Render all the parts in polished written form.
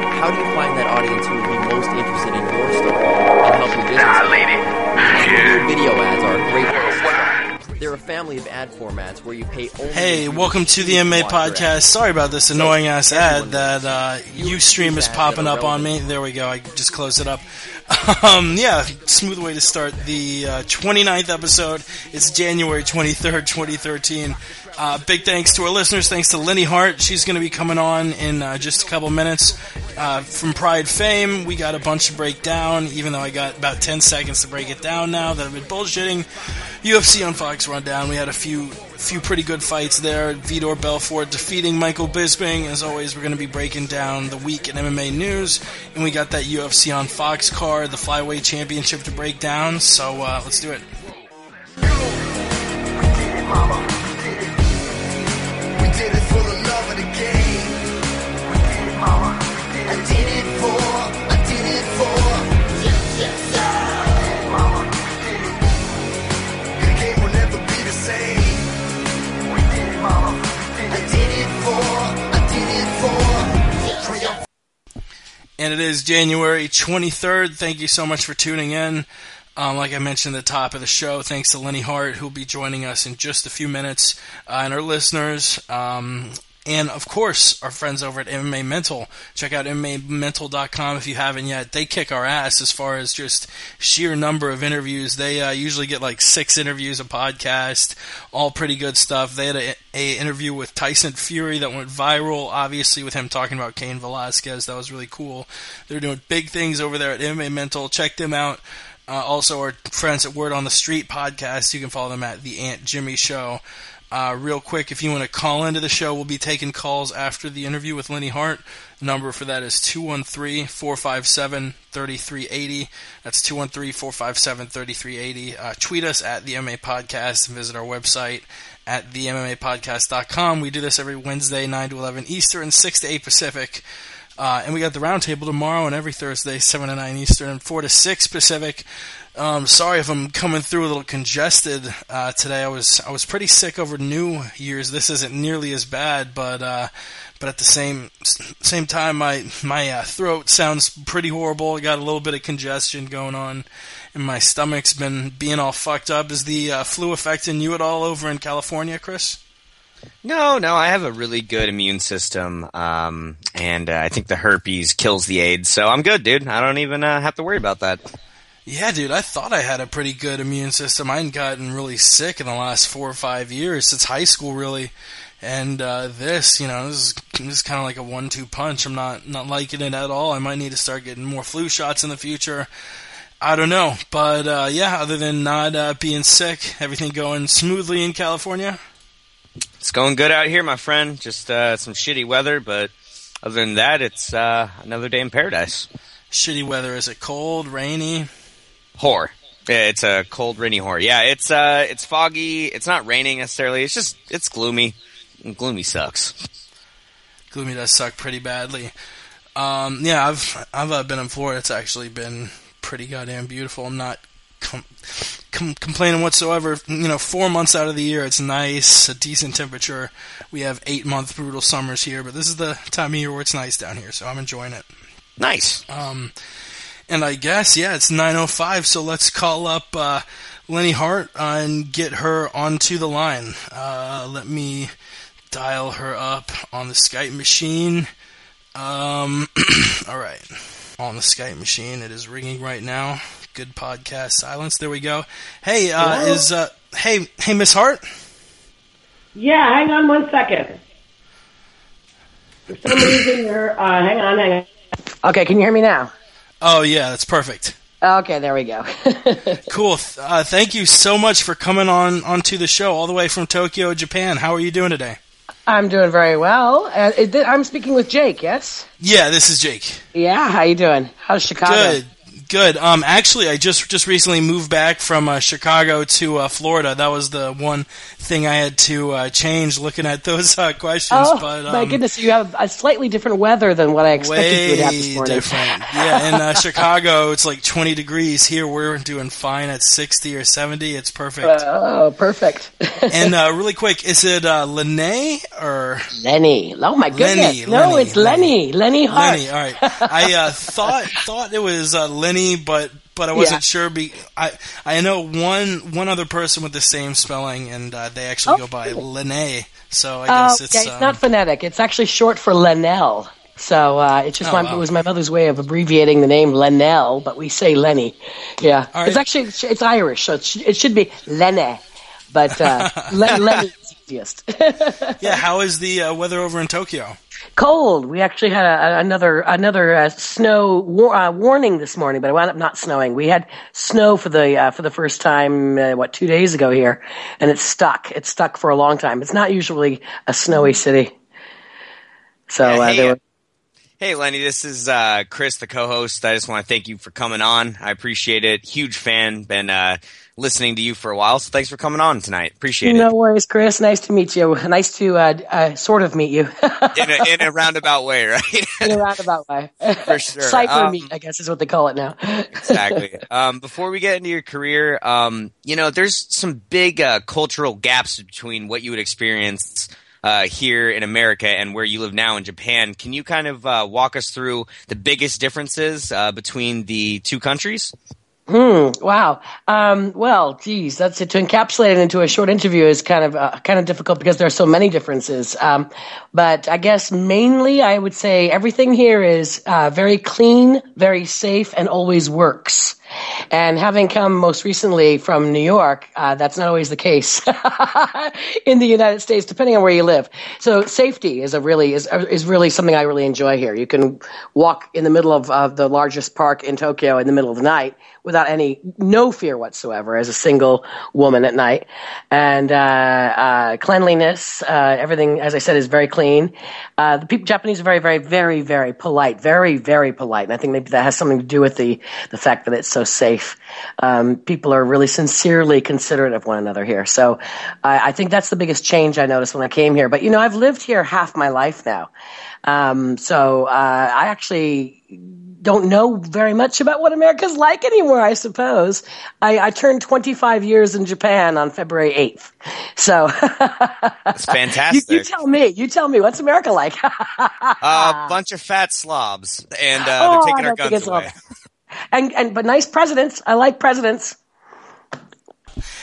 how do you find that audience who would be most interested in your story and help your business? Nah, lady. Your video ads are a great place. They're a family of ad formats where you pay only... Hey, welcome to the MMA Podcast. Sorry about this annoying-ass ad that Ustream is popping up on me. There we go. I just closed it up. Yeah, smooth way to start the 29th episode. It's January 23rd, 2013. Big thanks to our listeners. Thanks to Lenne Hardt. She's going to be coming on in just a couple minutes. From Pride Fame, we got a bunch to break down, even though I got about 10 seconds to break it down now that I've been bullshitting. UFC on Fox rundown. We had a few pretty good fights there. Vitor Belfort defeating Michael Bisping. As always, we're going to be breaking down the week in MMA news. And we got that UFC on Fox card, the Flyweight Championship to break down. So let's do it. And it is January 23rd. Thank you so much for tuning in. Like I mentioned at the top of the show, thanks to Lenne Hardt, who will be joining us in just a few minutes, and our listeners, and of course, our friends over at MMA Mental. Check out MMAmental.com if you haven't yet. They kick our ass as far as just sheer number of interviews. They usually get like 6 interviews a podcast, all pretty good stuff. They had a interview with Tyson Fury that went viral, obviously with him talking about Cain Velasquez. That was really cool. They're doing big things over there at MMA Mental. Check them out. Also, our friends at Word on the Street podcast, you can follow them at The Aunt Jimmy Show. Real quick, if you want to call into the show, we'll be taking calls after the interview with Lenne Hardt. The number for that is 213-457-3380. That's 213-457-3380. Tweet us at the MMA Podcast and visit our website at themmapodcast.com. We do this every Wednesday, 9 to 11 Eastern, 6 to 8 Pacific. And we got the roundtable tomorrow and every Thursday, 7 to 9 Eastern, 4 to 6 Pacific. Sorry if I'm coming through a little congested today. I was pretty sick over New Year's. This isn't nearly as bad, but at the same time, my throat sounds pretty horrible. I got a little bit of congestion going on, and my stomach's been being all fucked up. Is the flu affecting you at all over in California, Chris? No, I have a really good immune system, and I think the herpes kills the AIDS, so I'm good, dude. I don't even have to worry about that. Yeah, dude, I thought I had a pretty good immune system. I hadn't gotten really sick in the last 4 or 5 years, since high school, really. And this is kind of like a 1-2 punch. I'm not liking it at all. I might need to start getting more flu shots in the future. I don't know. But, yeah, other than not being sick, everything going smoothly in California? It's going good out here, my friend. Just some shitty weather, but other than that, it's another day in paradise. Shitty weather. Is it cold, rainy? Whore. Yeah, it's a cold, rainy whore. Yeah, it's foggy. It's not raining necessarily. It's gloomy. And gloomy sucks. Gloomy does suck pretty badly. Yeah, I've been in Florida. It's actually been pretty goddamn beautiful. I'm not complaining whatsoever. 4 months out of the year, it's nice, a decent temperature. We have 8-month brutal summers here, but this is the time of year where it's nice down here, so I'm enjoying it. Nice. And I guess, yeah, it's 9:05, so let's call up Lenne Hardt and get her onto the line. Let me dial her up on the Skype machine. All right. On the Skype machine, it is ringing right now. Good podcast silence. There we go. Hey, hey, Miss Hardt? Yeah, hang on 1 second. For some reason, hang on. Okay, can you hear me now? Oh, yeah, that's perfect. Okay, there we go. Cool. Thank you so much for coming onto the show all the way from Tokyo, Japan. How are you doing today? I'm doing very well. I'm speaking with Jake, yes? Yeah, this is Jake. Yeah, how you doing? How's Chicago? Good. Actually, I just recently moved back from Chicago to Florida. That was the one thing I had to change looking at those questions. Oh, but, my goodness. You have a slightly different weather than what I expected you would have this morning. Different. Yeah, in Chicago, it's like 20 degrees. Here, we're doing fine at 60 or 70. It's perfect. Oh, perfect. And really quick, is it Lenne or... Lenny. Oh, my goodness. It's Lenne. Lenne Hardt. Lenne, all right. I thought it was Lenne, but I wasn't sure. I know one other person with the same spelling, and they actually go by Lenne. So I guess it's... it's not phonetic. It's actually short for Lennell. So it's just it was my mother's way of abbreviating the name Lennell, but we say Lenny. Yeah. Right. It's actually it's Irish, so it should be Lenne, but Lenny is easiest. Yeah. How is the weather over in Tokyo? Cold. We actually had another snow warning this morning, but it wound up not snowing. We had snow for the first time 2 days ago here, and it's stuck. It's stuck for a long time. It's not usually a snowy city. So Hey, Lenny, this is Chris, the co-host. I just want to thank you for coming on. I appreciate it. Huge fan. Been listening to you for a while, so thanks for coming on tonight. Appreciate it. No worries, Chris. Nice to meet you. Nice to sort of meet you. in a roundabout way, right? In a roundabout way. For sure. Cyber meet, I guess is what they call it now. Exactly. Before we get into your career, there's some big cultural gaps between what you would experience here in America and where you live now in Japan. Can you kind of walk us through the biggest differences between the two countries? Wow. Well, geez, that's it. To encapsulate it into a short interview is kind of difficult because there are so many differences. But I guess mainly I would say everything here is very clean, very safe, and always works. And having come most recently from New York, that's not always the case in the United States, depending on where you live. So safety is really something I really enjoy here. You can walk in the middle of the largest park in Tokyo in the middle of the night without no fear whatsoever as a single woman at night. And cleanliness, everything, as I said, is very clean. The Japanese are very, very, very, very polite, very, very polite. And I think maybe that has something to do with the fact that it's so safe. People are really sincerely considerate of one another here. So I think that's the biggest change I noticed when I came here. But, I've lived here half my life now. So I actually don't know very much about what America's like anymore, I suppose. I turned 25 years in Japan on February 8th. So that's fantastic. You tell me, what's America like? A bunch of fat slobs, and they're taking our guns away. But nice presidents. I like presidents.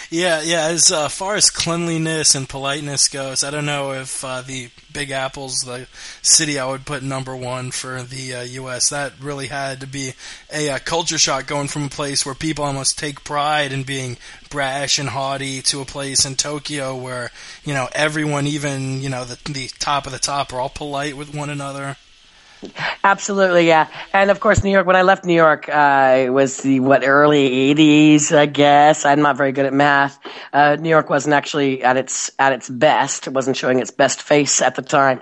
Yeah. As far as cleanliness and politeness goes, I don't know if the Big Apple's the city I would put number one for the U.S. That really had to be a culture shock, going from a place where people almost take pride in being brash and haughty to a place in Tokyo where everyone, even the top of the top, are all polite with one another. Absolutely, yeah. And of course, New York, when I left New York, it was the early 80s, I guess. I'm not very good at math. New York wasn't actually at its best. It wasn't showing its best face at the time.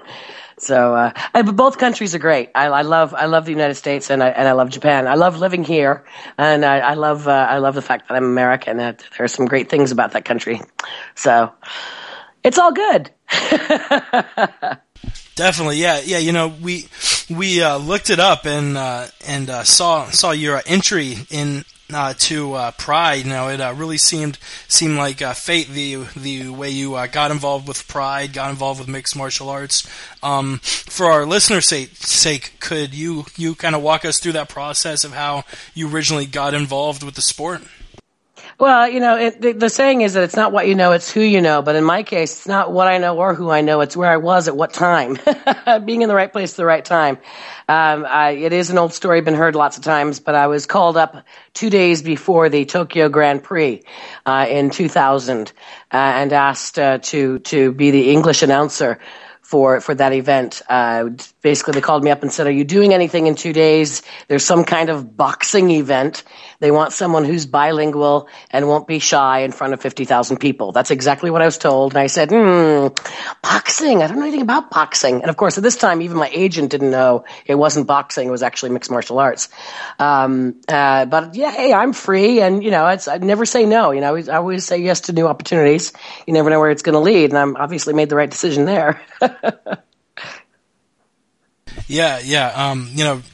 So, but both countries are great. I love the United States and I love Japan. I love living here, and I love the fact that I'm American. That there are some great things about that country. So, it's all good. Definitely, yeah. We looked it up and saw your entry in to Pride. It really seemed like fate. The way you got involved with Pride, got involved with mixed martial arts. For our listeners' sake, could you kind of walk us through that process of how you originally got involved with the sport? Well, the saying is that it's not what you know, it's who you know. But in my case, it's not what I know or who I know, it's where I was at what time. Being in the right place at the right time. It is an old story, been heard lots of times, but I was called up 2 days before the Tokyo Grand Prix in 2000 and asked to be the English announcer for that event. I'd basically they called me up and said, "Are you doing anything in 2 days? There's some kind of boxing event. They want someone who's bilingual and won't be shy in front of 50,000 people." That's exactly what I was told. And I said, boxing. I don't know anything about boxing. And of course, at this time, even my agent didn't know it wasn't boxing. It was actually mixed martial arts. But yeah, hey, I'm free. And, I never say no. I always say yes to new opportunities. You never know where it's going to lead. And I'm obviously made the right decision there. Yeah.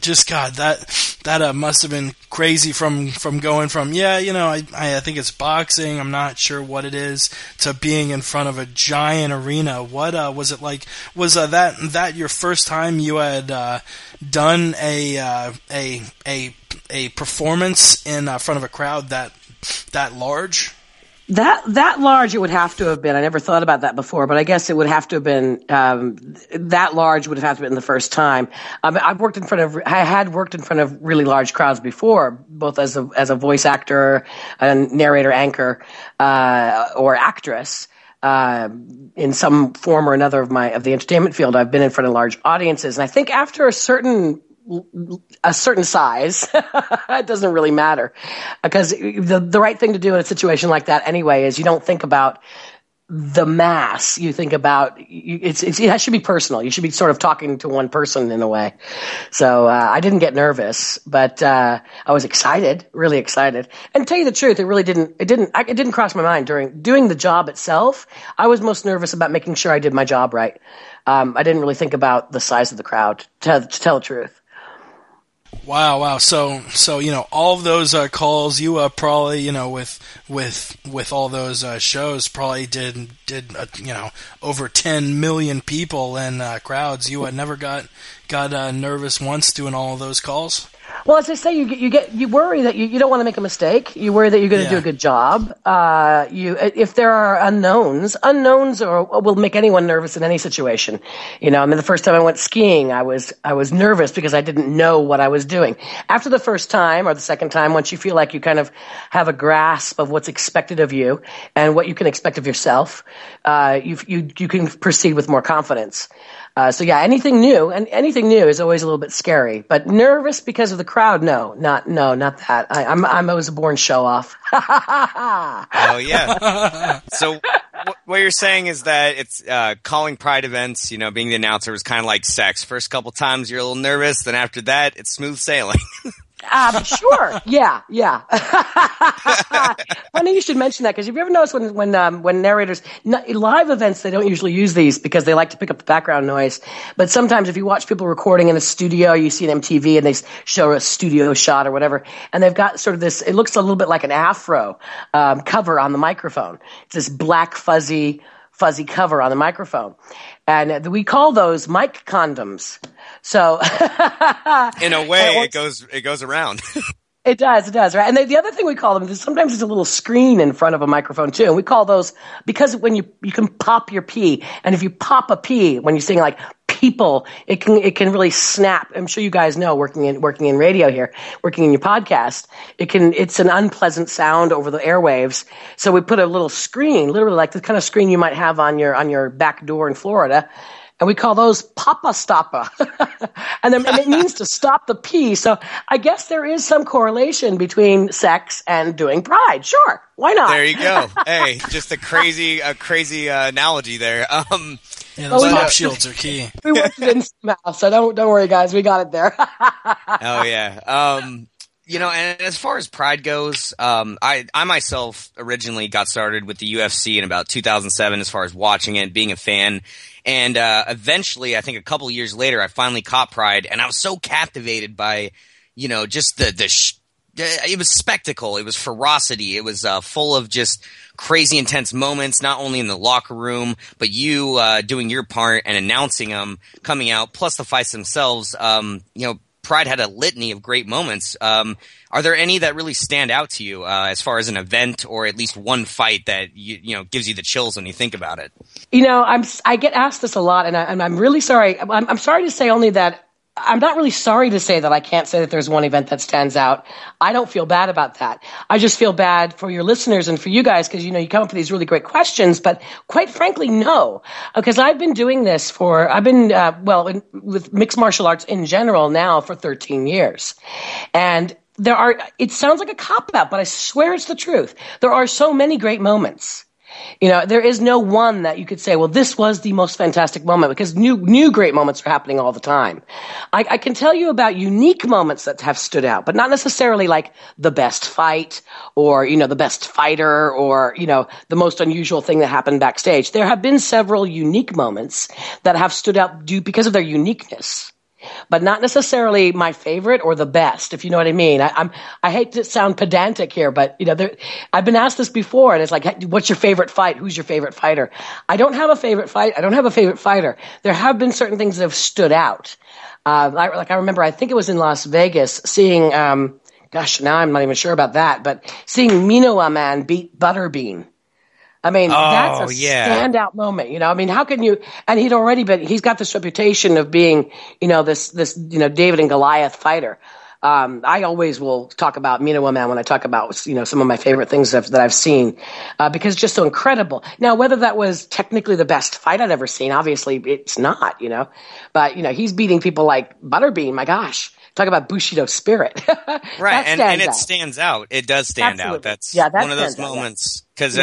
Just God, that must have been crazy from going from I think it's boxing, I'm not sure what it is, to being in front of a giant arena. What was it like? Was that your first time you had done a performance in front of a crowd that large? That large, it would have to have been. I never thought about that before, but I guess it would have to have been that large. Would have had to have been the first time. I had worked in front of really large crowds before, both as a voice actor, and narrator, anchor, or actress. In some form or another of the entertainment field, I've been in front of large audiences, and I think after a certain size, it doesn't really matter, because the right thing to do in a situation like that anyway is you don't think about the mass. You think about it should be personal. You should be sort of talking to one person in a way. So I didn't get nervous, but I was excited, really excited. And to tell you the truth, it didn't cross my mind during doing the job itself. I was most nervous about making sure I did my job right. I didn't really think about the size of the crowd, to tell the truth. Wow. So all of those calls, you probably with all those shows probably did over 10 million people in crowds. You never got nervous once doing all of those calls? Well, as I say, you worry that you don't want to make a mistake. You worry that you're going to do a good job. If there are unknowns will make anyone nervous in any situation. The first time I went skiing, I was nervous because I didn't know what I was doing. After the first time or the second time, once you feel like you kind of have a grasp of what's expected of you and what you can expect of yourself, you can proceed with more confidence. Anything new is always a little bit scary, but nervous because of the crowd. No, not that. I was a born show off. Oh yeah. So what you're saying is that it's calling Pride events, being the announcer was kind of like sex. First couple times you're a little nervous, then after that it's smooth sailing. Sure. Yeah. Funny you should mention that, because have you ever noticed when narrators, live events, they don't usually use these because they like to pick up the background noise. But sometimes if you watch people recording in a studio, you see an MTV and they show a studio shot or whatever, and they've got sort of this, it looks a little bit like an afro cover on the microphone. It's this black fuzzy cover on the microphone. And we call those mic condoms. So in a way, it goes around. It does, right? And the other thing we call them is sometimes there's a little screen in front of a microphone too. And we call those, because when you can pop your P, and if you pop a P when you're saying like people, it can really snap. I'm sure you guys know, working in radio here, working in your podcast, it's an unpleasant sound over the airwaves. So we put a little screen, literally like the kind of screen you might have on your back door in Florida. And we call those Papa Stoppa. and it means to stop the P. So I guess there is some correlation between sex and doing Pride. Sure. Why not? There you go. Hey, just a crazy analogy there. Those pop shields are key. We worked it in somehow, so don't worry, guys. We got it there. Oh, yeah. And as far as Pride goes, I myself originally got started with the UFC in about 2007 as far as watching it, being a fan. And eventually, I think a couple years later, I finally caught Pride, and I was so captivated by, just it was spectacle. It was ferocity. It was full of just crazy intense moments, not only in the locker room, but you doing your part and announcing them, coming out, plus the fights themselves. Pride had a litany of great moments. Are there any that really stand out to you as far as an event, or at least one fight that gives you the chills when you think about it? I get asked this a lot, and I'm really sorry. I'm sorry to say only that I'm not really sorry to say that I can't say that there's one event that stands out. I don't feel bad about that. I just feel bad for your listeners and for you guys because, you come up with these really great questions. But quite frankly, no, because I've been doing this with mixed martial arts in general now for 13 years. And it sounds like a cop-out, but I swear it's the truth. There are so many great moments. There is no one that you could say, well, this was the most fantastic moment, because new great moments are happening all the time. I can tell you about unique moments that have stood out, but not necessarily like the best fight or, the best fighter or, the most unusual thing that happened backstage. There have been several unique moments that have stood out because of their uniqueness, but not necessarily my favorite or the best, if you know what I mean. I hate to sound pedantic here, but I've been asked this before, and it's like, hey, what's your favorite fight? Who's your favorite fighter? I don't have a favorite fight. I don't have a favorite fighter. There have been certain things that have stood out. I remember, I think it was in Las Vegas, seeing, now I'm not even sure about that, but seeing Mino Aman beat Butterbean. I mean, that's a standout moment, how can you, and he's got this reputation of being, this David and Goliath fighter. I always will talk about Mino Aman when I talk about, some of my favorite things that I've seen, because it's just so incredible. Now, whether that was technically the best fight I'd ever seen, obviously it's not, but, he's beating people like Butterbean, my gosh. Talk about Bushido spirit. Right, and it stands out. It does stand out. That's one of those moments. Because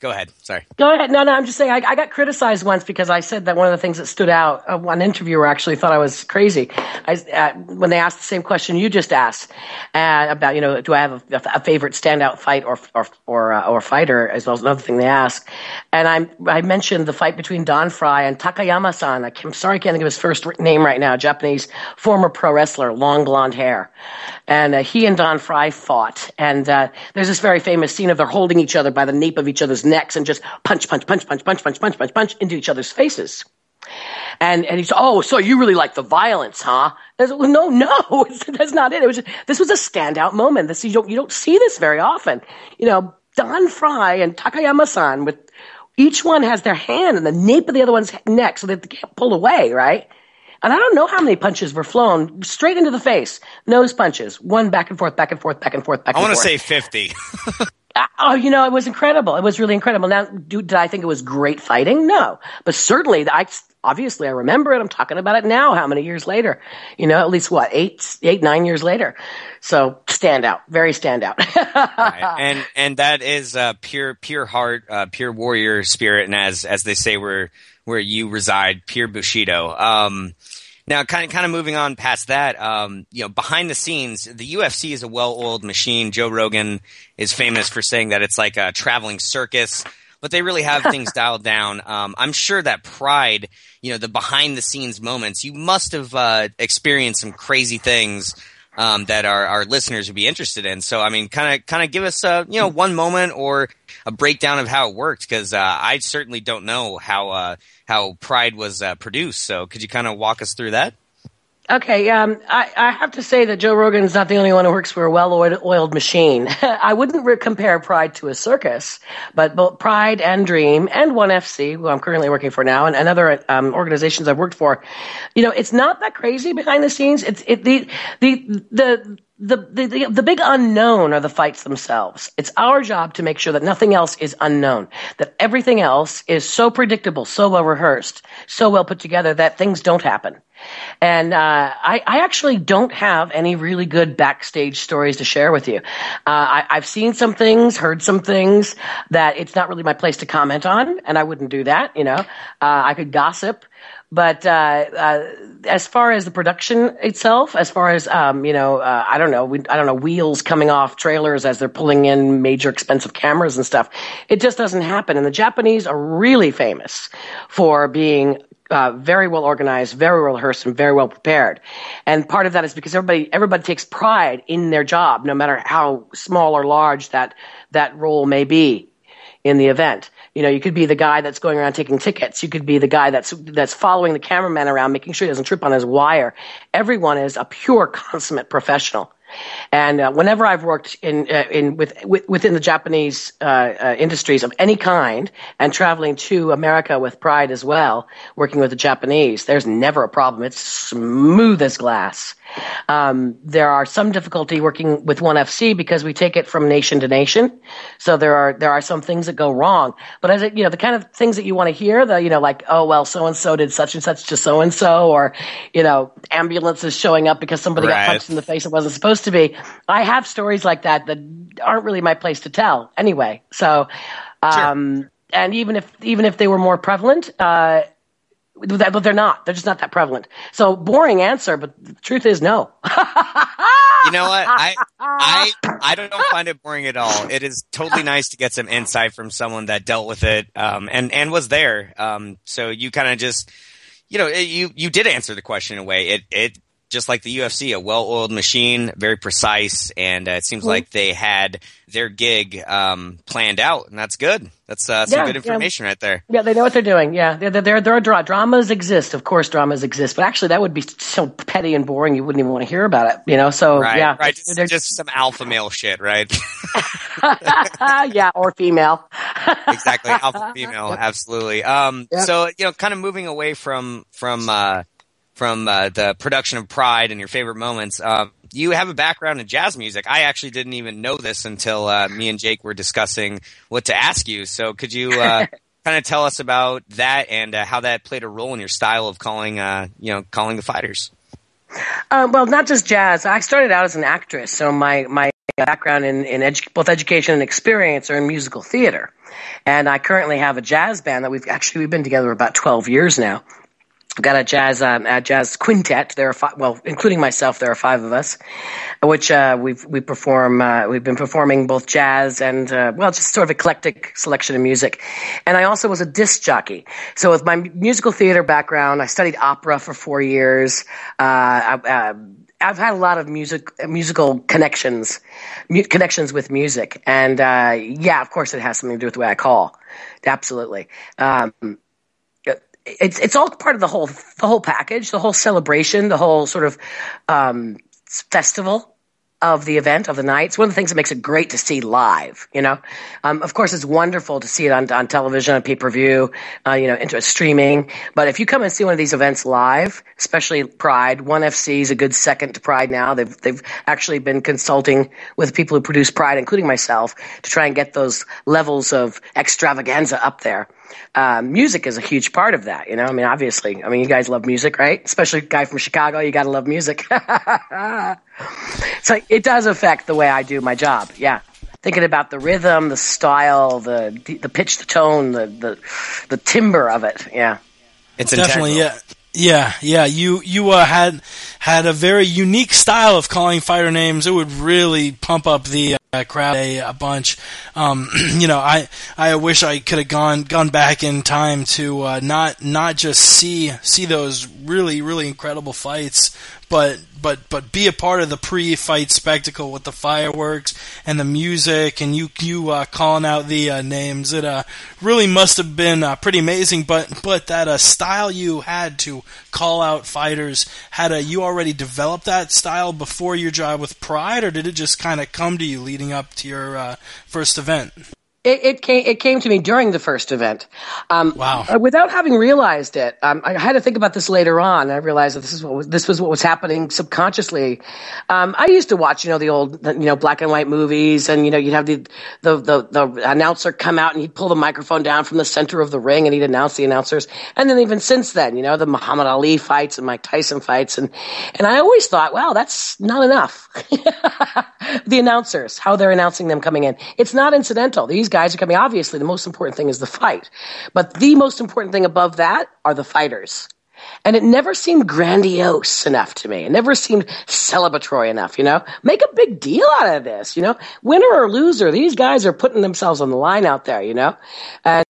go ahead. Sorry. Go ahead. No, I'm just saying I got criticized once because I said that one of the things that stood out, one interviewer actually thought I was crazy. When they asked the same question you just asked about, do I have a favorite standout fight or fighter, as well as another thing they asked. And I mentioned the fight between Don Fry and Takayama-san. I'm sorry I can't think of his first name right now, Japanese former pro wrestler, long blonde hair. And he and Don Fry fought. And there's this very famous scene of they're holding each other by the nape of each other's necks and just punch into each other's faces. And he said, "Oh, so you really like the violence, huh?" I said, well, no, that's not it. This was a standout moment. You don't see this very often. Don Fry and Takayama-san, with each one has their hand in the nape of the other one's neck so that they can't pull away, right? And I don't know how many punches were flown straight into the face. Nose punches, one back and forth, back and forth, back and forth, back and forth. I want to say 50. It was incredible. It was really incredible. Now, did I think it was great fighting? No. But certainly, obviously I remember it. I'm talking about it now, how many years later? At least 9 years later. So, standout. Very standout. Right. And that is pure heart, pure warrior spirit, and as they say where you reside, pure Bushido. Now, kind of moving on past that, behind the scenes, the UFC is a well-oiled machine. Joe Rogan is famous for saying that it's like a traveling circus, but they really have things dialed down. I'm sure that Pride, the behind-the-scenes moments, you must have experienced some crazy things that our listeners would be interested in. So, I mean, kind of give us one moment or a breakdown of how it worked, because I certainly don't know how Pride was produced. So, could you kind of walk us through that? Okay, I have to say that Joe Rogan's not the only one who works for a well-oiled machine. I wouldn't compare Pride to a circus, but both Pride and Dream and ONE FC, who I'm currently working for now, and other organizations I've worked for, it's not that crazy behind the scenes. The big unknown are the fights themselves. It's our job to make sure that nothing else is unknown, that everything else is so predictable, so well rehearsed, so well put together that things don't happen. And I actually don't have any really good backstage stories to share with you. I've seen some things, heard some things that it's not really my place to comment on, and I wouldn't do that. I could gossip. But as far as the production itself, as far as I don't know, wheels coming off trailers as they're pulling in major expensive cameras and stuff, it just doesn't happen. And the Japanese are really famous for being very well organized, very well rehearsed, and very well prepared. And part of that is because everybody takes pride in their job, no matter how small or large that role may be in the event. You could be the guy that's going around taking tickets. You could be the guy that's following the cameraman around, making sure he doesn't trip on his wire. Everyone is a pure consummate professional. And whenever I've worked within the Japanese industries of any kind, and traveling to America with Pride as well, working with the Japanese, there's never a problem. It's smooth as glass. There are some difficulty working with ONE FC because we take it from nation to nation. So there are some things that go wrong. But as it, the kind of things that you want to hear, like, oh, well, so-and-so did such and such to so-and-so, or, ambulances showing up because somebody got punched in the face it wasn't supposed to be. I have stories like that aren't really my place to tell anyway. So, Sure. And even if they were more prevalent, but they're not. They're just not that prevalent. So boring answer, but the truth is no. You know what? I don't find it boring at all. It is totally nice to get some insight from someone that dealt with it, and was there. So you kind of just, you did answer the question in a way. It just like the UFC, a well-oiled machine, very precise, and it seems like they had their gig planned out, and that's good. That's some good information right there. Yeah, they know what they're doing. Yeah, there are dramas exist. Of course, dramas exist, but actually, that would be so petty and boring you wouldn't even want to hear about it. So right. Just some alpha male shit, right? Yeah, or female. Exactly, alpha female, absolutely. So kind of moving away from the production of Pride and your favorite moments, you have a background in jazz music. I actually didn't even know this until me and Jake were discussing what to ask you. So could you kind of tell us about that and how that played a role in your style of calling the fighters? Well, not just jazz. I started out as an actress, so my background in both education and experience are in musical theater. And I currently have a jazz band that we've been together about 12 years now. I've got a jazz quintet. There are five, including myself, there are five of us, which we perform. We've been performing both jazz and just sort of eclectic selection of music. And I also was a disc jockey. So with my musical theater background, I studied opera for 4 years. I've had a lot of musical connections with music, and of course, it has something to do with the way I call. Absolutely. It's all part of the whole package, the whole celebration, the whole sort of festival of the event, of the night. It's one of the things that makes it great to see live, Of course, it's wonderful to see it on television, on pay-per-view, into streaming. But if you come and see one of these events live, especially Pride, ONE FC is a good second to Pride now. They've actually been consulting with people who produce Pride, including myself, to try and get those levels of extravaganza up there. Music is a huge part of that, obviously. You guys love music, right? Especially a guy from Chicago, you gotta love music. So it does affect the way I do my job, yeah. Thinking about the rhythm, the style, the pitch, the tone, the timbre of it, yeah. It's definitely, yeah. You had a very unique style of calling fighter names. It would really pump up the crowd a bunch. I wish I could have gone back in time to not just see those really, really incredible fights, but be a part of the pre-fight spectacle with the fireworks and the music and you calling out the names. It really must have been pretty amazing. But that style you had to call out fighters, you already developed that style before your job with Pride, or did it just kind of come to you leading up to your first event? It came to me during the first event. Wow! Without having realized it, I had to think about this later on. I realized that this was what was happening subconsciously. I used to watch, the old, black and white movies, and you'd have the announcer come out and he'd pull the microphone down from the center of the ring and he'd announce the announcers. And then even since then, the Muhammad Ali fights and Mike Tyson fights, and I always thought, wow, that's not enough. The announcers, how they're announcing them coming in, it's not incidental. These guys are coming. Obviously, the most important thing is the fight, but the most important thing above that are the fighters. And it never seemed grandiose enough to me. It never seemed celebratory enough, Make a big deal out of this, Winner or loser, these guys are putting themselves on the line out there, And,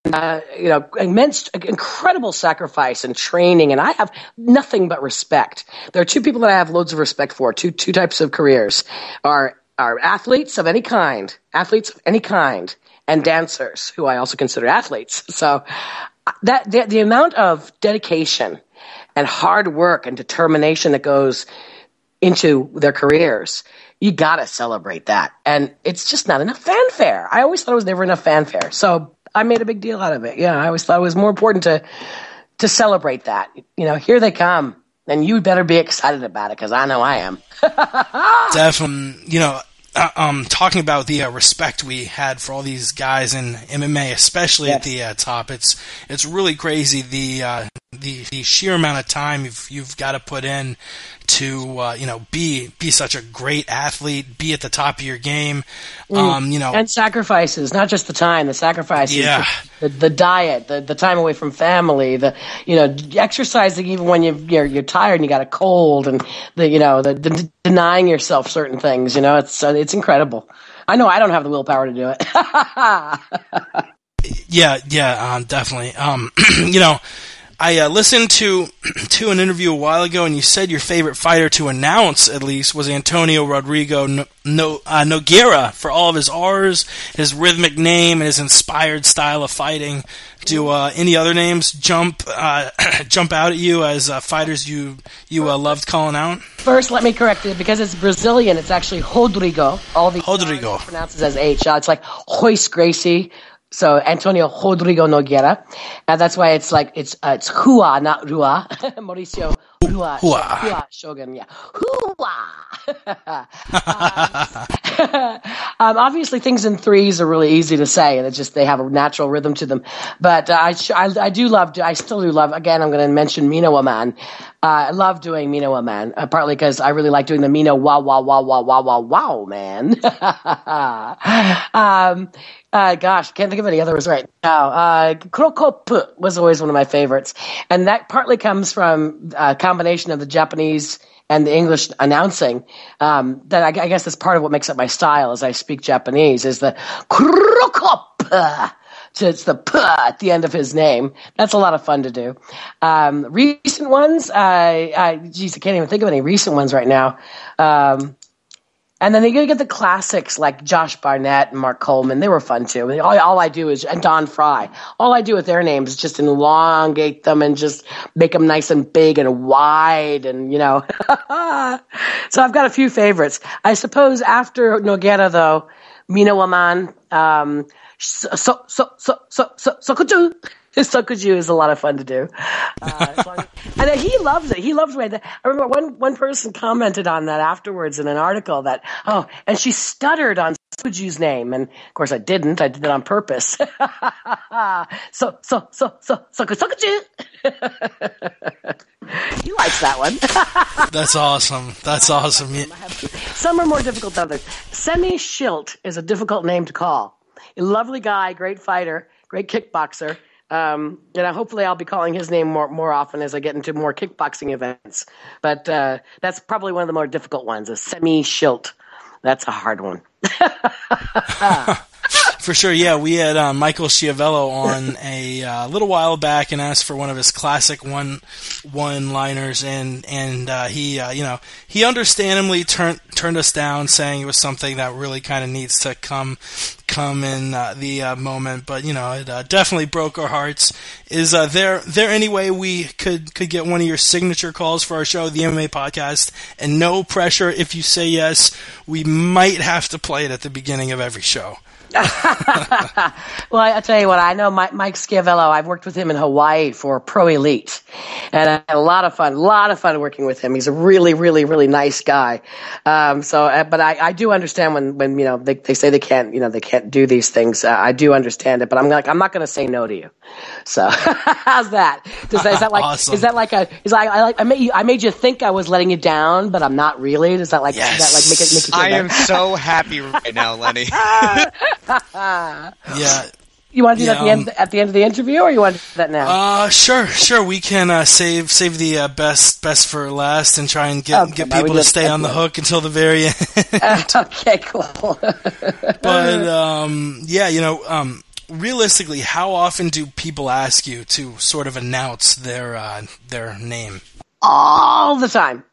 immense, incredible sacrifice and training. And I have nothing but respect. There are two people that I have loads of respect for, two types of careers, are athletes of any kind, and dancers, who I also consider athletes. So that the amount of dedication and hard work and determination that goes into their careers, you got to celebrate that. And it's just not enough fanfare. I always thought it was never enough fanfare. So I made a big deal out of it. Yeah, I always thought it was more important to celebrate that. Here they come. And you better be excited about it, because I know I am. Definitely. Talking about the respect we had for all these guys in MMA, especially at the top, it's really crazy the sheer amount of time you've got to put in to be such a great athlete, be at the top of your game, and sacrifices, not just the time, the sacrifices, the diet, the time away from family, the exercising even when you're tired and you got a cold, and the denying yourself certain things. It's incredible. I know I don't have the willpower to do it. Definitely. I listened to an interview a while ago, and you said your favorite fighter to announce, at least, was Antonio Rodrigo Nogueira, for all of his R's, his rhythmic name, and his inspired style of fighting. Do any other names jump out at you as fighters you loved calling out? First, let me correct it, because it's Brazilian. It's actually Rodrigo. Rodrigo pronounces as H. It's like Royce Gracie. So Antonio Rodrigo Nogueira, and that's why it's Hua, not Rua. Mauricio Hua Shogun, yeah. Hua. Obviously, things in threes are really easy to say, and it's just they have a natural rhythm to them. But I still do love. Again, I'm going to mention Mino Man. I love doing Mino Man, partly because I really like doing the Mino wow man. Gosh, can't think of any others right now. Krokop was always one of my favorites. And that partly comes from a combination of the Japanese and the English announcing. That I guess that's part of what makes up my style as I speak Japanese, is the Krokop. So it's the P at the end of his name. That's a lot of fun to do. Recent ones, I can't even think of any recent ones right now. And then you get the classics like Josh Barnett and Mark Coleman. They were fun too. All I do is, and Don Fry. All I do with their names is just elongate them and just make them nice and big and wide, and So I've got a few favorites. I suppose after Nogueira though, Mino Waman, Sokuju is a lot of fun to do. And he loves it. He loves it. I remember one person commented on that afterwards in an article that, and she stuttered on Sokuju's name. And of course I didn't. I did it on purpose. Sokuju. He likes that one. That's awesome. Some are more difficult than others. Semi Schilt is a difficult name to call. A lovely guy, great fighter, great kickboxer. Hopefully I'll be calling his name more often as I get into more kickboxing events. But that's probably one of the more difficult ones, a Semi Schilt. That's a hard one. For sure, yeah. We had Michael Schiavello on a little while back and asked for one of his classic one-liners, and he understandably turned us down, saying it was something that really kind of needs to come in the moment. But it definitely broke our hearts. Is there any way we could get one of your signature calls for our show, the MMA Podcast? And no pressure. If you say yes, we might have to play it at the beginning of every show. Well, I'll tell you what, I know Mike Schiavello. I've worked with him in Hawaii for Pro Elite, and I had a lot of fun working with him. He's a really, really, really nice guy. But I do understand when they say they can't do these things. I do understand it, but I'm not going to say no to you. So how's that? Is that like awesome. I made you think I was letting you down, but I'm not really? Does that like yes. Does that like make you feel I better? am so happy right now, Lenny. Yeah. You want to do that at the end of the interview, or you want to do that now? Sure. We can save the best for last and try and get people to stay on the hook until the very end. Okay, cool. But realistically, how often do people ask you to sort of announce their name? All the time,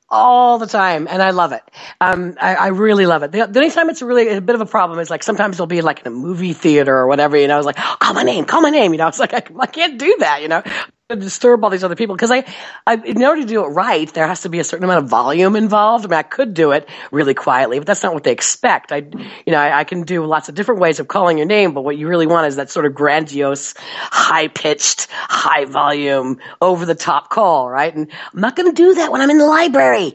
and I love it. I really love it. The only time it's really a bit of a problem is like sometimes it'll be like in a movie theater or whatever. It's like, call my name. It's like I can't do that. disturb all these other people because in order to do it right, there has to be a certain amount of volume involved. I mean, I could do it really quietly, but that's not what they expect. I can do lots of different ways of calling your name, but what you really want is that sort of grandiose, high-pitched, high-volume, over-the-top call, right? And I'm not going to do that when I'm in the library,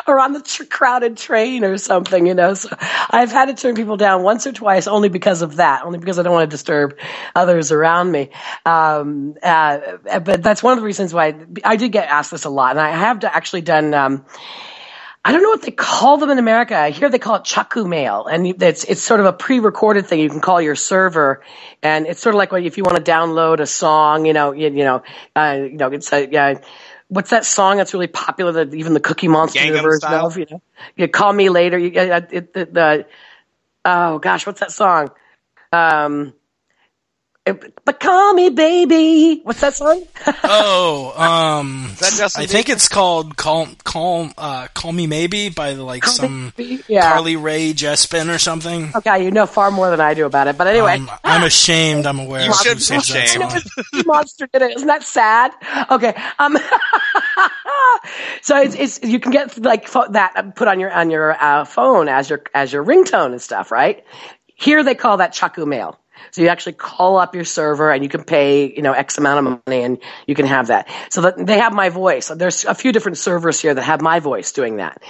or on the crowded train or something, So I've had to turn people down once or twice only because of that, only because I don't want to disturb others around me. But that's one of the reasons why I did get asked this a lot, and I have actually done. I don't know what they call them in America. I hear they call it chaku mail, and it's sort of a pre-recorded thing. You can call your server, and it's sort of like if you want to download a song, it's a what's that song that's really popular that even the Cookie Monster universe love? You call me later. Oh gosh, what's that song? But call me baby. What's that song? I think it's called "Call Me Maybe" by some Carly Rae Jepsen or something. Okay, you know far more than I do about it. But anyway, I'm ashamed. I'm aware. You should be ashamed. Monster did it. Isn't that sad? Okay. So it's you can get that put on your phone as your ringtone and stuff, right? Here they call that chaku mail. So you actually call up your server and you can pay, X amount of money and you can have that. So that they have my voice. There's a few different servers here that have my voice doing that.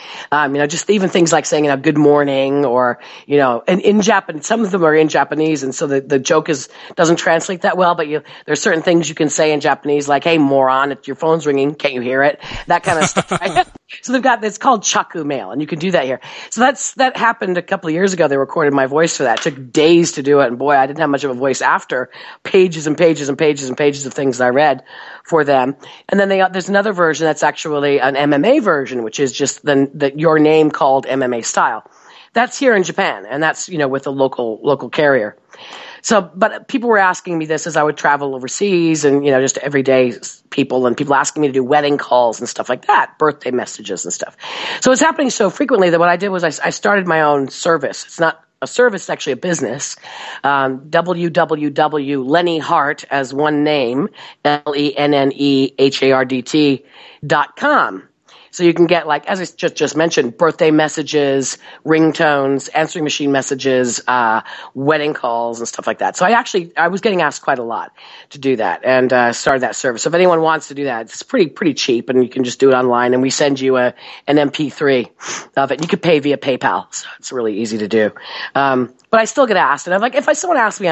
Just even things like saying, good morning or, and in Japan, some of them are in Japanese. And so the joke doesn't translate that well, but there's certain things you can say in Japanese like, hey, moron, your phone's ringing. Can't you hear it? That kind of stuff. Right? So it's called chaku mail and you can do that here. So that happened a couple of years ago. They recorded my voice for that. It took days to do it. And boy, I didn't have much of a voice after pages and pages and pages and pages of things I read for them. And then there's another version that's actually an MMA version, which is just your name called MMA style. That's here in Japan, and that's with a local carrier. So, but people were asking me this as I would travel overseas and, just everyday people and people asking me to do wedding calls and stuff like that, birthday messages and stuff. So it's happening so frequently that what I did was I started my own service. It's not a service, it's actually a business. www.Lenne Hardt as one name, LenneHardt.com. So you can get, as I just mentioned, birthday messages, ringtones, answering machine messages, wedding calls, and stuff like that. So I was getting asked quite a lot to do that, and started that service. So if anyone wants to do that, it's pretty cheap, and you can just do it online, and we send you an MP3 of it. You could pay via PayPal, so it's really easy to do. But I still get asked, and I'm like, if someone asks me,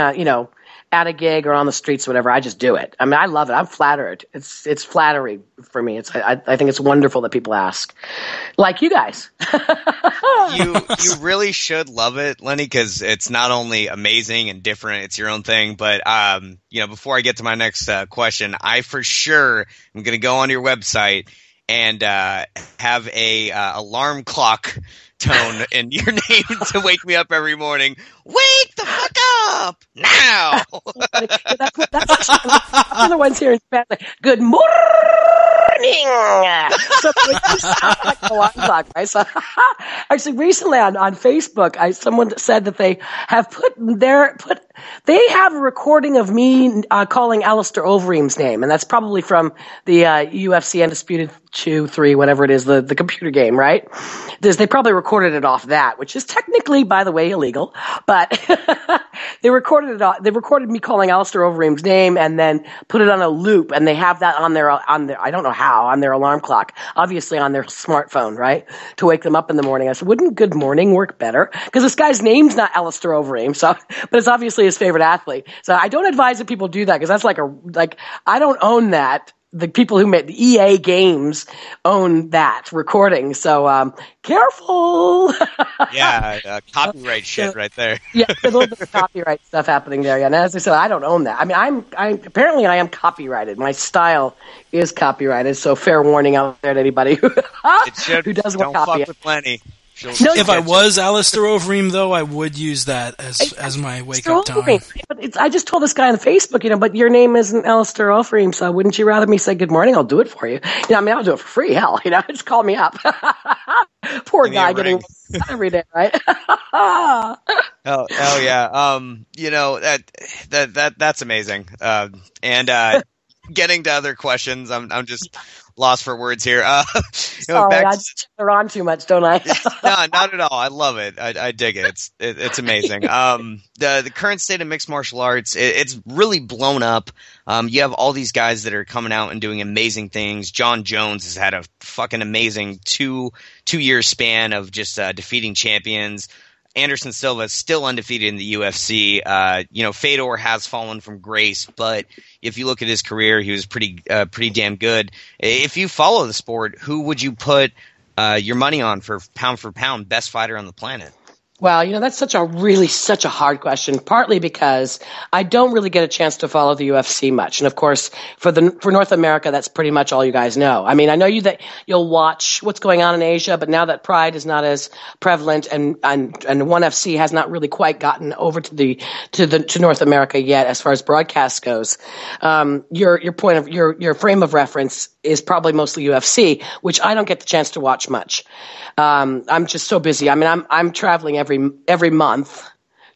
at a gig or on the streets or whatever, I just do it. I mean, I love it. I'm flattered. It's flattery for me. I think it's wonderful that people ask, like you guys. You really should love it, Lenne, because it's not only amazing and different, it's your own thing. But before I get to my next question, I for sure am going to go on your website and have a alarm clock tone in your name to wake me up every morning. Wake the fuck up now! That's the ones here in Japan. Good morning. So you sound like an alarm clock, right? So actually, recently on Facebook, someone said that they have they have a recording of me calling Alistair Overeem's name, and that's probably from the UFC Undisputed 2-3, whatever it is, the computer game, right? They probably recorded it off that, which is technically, by the way, illegal, but they recorded it. They recorded me calling Alistair Overeem's name and then put it on a loop, and they have that on their I don't know how, on their alarm clock, obviously on their smartphone, right, to wake them up in the morning. I said, wouldn't good morning work better? Because this guy's name's not Alistair Overeem, but it's obviously his favorite athlete. So I don't advise that people do that because that's I don't own that. The people who made the EA games own that recording. So, careful. Yeah. Copyright shit right there. Yeah. There's a little bit of copyright stuff happening there. Yeah. And as I said, I don't own that. I mean, apparently I am copyrighted. My style is copyrighted. So fair warning out there to anybody who does want don't copy fuck with Lenne. If I was Alistair Overeem, though, I would use that as my wake-up time. But I just told this guy on Facebook, but your name isn't Alistair Overeem, so wouldn't you rather me say good morning? I'll do it for you. I'll do it for free. Hell, just call me up. Poor guy getting every day, right? Oh yeah. That's amazing. And getting to other questions, I'm just lost for words here. Sorry, I just turn on too much, don't I? No, not at all. I love it. I dig it. It's amazing. The current state of mixed martial arts, it's really blown up. You have all these guys that are coming out and doing amazing things. John Jones has had a fucking amazing two-year span of just defeating champions. Anderson Silva is still undefeated in the UFC. Fedor has fallen from grace, but if you look at his career, he was pretty damn good. If you follow the sport, who would you put your money on for pound best fighter on the planet? Well, that's such a hard question, partly because I don't really get a chance to follow the UFC much. And of course, for North America, that's pretty much all you guys know. I mean, I know that you'll watch what's going on in Asia, but now that Pride is not as prevalent and ONE FC has not really quite gotten over to North America yet as far as broadcast goes, your frame of reference is probably mostly UFC, which I don't get the chance to watch much. I'm just so busy. I mean, I'm traveling every month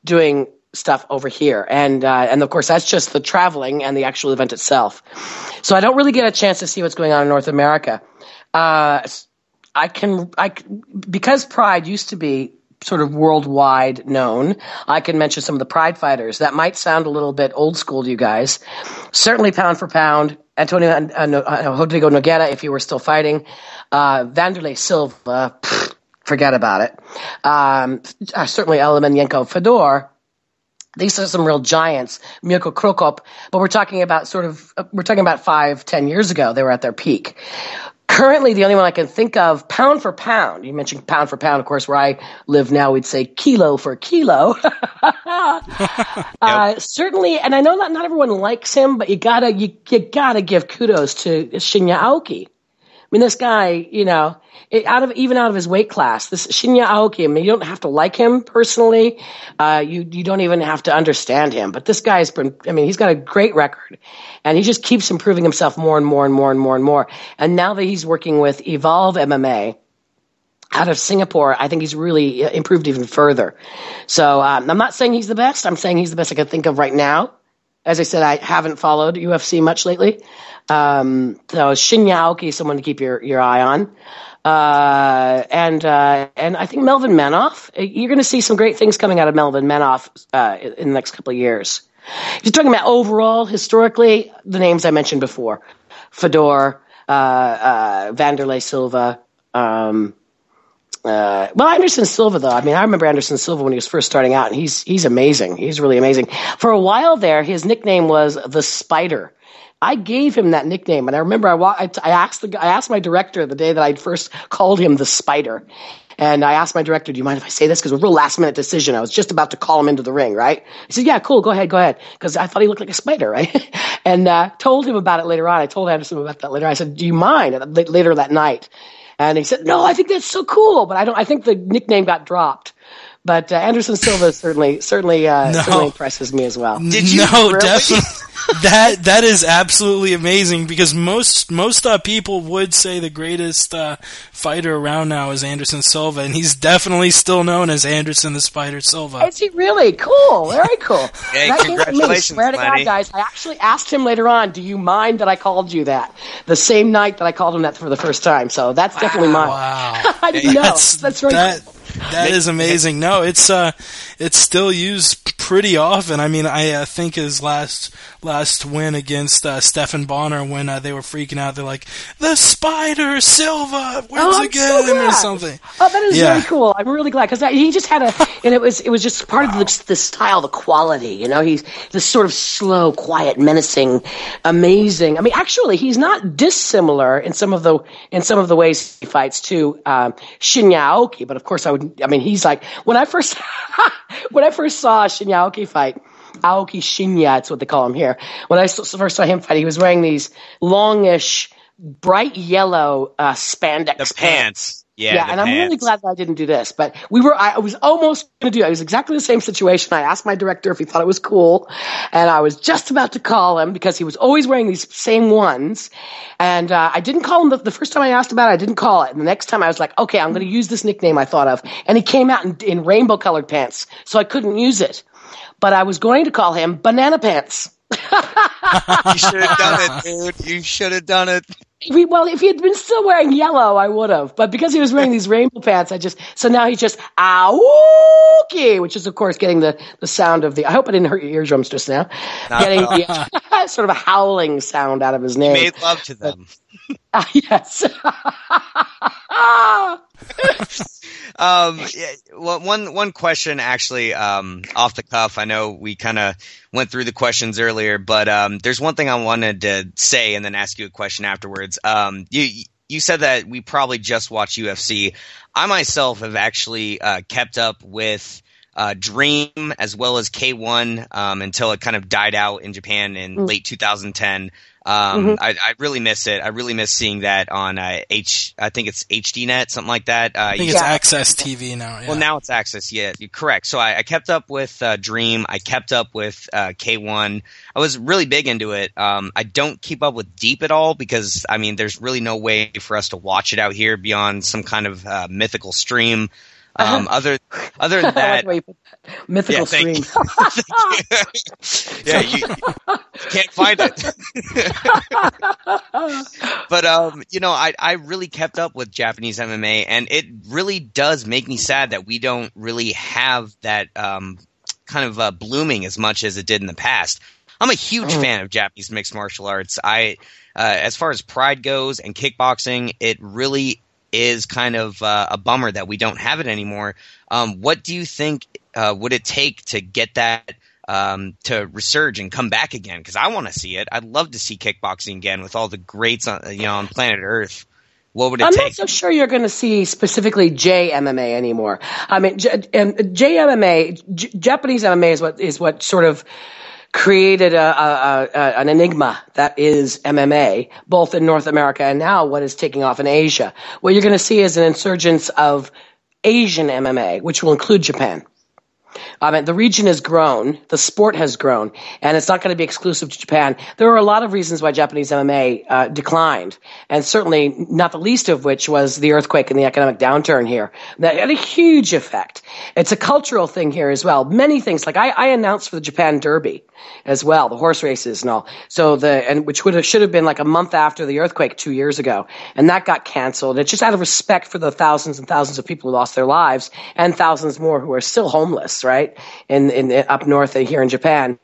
doing stuff over here, and of course that's just the traveling and the actual event itself. So I don't really get a chance to see what's going on in North America. Because Pride used to be sort of worldwide known, I can mention some of the Pride fighters. That might sound a little bit old school to you guys. Certainly pound for pound, Antonio Rodrigo Nogueira, if he were still fighting. Vanderlei Silva, forget about it. Certainly Emelianenko, Fedor. These are some real giants. Mirko Krokop, but we're talking about 5-10 years ago. They were at their peak. Currently, the only one I can think of, pound for pound. You mentioned pound for pound, of course. Where I live now, we'd say kilo for kilo. Yep. Certainly, and I know not everyone likes him, but you gotta give kudos to Shinya Aoki. I mean, this guy, out of his weight class, this Shinya Aoki, I mean, you don't have to like him personally. You don't even have to understand him. But this guy's he's got a great record. And he just keeps improving himself more and more and more and more and more. And now that he's working with Evolve MMA out of Singapore, I think he's really improved even further. So I'm not saying he's the best. I'm saying he's the best I can think of right now. As I said, I haven't followed UFC much lately. So Shinya Aoki is someone to keep your eye on. And I think Melvin Manoff, you're going to see some great things coming out of Melvin Manoff in the next couple of years. If you're talking about overall, historically, the names I mentioned before, Fedor, Vanderlei Silva, Anderson Silva, though. I mean, I remember Anderson Silva when he was first starting out, and he's amazing. He's really amazing. For a while there, his nickname was the Spider. I gave him that nickname, and I remember I asked my director the day that I first called him the Spider, and I asked my director, "Do you mind if I say this?" Because it was a real last-minute decision. I was just about to call him into the ring, right? He said, "Yeah, cool, go ahead," because I thought he looked like a spider, right? And told him about it later on. I told Anderson about that later. I said, "Do you mind?" Later that night, and he said, "No, I think that's so cool," but I think the nickname got dropped. But Anderson Silva certainly impresses me as well. Did you? No, really? definitely. That is absolutely amazing because most people would say the greatest fighter around now is Anderson Silva, and he's definitely still known as Anderson the Spider Silva. Is he really? Cool. Very cool. Hey, that congratulations, swear to God, Lenny. guys, I actually asked him later on, "Do you mind that I called you that?" The same night that I called him that for the first time. So that's definitely mine. Wow. I didn't know. That's very cool. That is amazing. No, it's still used pretty often. I mean, I think his last win against Stephan Bonner when they were freaking out, they're like, "The Spider Silva wins again," or something. Oh, that is very cool. I'm really glad because he just had and it was just part of the style, the quality. He's this sort of slow, quiet, menacing, amazing. I mean, actually, he's not dissimilar in some of the ways he fights to Shinya Aoki. But of course, he's like when I first saw Shinya Aoki fight. Aoki Shinya, it's what they call him here. When I first saw him fight, he was wearing these longish, bright yellow spandex pants. Yeah, and I'm really glad that I didn't do this. But I was almost going to do it. It was exactly the same situation. I asked my director if he thought it was cool, and I was just about to call him because he was always wearing these same ones. And I didn't call him the first time I asked about it. I didn't call it. And the next time I was like, okay, I'm going to use this nickname I thought of. And he came out in rainbow-colored pants, so I couldn't use it. But I was going to call him Banana Pants. You should have done it, dude. You should have done it. Well, if he had been still wearing yellow, I would have. But because he was wearing these rainbow pants, so now he's just Aoki, which is, of course, getting the sound of I hope I didn't hurt your eardrums just now. Getting the sort of a howling sound out of his name. He made love to them. Yes. One question actually, off the cuff. I know we kind of went through the questions earlier, but there's one thing I wanted to say and then ask you a question afterwards. You said that we probably just watch UFC. I myself have actually kept up with Dream as well as K1 until it kind of died out in Japan in late 2010. I really miss it. I really miss seeing that on I think it's HDNet, something like that. I think it's Access TV now. Yeah. Well, now it's Access. Yeah, you're correct. So I kept up with Dream. I kept up with K1. I was really big into it. I don't keep up with Deep at all because, I mean, there's really no way for us to watch it out here beyond some kind of mythical stream. Other than that, mythical stream. Yeah, you can't find it. But I really kept up with Japanese MMA, and it really does make me sad that we don't really have that kind of blooming as much as it did in the past. I'm a huge fan of Japanese mixed martial arts. As far as pride goes and kickboxing, it really is kind of a bummer that we don't have it anymore. What do you think would it take to get that to resurge and come back again? Because I want to see it. I'd love to see kickboxing again with all the greats on planet Earth. What would it take? I'm not so sure you're going to see specifically JMMA anymore. I mean, JMMA, Japanese MMA is what sort of created an enigma that is MMA, both in North America and now what is taking off in Asia. What you're going to see is an insurgence of Asian MMA, which will include Japan. I mean, the region has grown, the sport has grown, and it's not going to be exclusive to Japan. There are a lot of reasons why Japanese MMA declined, and certainly not the least of which was the earthquake and the economic downturn here. That had a huge effect. It's a cultural thing here as well. Many things, like I announced for the Japan Derby as well, the horse races and all. So which should have been like a month after the earthquake 2 years ago, and that got canceled. It's just out of respect for the thousands and thousands of people who lost their lives and thousands more who are still homeless, right? In up north here in Japan,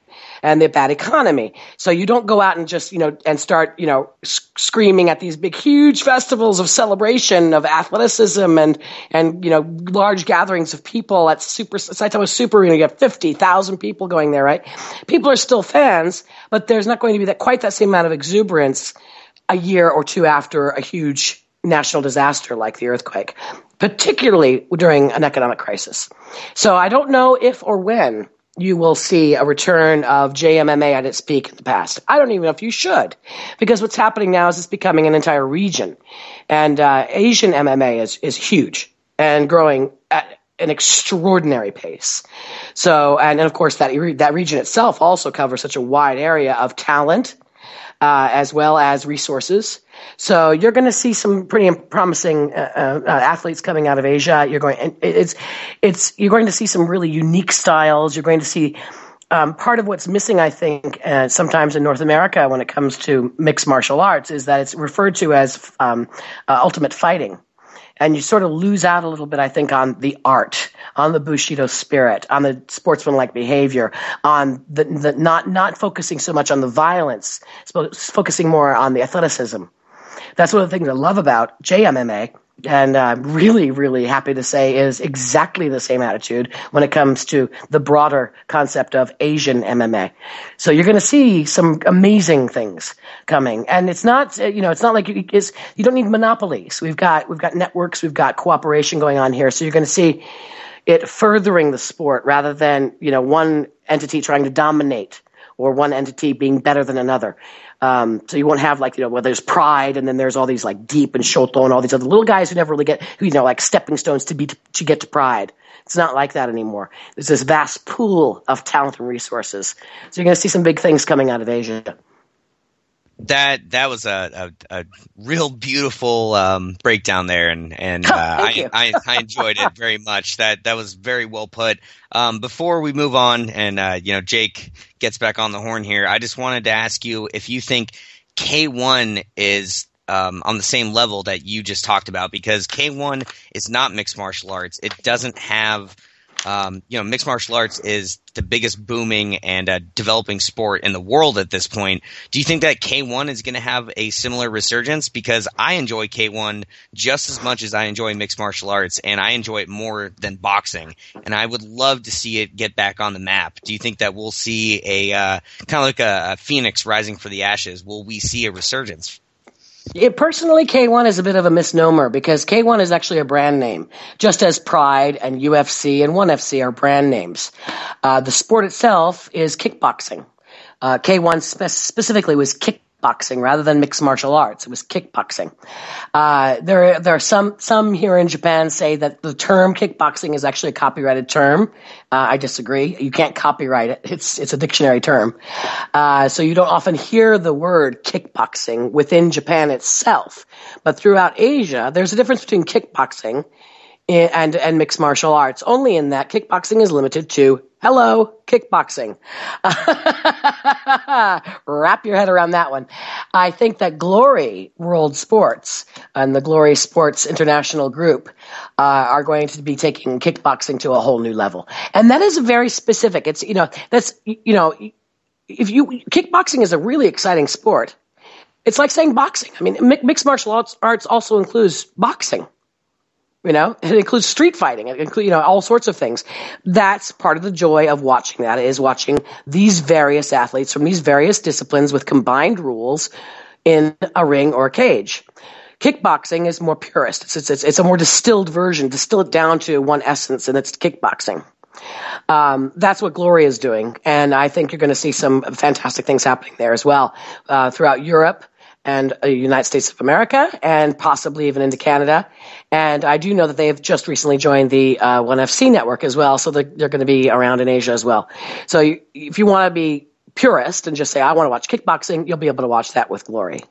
and the bad economy. So you don't go out and just, and start, screaming at these big, huge festivals of celebration of athleticism and large gatherings of people at Saitama Super Arena. You have 50,000 people going there, right? People are still fans, but there's not going to be quite that same amount of exuberance a year or two after a huge national disaster like the earthquake, particularly during an economic crisis. So I don't know if or when you will see a return of JMMA at its peak in the past. I don't even know if you should, because what's happening now is it's becoming an entire region. And Asian MMA is huge and growing at an extraordinary pace. So, and of course that region itself also covers such a wide area of talent, as well as resources. So you're going to see some pretty promising athletes coming out of Asia. You're going to see some really unique styles. You're going to see part of what's missing, I think, sometimes in North America when it comes to mixed martial arts is that it's referred to as ultimate fighting. And you sort of lose out a little bit, I think, on the art, on the Bushido spirit, on the sportsmanlike behavior, on the not focusing so much on the violence, focusing more on the athleticism. That's one of the things I love about JMMA, and I'm really, really happy to say is exactly the same attitude when it comes to the broader concept of Asian MMA. So you're going to see some amazing things coming, and it's not, it's not like you don't need monopolies. We've got networks, we've got cooperation going on here. So you're going to see it furthering the sport rather than, one entity trying to dominate or one entity being better than another. So you won't have like, where there's pride and then there's all these like deep and shoto and all these other little guys who never really get, who, like stepping stones to get to pride. It's not like that anymore. There's this vast pool of talent and resources. So you're going to see some big things coming out of Asia. That was a real beautiful breakdown there, and I enjoyed it very much. That was very well put. Before we move on, and Jake gets back on the horn here, I just wanted to ask you if you think K1 is on the same level that you just talked about, because K1 is not mixed martial arts. It doesn't have mixed martial arts is the biggest booming and developing sport in the world at this point. Do you think that K1 is going to have a similar resurgence? Because I enjoy K1 just as much as I enjoy mixed martial arts, and I enjoy it more than boxing. And I would love to see it get back on the map. Do you think that we'll see a kind of like a phoenix rising for the ashes? Will we see a resurgence? Personally, K1 is a bit of a misnomer because K1 is actually a brand name, just as Pride and UFC and ONE FC are brand names. The sport itself is kickboxing. K1 specifically was kickboxing rather than mixed martial arts. It was kickboxing. There are some here in Japan say that the term kickboxing is actually a copyrighted term. I disagree. You can't copyright it. It's a dictionary term. So you don't often hear the word kickboxing within Japan itself. But throughout Asia, there's a difference between kickboxing and mixed martial arts, only in that kickboxing is limited to hello, kickboxing. Wrap your head around that one. I think that Glory World Sports and the Glory Sports International Group are going to be taking kickboxing to a whole new level. And that is very specific. It's, kickboxing is a really exciting sport. It's like saying boxing. I mean, mixed martial arts also includes boxing. It includes street fighting. It includes, all sorts of things. That's part of the joy of watching that, is watching these various athletes from these various disciplines with combined rules in a ring or a cage. Kickboxing is more purist. It's a more distilled version, distill it down to one essence, and it's kickboxing. That's what Glory is doing. And I think you're going to see some fantastic things happening there as well, throughout Europe and the United States of America, and possibly even into Canada. And I do know that they have just recently joined the ONE FC network as well, so they're going to be around in Asia as well. So if you want to be purist and just say, I want to watch kickboxing, you'll be able to watch that with Glory.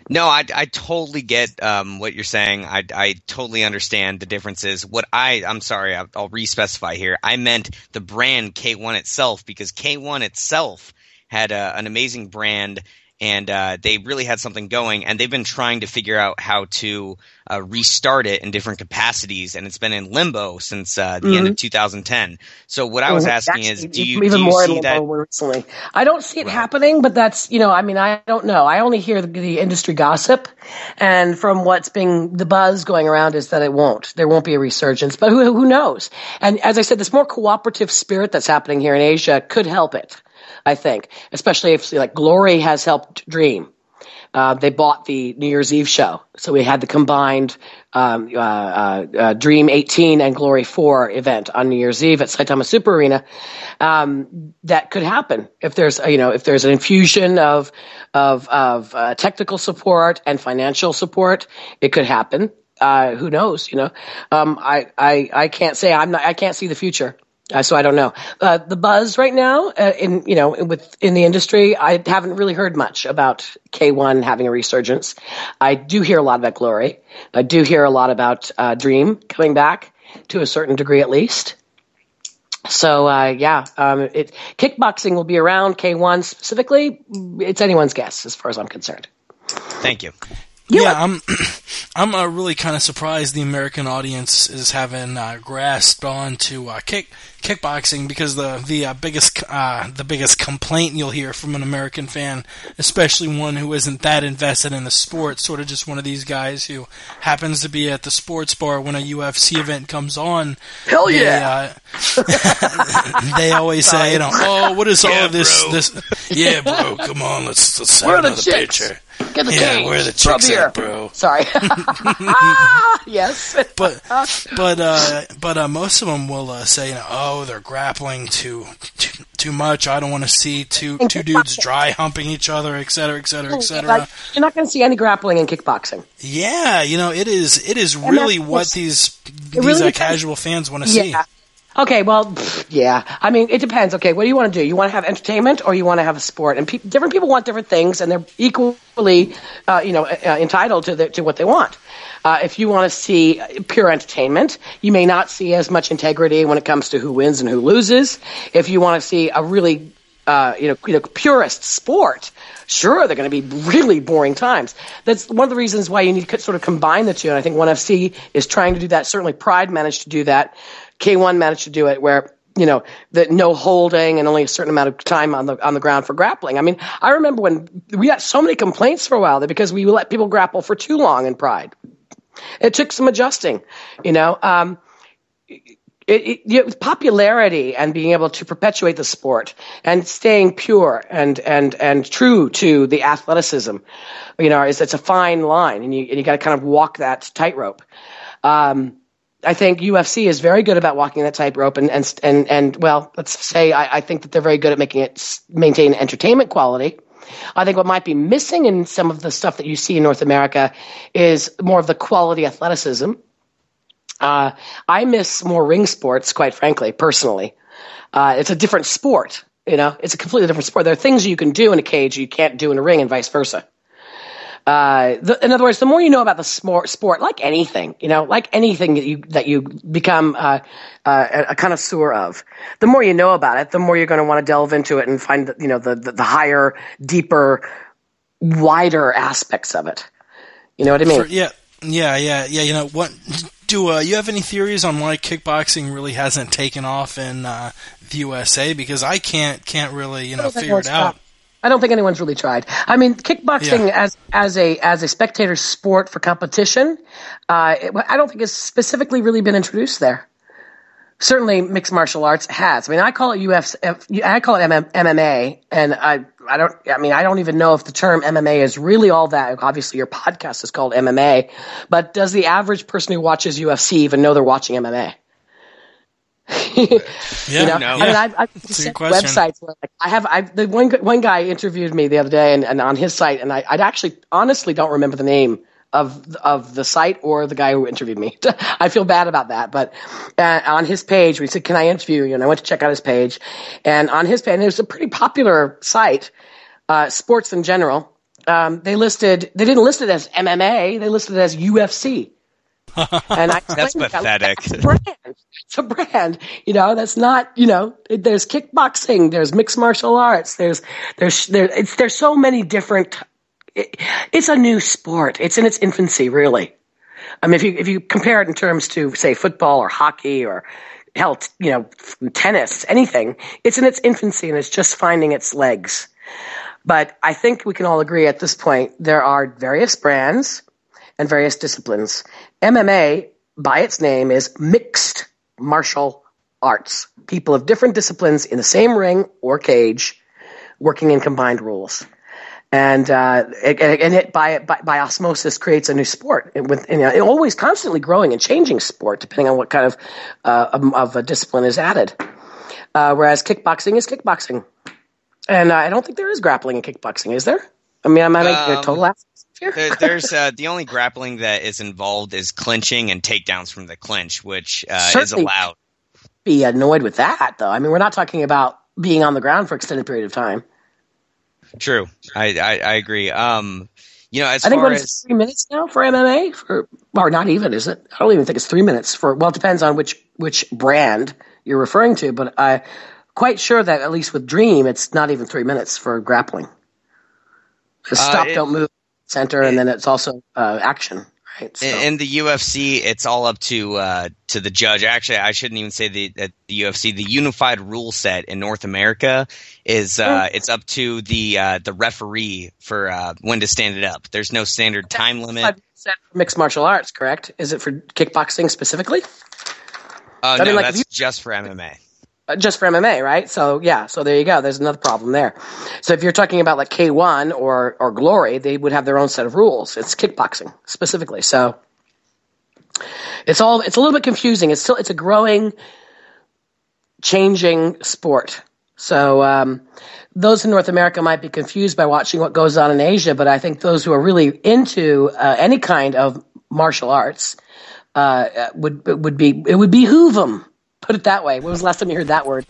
No, I totally get what you're saying. I totally understand the differences. I'm sorry, I'll re-specify here. I meant the brand K1 itself, because K1 itself had an amazing brand, and they really had something going, and they've been trying to figure out how to restart it in different capacities, and it's been in limbo since the end of 2010. So what I was asking is, do you see that? Recently. I don't see it happening, but that's, I don't know. I only hear the industry gossip, and from what's being the buzz going around is that there won't be a resurgence, but who knows? And as I said, this more cooperative spirit that's happening here in Asia could help it. I think, especially if Glory has helped Dream. They bought the New Year's Eve show, so we had the combined Dream 18 and Glory 4 event on New Year's Eve at Saitama Super Arena. That could happen if there's an infusion of technical support and financial support. It could happen. Who knows? I can't say I can't see the future. So I don't know. The buzz right now in the industry, I haven't really heard much about K1 having a resurgence. I do hear a lot about Glory. I do hear a lot about Dream coming back to a certain degree, at least. So kickboxing will be around. K1 specifically, it's anyone's guess as far as I'm concerned. Thank you. I'm really kind of surprised the American audience is having grasped on to kickboxing, because the biggest complaint you'll hear from an American fan, especially one who isn't that invested in the sport, sort of just one of these guys who happens to be at the sports bar when a UFC event comes on. Hell yeah! They always say, oh, what is all of this? Yeah, bro, come on, let's have another picture. Get the cage. Where are the chicks at, bro? Sorry. Yes. But most of them will say, they're grappling to too much. I don't want to see two dudes dry humping each other, et cetera, et cetera, et cetera. Like, you're not going to see any grappling in kickboxing. Yeah, it is really what these casual fans want to see. Okay, well, yeah. I mean, it depends. Okay, what do you want to do? You want to have entertainment or you want to have a sport? And different people want different things, and they're equally, entitled to what they want. If you want to see pure entertainment, you may not see as much integrity when it comes to who wins and who loses. If you want to see a really, purist sport, sure, they're going to be really boring times. That's one of the reasons why you need to sort of combine the two. And I think ONE FC is trying to do that. Certainly, Pride managed to do that. K1 managed to do it, where the no holding and only a certain amount of time on the ground for grappling. I mean, I remember when we got so many complaints for a while that because we let people grapple for too long in Pride. It took some adjusting, popularity and being able to perpetuate the sport and staying pure and true to the athleticism, it's a fine line, and you got to kind of walk that tightrope. I think UFC is very good about walking that tightrope, and well, let's say I think that they're very good at making it maintain entertainment quality. I think what might be missing in some of the stuff that you see in North America is more of the quality athleticism. I miss more ring sports, quite frankly, personally. It's a different sport, it's a completely different sport. There are things you can do in a cage you can't do in a ring and vice versa. In other words, the more you know about the sport, like anything, that you become a connoisseur of, the more you know about it, the more you're going to want to delve into it and find the higher, deeper, wider aspects of it. You know what I mean? Yeah. What do you have any theories on why kickboxing really hasn't taken off in the USA? Because I can't really figure it out. I don't think anyone's really tried. I mean, kickboxing as a spectator sport for competition, I don't think it's specifically really been introduced there. Certainly, mixed martial arts has. I mean, I call it UFC. I call it MMA, and I don't even know if the term MMA is really all that. Obviously, your podcast is called MMA, but does the average person who watches UFC even know they're watching MMA? No. I mean, I've seen websites where the one guy interviewed me the other day, and on his site, and I'd actually honestly don't remember the name of the site or the guy who interviewed me. I feel bad about that, but on his page, we said, "Can I interview you?" And I went to check out his page, and on his page, and it was a pretty popular site, sports in general. They didn't list it as MMA, they listed it as UFC. And that's pathetic. It's a brand. That's not. There's kickboxing. There's mixed martial arts. There's so many different. It's a new sport. It's in its infancy, really. I mean, if you compare it in terms to, say, football or hockey or tennis, anything, it's in its infancy and it's just finding its legs. But I think we can all agree at this point there are various brands and various disciplines. MMA, by its name, is mixed martial arts. People of different disciplines in the same ring or cage working in combined rules. And it by osmosis creates a new sport it always constantly growing and changing sport depending on what kind of a discipline is added. Whereas kickboxing is kickboxing. And I don't think there is grappling in kickboxing, is there? I mean, am I making a total ass here? There's the only grappling that is involved is clinching and takedowns from the clinch, which is allowed. Be annoyed with that, though. I mean, we're not talking about being on the ground for an extended period of time. True, I agree. I think it's 3 minutes now for MMA, or not even, is it? I don't even think it's 3 minutes for. Well, it depends on which brand you're referring to, but I'm quite sure that at least with Dream, it's not even 3 minutes for grappling. Stop, don't move, center, and then it's also action. Right? So. In the UFC, it's all up to the judge. Actually, I shouldn't even say the UFC. The unified rule set in North America is it's up to the referee for when to stand it up. There's no standard time limit. Set for mixed martial arts, correct? Is it for kickboxing specifically? No, that's just for MMA. Just for MMA, right? So there you go. There's another problem there. So if you're talking about like K1 or Glory, they would have their own set of rules. It's kickboxing specifically. So it's a little bit confusing. It's a growing, changing sport. So those in North America might be confused by watching what goes on in Asia, but I think those who are really into any kind of martial arts would behoove them. Put it that way. When was the last time you heard that word?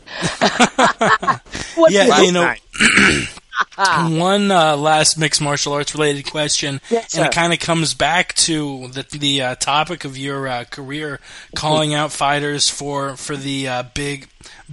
One last mixed martial arts related question, yes, and it kind of comes back to the topic of your career, calling out fighters for the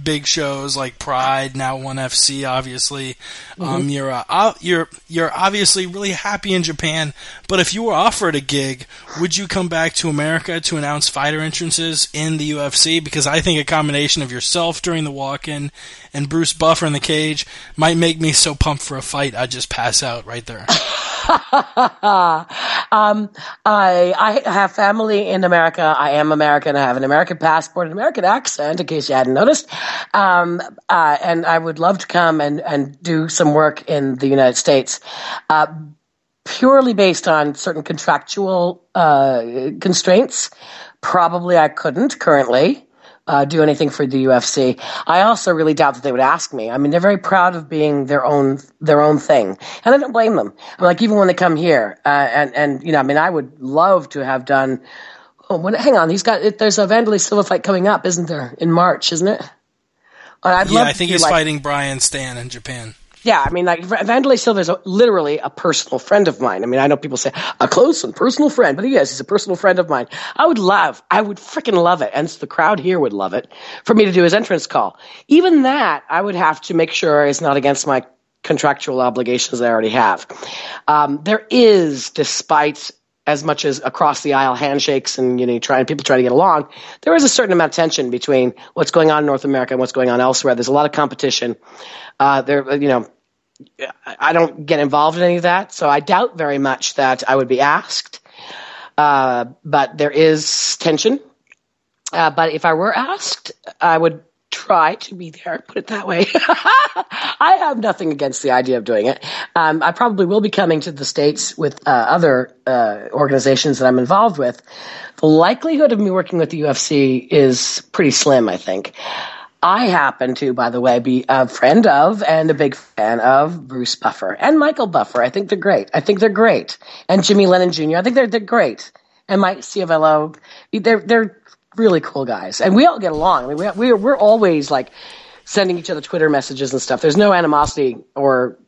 big shows like Pride, now ONE FC, obviously. You're obviously really happy in Japan, but if you were offered a gig, would you come back to America to announce fighter entrances in the UFC? Because I think a combination of yourself during the walk-in and Bruce Buffer in the cage might make me so pumped for a fight I'd just pass out right there. I have family in America. I am American. I have an American passport, an American accent, in case you hadn't noticed. And I would love to come and do some work in the United States, purely based on certain contractual constraints. Probably I couldn't currently do anything for the UFC. I also really doubt that they would ask me. I mean, they're very proud of being their own thing, and I don't blame them. I mean, like, even when they come here, and you know, I mean, I would love to have done. Hang on, there's a Vanderlei Silva fight coming up, isn't there, in March, isn't it? I think he's fighting Brian Stan in Japan. Yeah, I mean, like, Vanderlei Silva is literally a personal friend of mine. I mean, I know people say a close and personal friend, but he's a personal friend of mine. I would freaking love it, and the crowd here would love it, for me to do his entrance call. Even that, I would have to make sure is not against my contractual obligations I already have. There is, despite as much as across the aisle handshakes and people try to get along, there is a certain amount of tension between what's going on in North America and what's going on elsewhere. There's a lot of competition. I don't get involved in any of that, so I doubt very much that I would be asked. But there is tension. But if I were asked, I would try to be there, put it that way. I have nothing against the idea of doing it. I probably will be coming to the States with other organizations that I'm involved with. The likelihood of me working with the UFC is pretty slim, I think. I happen to, by the way, be a friend of and a big fan of Bruce Buffer and Michael Buffer. I think they're great. And Jimmy Lennon Jr. I think they're great. And Mike Ciavello, they're really cool guys, and we all get along. I mean, we're always like sending each other Twitter messages and stuff. There's no animosity or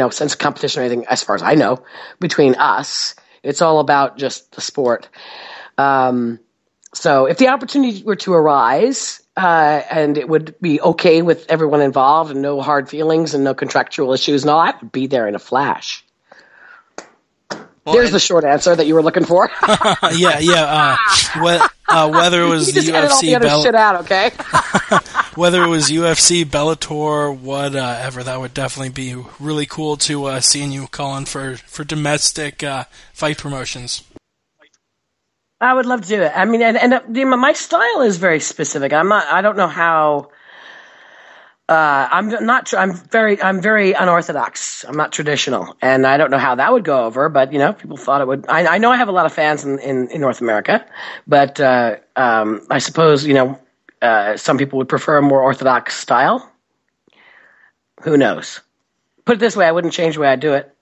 sense of competition or anything, as far as I know, between us. It's all about just the sport. So if the opportunity were to arise, and it would be okay with everyone involved and no hard feelings and no contractual issues and all, I would be there in a flash. There's the short answer that you were looking for. Yeah. Whether it was you just edit all the other shit out, okay? Whether it was UFC, Bellator, whatever, that would definitely be really cool to seeing you calling for domestic fight promotions. I would love to do it. I mean, and my style is very specific. I don't know how. I'm not. I'm very unorthodox. I'm not traditional, and I don't know how that would go over. But people thought it would. I know I have a lot of fans in North America, but I suppose some people would prefer a more orthodox style. Who knows? Put it this way, I wouldn't change the way I do it.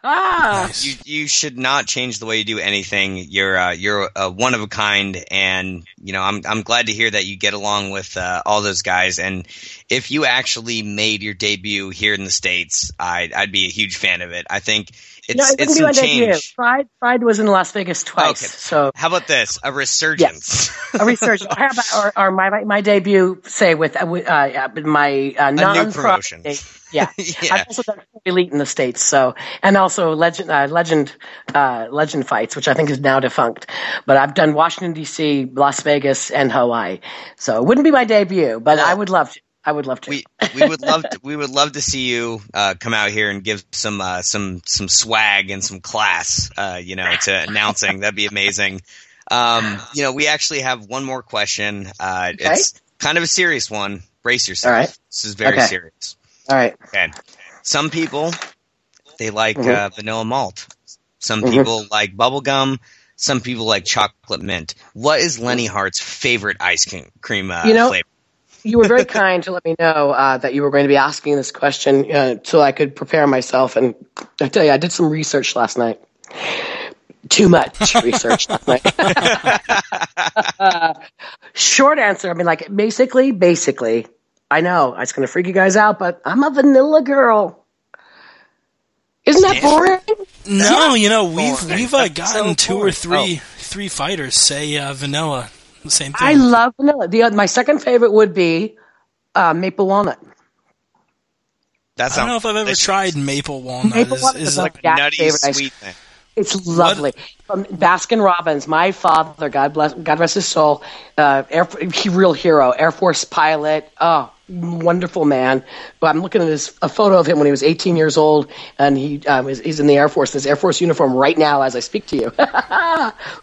Nice. You should not change the way you do anything. You're a one of a kind, and I'm glad to hear that you get along with all those guys. And if you actually made your debut here in the States, I'd be a huge fan of it. I think it's some change. Pride was in Las Vegas twice. Okay. So how about this? A resurgence. Yes. A resurgence. How about or my debut, say with my non promotion. Yeah. I've also done Elite in the States, and also legend fights, which I think is now defunct. But I've done Washington D.C., Las Vegas, and Hawaii. So it wouldn't be my debut, but I would love to. We would love to see you come out here and give some swag and some class, to announcing. That'd be amazing. We actually have one more question. Okay. It's kind of a serious one. Brace yourself. All right. This is very serious. All right. Okay. Some people, they like vanilla malt. Some people like bubblegum. Some people like chocolate mint. What is Lenne Hardt's favorite ice cream flavor? You were very kind to let me know that you were going to be asking this question so I could prepare myself. And I tell you, I did some research last night. Too much research last night. Short answer, I mean, like, basically, I know it's going to freak you guys out, but I'm a vanilla girl. Isn't that boring? No, we've gotten two or three fighters say vanilla. The same thing. I love vanilla. My second favorite would be maple walnut. I don't know if I've ever tried maple walnut. Maple walnut is like a nutty sweet thing. It's lovely. From Baskin Robbins, my father, God rest his soul, real hero, Air Force pilot. Oh, wonderful man. I'm looking at a photo of him when he was 18 years old, and he's in the Air Force, his Air Force uniform right now as I speak to you.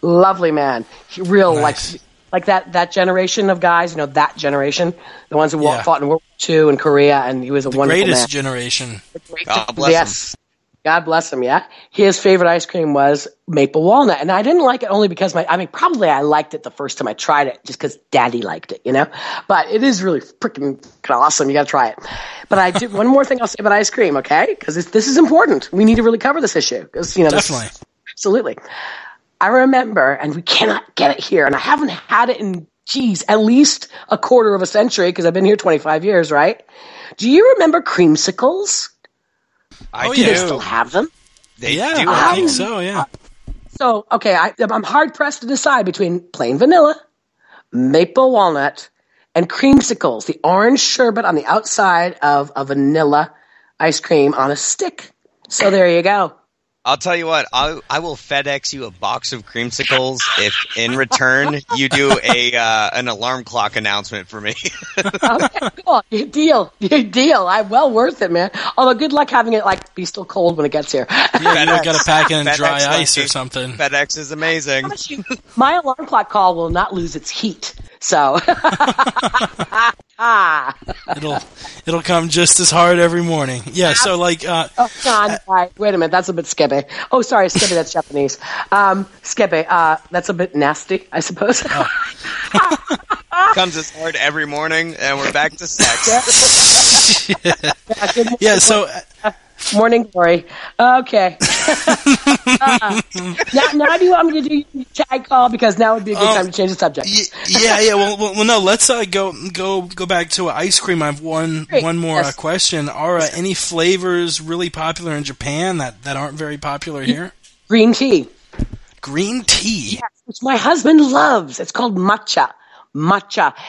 Lovely man. Nice. Like that generation of guys, that generation, the ones who fought in World War II in Korea, and he was a wonderful man. Greatest generation. God bless him. God bless him, yeah. His favorite ice cream was maple walnut. And I didn't like it only because probably I liked it the first time I tried it just because Daddy liked it, But it is really freaking kind of awesome. You got to try it. But I do one more thing I'll say about ice cream, okay? Because this is important. We need to really cover this issue. Definitely. Absolutely. I remember, and we cannot get it here, and I haven't had it in, at least a quarter of a century because I've been here 25 years, right? Do you remember creamsicles? Do they still have them? They do. I think so, yeah. So, okay, I'm hard-pressed to decide between plain vanilla, maple walnut, and creamsicles, the orange sherbet on the outside of a vanilla ice cream on a stick. So there you go. I'll tell you what, I will FedEx you a box of creamsicles if in return you do an alarm clock announcement for me. Okay, cool. Deal. Well worth it, man. Although good luck having it be still cold when it gets here. Yeah, you got to pack it in dry ice or something. FedEx is amazing. My alarm clock call will not lose its heat. So it'll come just as hard every morning. Yeah, so oh, John, wait a minute, that's a bit skippy. Oh, sorry, skippy, that's Japanese. Skippy, that's a bit nasty, I suppose. Comes as hard every morning, and we're back to sex. Yeah, so morning glory. Okay. Now do you want me to do your tag call? Because now would be a good time to change the subject. Yeah. Well, no. Let's go back to ice cream. I have one more question. Are any flavors really popular in Japan that aren't very popular here? Green tea. Green tea. Yes, which my husband loves. It's called matcha.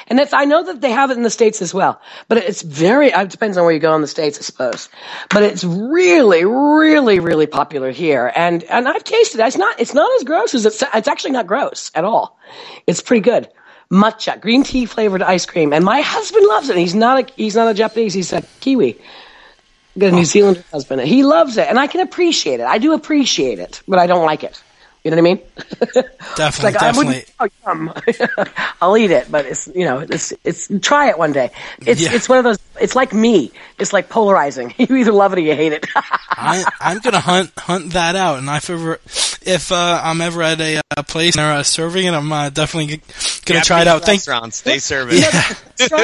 And I know that they have it in the States as well, but it depends on where you go in the States, I suppose. But it's really, really, really popular here. And I've tasted it. It's not as gross as it's actually not gross at all. It's pretty good. Matcha, green tea flavored ice cream. And my husband loves it. He's not a Japanese, he's a Kiwi. Got a New Zealander husband. He loves it. And I can appreciate it. I do appreciate it, but I don't like it. You know what I mean? Definitely. I'll eat it, but it's try it one day. It's one of those. It's like me. It's like polarizing. You either love it or you hate it. I'm gonna hunt that out, and if I'm ever at a place and they're serving it, I'm definitely gonna try it out. Restaurants, they serve it.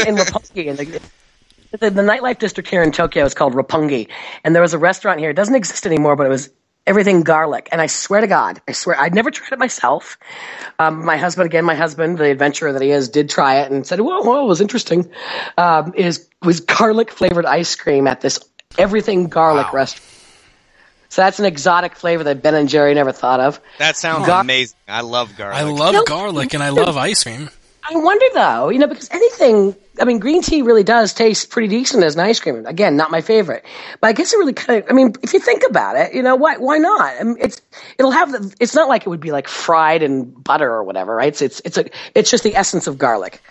In Roppongi, the nightlife district here in Tokyo is called Roppongi, and there was a restaurant here. It doesn't exist anymore, but it was everything garlic. And I swear to God, I'd never tried it myself. My husband, the adventurer that he is, did try it and said, whoa, it was interesting. Was garlic flavored ice cream at this everything garlic restaurant. So that's an exotic flavor that Ben and Jerry never thought of. That sounds amazing. I love garlic. I love garlic and I love ice cream. I wonder though, because green tea really does taste pretty decent as an ice cream. Again, not my favorite, but I guess it really kind of, if you think about it, why not? It's not like it would be like fried in butter or whatever, right? It's just the essence of garlic.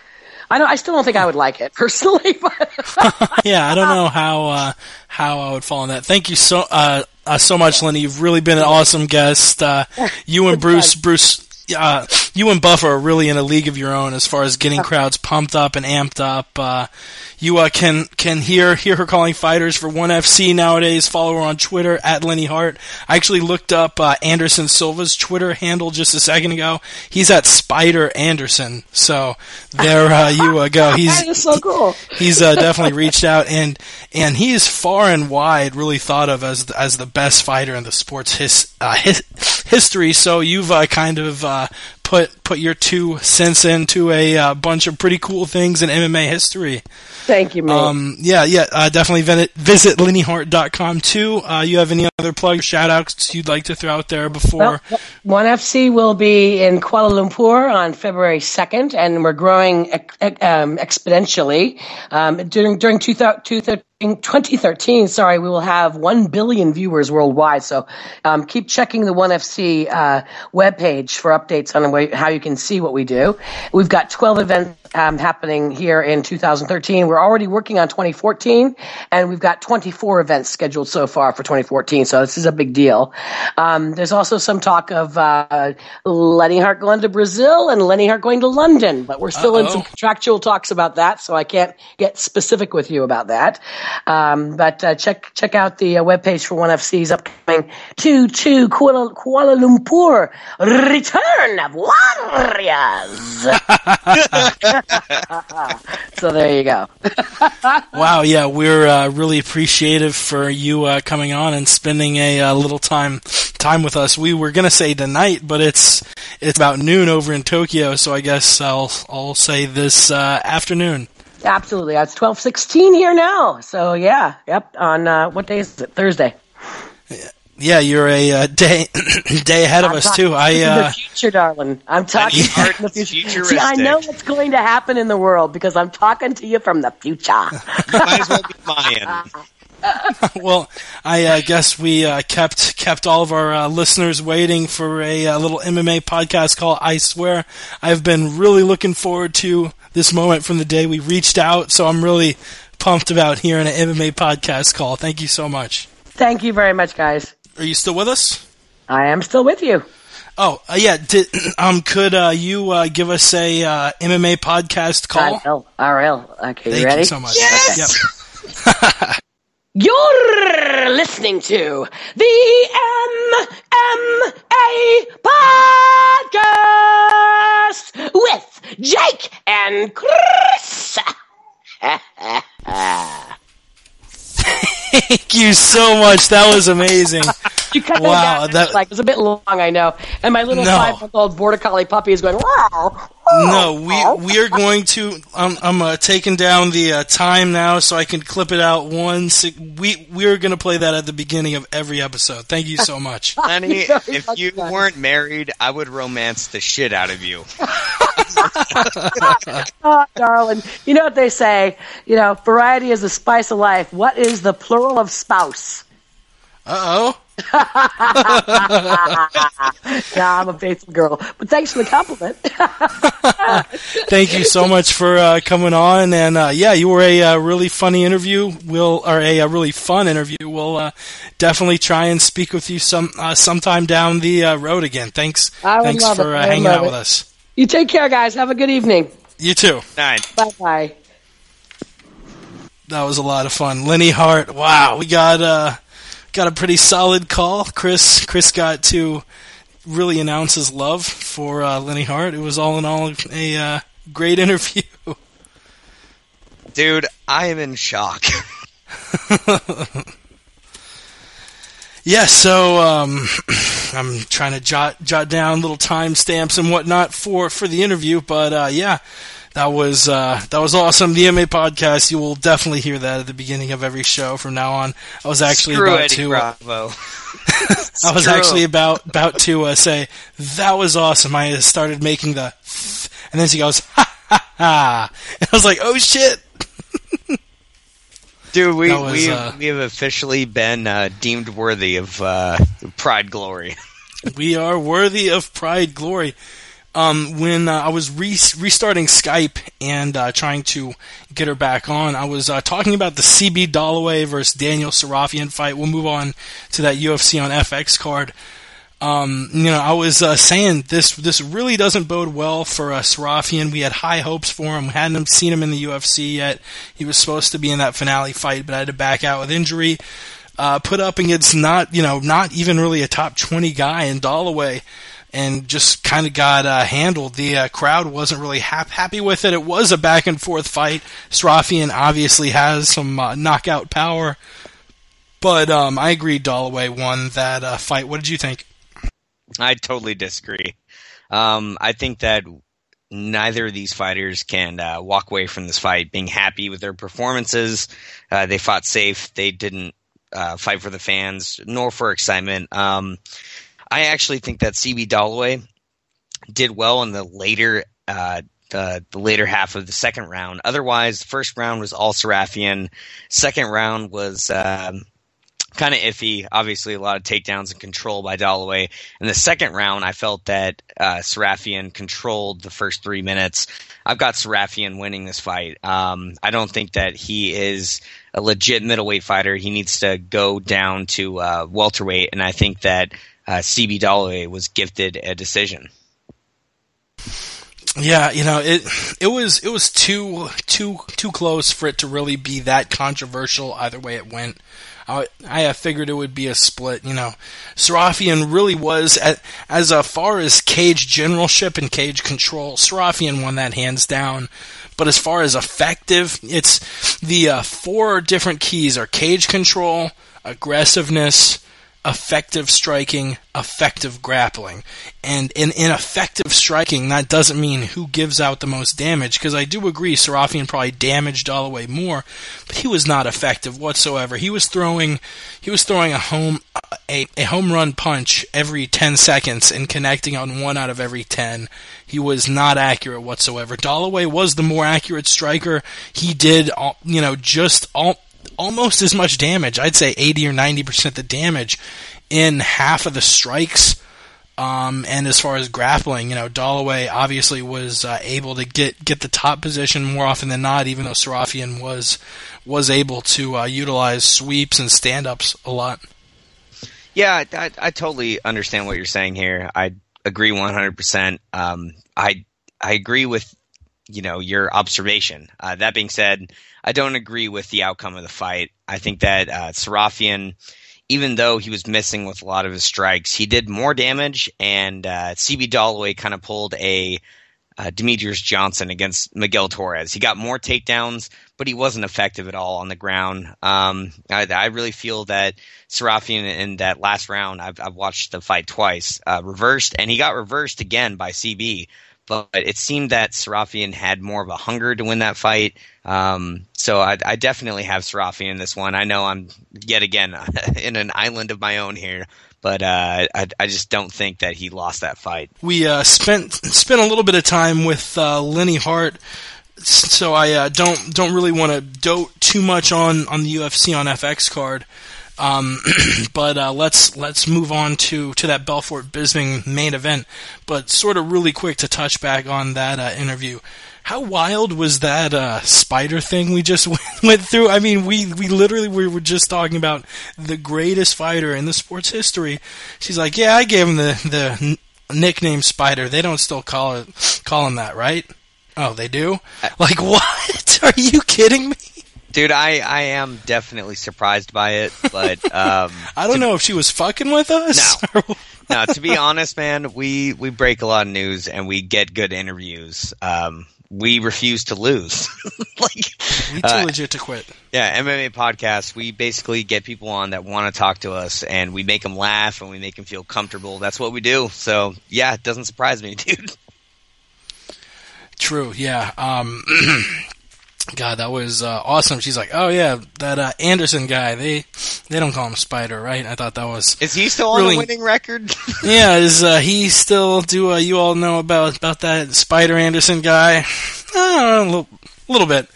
I still don't think I would like it personally, but yeah, I don't know how I would fall on that. Thank you so much, Lenne. You've really been an awesome guest. You and Bruce, you and Buff are really in a league of your own as far as getting crowds pumped up and amped up. You can hear her calling fighters for ONE FC nowadays. Follow her on Twitter at Lenne Hardt. I actually looked up Anderson Silva's Twitter handle just a second ago. He's at Spider Anderson. So there you go. That is so cool. He's definitely reached out, and he is far and wide really thought of as the best fighter in the sport's history. So you've kind of put your 2 cents into a bunch of pretty cool things in MMA history. Thank you, man. Definitely visit LenneHardt.com too. You have any other plugs, shout-outs you'd like to throw out there before? Well, ONE FC will be in Kuala Lumpur on February 2nd, and we're growing exponentially. During 2013, we will have 1 billion viewers worldwide. So keep checking the ONE FC webpage for updates on how you can see what we do. We've got 12 events happening here in 2013. We're already working on 2014, and we've got 24 events scheduled so far for 2014. So this is a big deal. There's also some talk of Lenne Hardt going to Brazil and Lenne Hardt going to London, but we're still in some contractual talks about that, so I can't get specific with you about that. But check out the webpage for ONE FC's upcoming to Kuala Lumpur Return of Warriors. So there you go. Wow, yeah, we're really appreciative for you coming on and spending a little time with us. We were gonna say tonight, but it's about noon over in Tokyo, so I guess I'll say this afternoon. Absolutely, it's 12:16 here now. So yeah, yep. On what day is it? Thursday. Yeah, you're a day ahead of us too. The future, darling. I'm talking about the future. See, I know what's going to happen in the world because I'm talking to you from the future. Might as well be Mayan. Well, I guess we kept all of our listeners waiting for a little MMA podcast call. I swear, I've been really looking forward to this moment from the day we reached out. So I'm really pumped about hearing an MMA podcast call. Thank you so much. Thank you very much, guys. Are you still with us? I am still with you. Oh, yeah. Could you give us a MMA podcast call? I will. Okay, Thank you ready? You so much. Yes! Yep. You're listening to the MMA Podcast with Jake and Chris. Thank you so much. That was amazing. You cut that down. It was a bit long, I know. And my little 5-month-old border collie puppy is going, wow. No, we are going to. I'm taking down the time now so I can clip it out. We are going to play that at the beginning of every episode. Thank you so much, Lenny. If you weren't married, I would romance the shit out of you. Oh, darling, you know what they say? Variety is the spice of life. What is the plural of spouse? Uh-oh. Yeah, I'm a faithful girl. But thanks for the compliment. Thank you so much for coming on. And you were a really funny interview. A really fun interview. We'll definitely try and speak with you sometime down the road again. Thanks for hanging out with us. You take care, guys. Have a good evening. You too. Night. Bye-bye. That was a lot of fun. Lenne Hardt. Wow, we got a pretty solid call. Chris got to really announce his love for Lenne Hardt. It was all in all a great interview. Dude, I am in shock. Yeah, so I'm trying to jot down little timestamps and whatnot for the interview, but that was awesome. The MMA Podcast, you will definitely hear that at the beginning of every show from now on. I was actually about to say that was awesome. I started making the and then she goes ha ha ha, and I was like, oh shit. Dude, we have officially been deemed worthy of Pride Glory. We are worthy of Pride Glory. When I was restarting Skype and trying to get her back on, I was talking about the CB Dalloway versus Daniel Sarafian fight. We'll move on to that UFC on FX card. I was saying this really doesn't bode well for Sarafian. We had high hopes for him. We hadn't seen him in the UFC yet. He was supposed to be in that finale fight, but had to back out with injury. Put up against not even really a top 20 guy in Dalloway, and just kind of got handled. The crowd wasn't really happy with it. It was a back and forth fight. Sarafian obviously has some knockout power, but I agree Dalloway won that fight. What did you think? I totally disagree. I think that neither of these fighters can walk away from this fight being happy with their performances. They fought safe. They didn't fight for the fans, nor for excitement. I actually think that CB Dalloway did well in the later half of the second round. Otherwise, the first round was all Sarafian. Second round was kind of iffy. Obviously, a lot of takedowns and control by Dalloway. In the second round, I felt that Sarafian controlled the first 3 minutes. I've got Sarafian winning this fight. I don't think that he is a legit middleweight fighter. He needs to go down to welterweight, and I think that CB Dalloway was gifted a decision. Yeah, it was too close for it to really be that controversial either way it went. I figured it would be a split. Sarafian really was, as far as cage generalship and cage control, Sarafian won that hands down. But as far as effective, it's the 4 different keys are cage control, aggressiveness, effective striking, effective grappling. And in effective striking, that doesn't mean who gives out the most damage, because I do agree Sarafian probably damaged Dalloway more, but he was not effective whatsoever. He was throwing a home run punch every 10 seconds and connecting on 1 out of every 10. He was not accurate whatsoever. Dalloway was the more accurate striker. He did, almost as much damage. I'd say 80 or 90% the damage in half of the strikes. And as far as grappling, Dalloway obviously was able to get the top position more often than not, even though Sarafian was able to utilize sweeps and stand-ups a lot. Yeah, I totally understand what you're saying here. I agree 100%. I agree with your observation. That being said, I don't agree with the outcome of the fight. I think that Sarafian, even though he was missing with a lot of his strikes, he did more damage, and CB Dalloway kind of pulled a Demetrius Johnson against Miguel Torres. He got more takedowns, but he wasn't effective at all on the ground. I really feel that Sarafian in that last round, I've watched the fight twice, reversed, and he got reversed again by CB. But it seemed that Sarafian had more of a hunger to win that fight. So I definitely have Sarafian in this one. I know I'm, yet again, in an island of my own here. But I just don't think that he lost that fight. We spent a little bit of time with Lenne Hardt, so I don't really want to dote too much on the UFC on FX card. But let's move on to that Belfort Bisping main event. But sort of really quick to touch back on that interview. How wild was that spider thing we just went through? I mean, we were just talking about the greatest fighter in the sport's history. She's like, yeah, I gave him the nickname Spider. They don't still call him that, right? Oh, they do? Like, what? Are you kidding me? Dude, I am definitely surprised by it, but I don't know if she was fucking with us. No, to be honest, man, we break a lot of news and we get good interviews. We refuse to lose. We too legit to quit. Yeah, MMA Podcast, we basically get people on that want to talk to us, and we make them laugh and we make them feel comfortable. That's what we do. So, yeah, it doesn't surprise me, dude. True, yeah. God, that was awesome. She's like, oh yeah, that Anderson guy, they don't call him Spider, right? I thought that was... Is he still on a winning record? Yeah, is he still... Do you all know about that Spider Anderson guy? A little bit.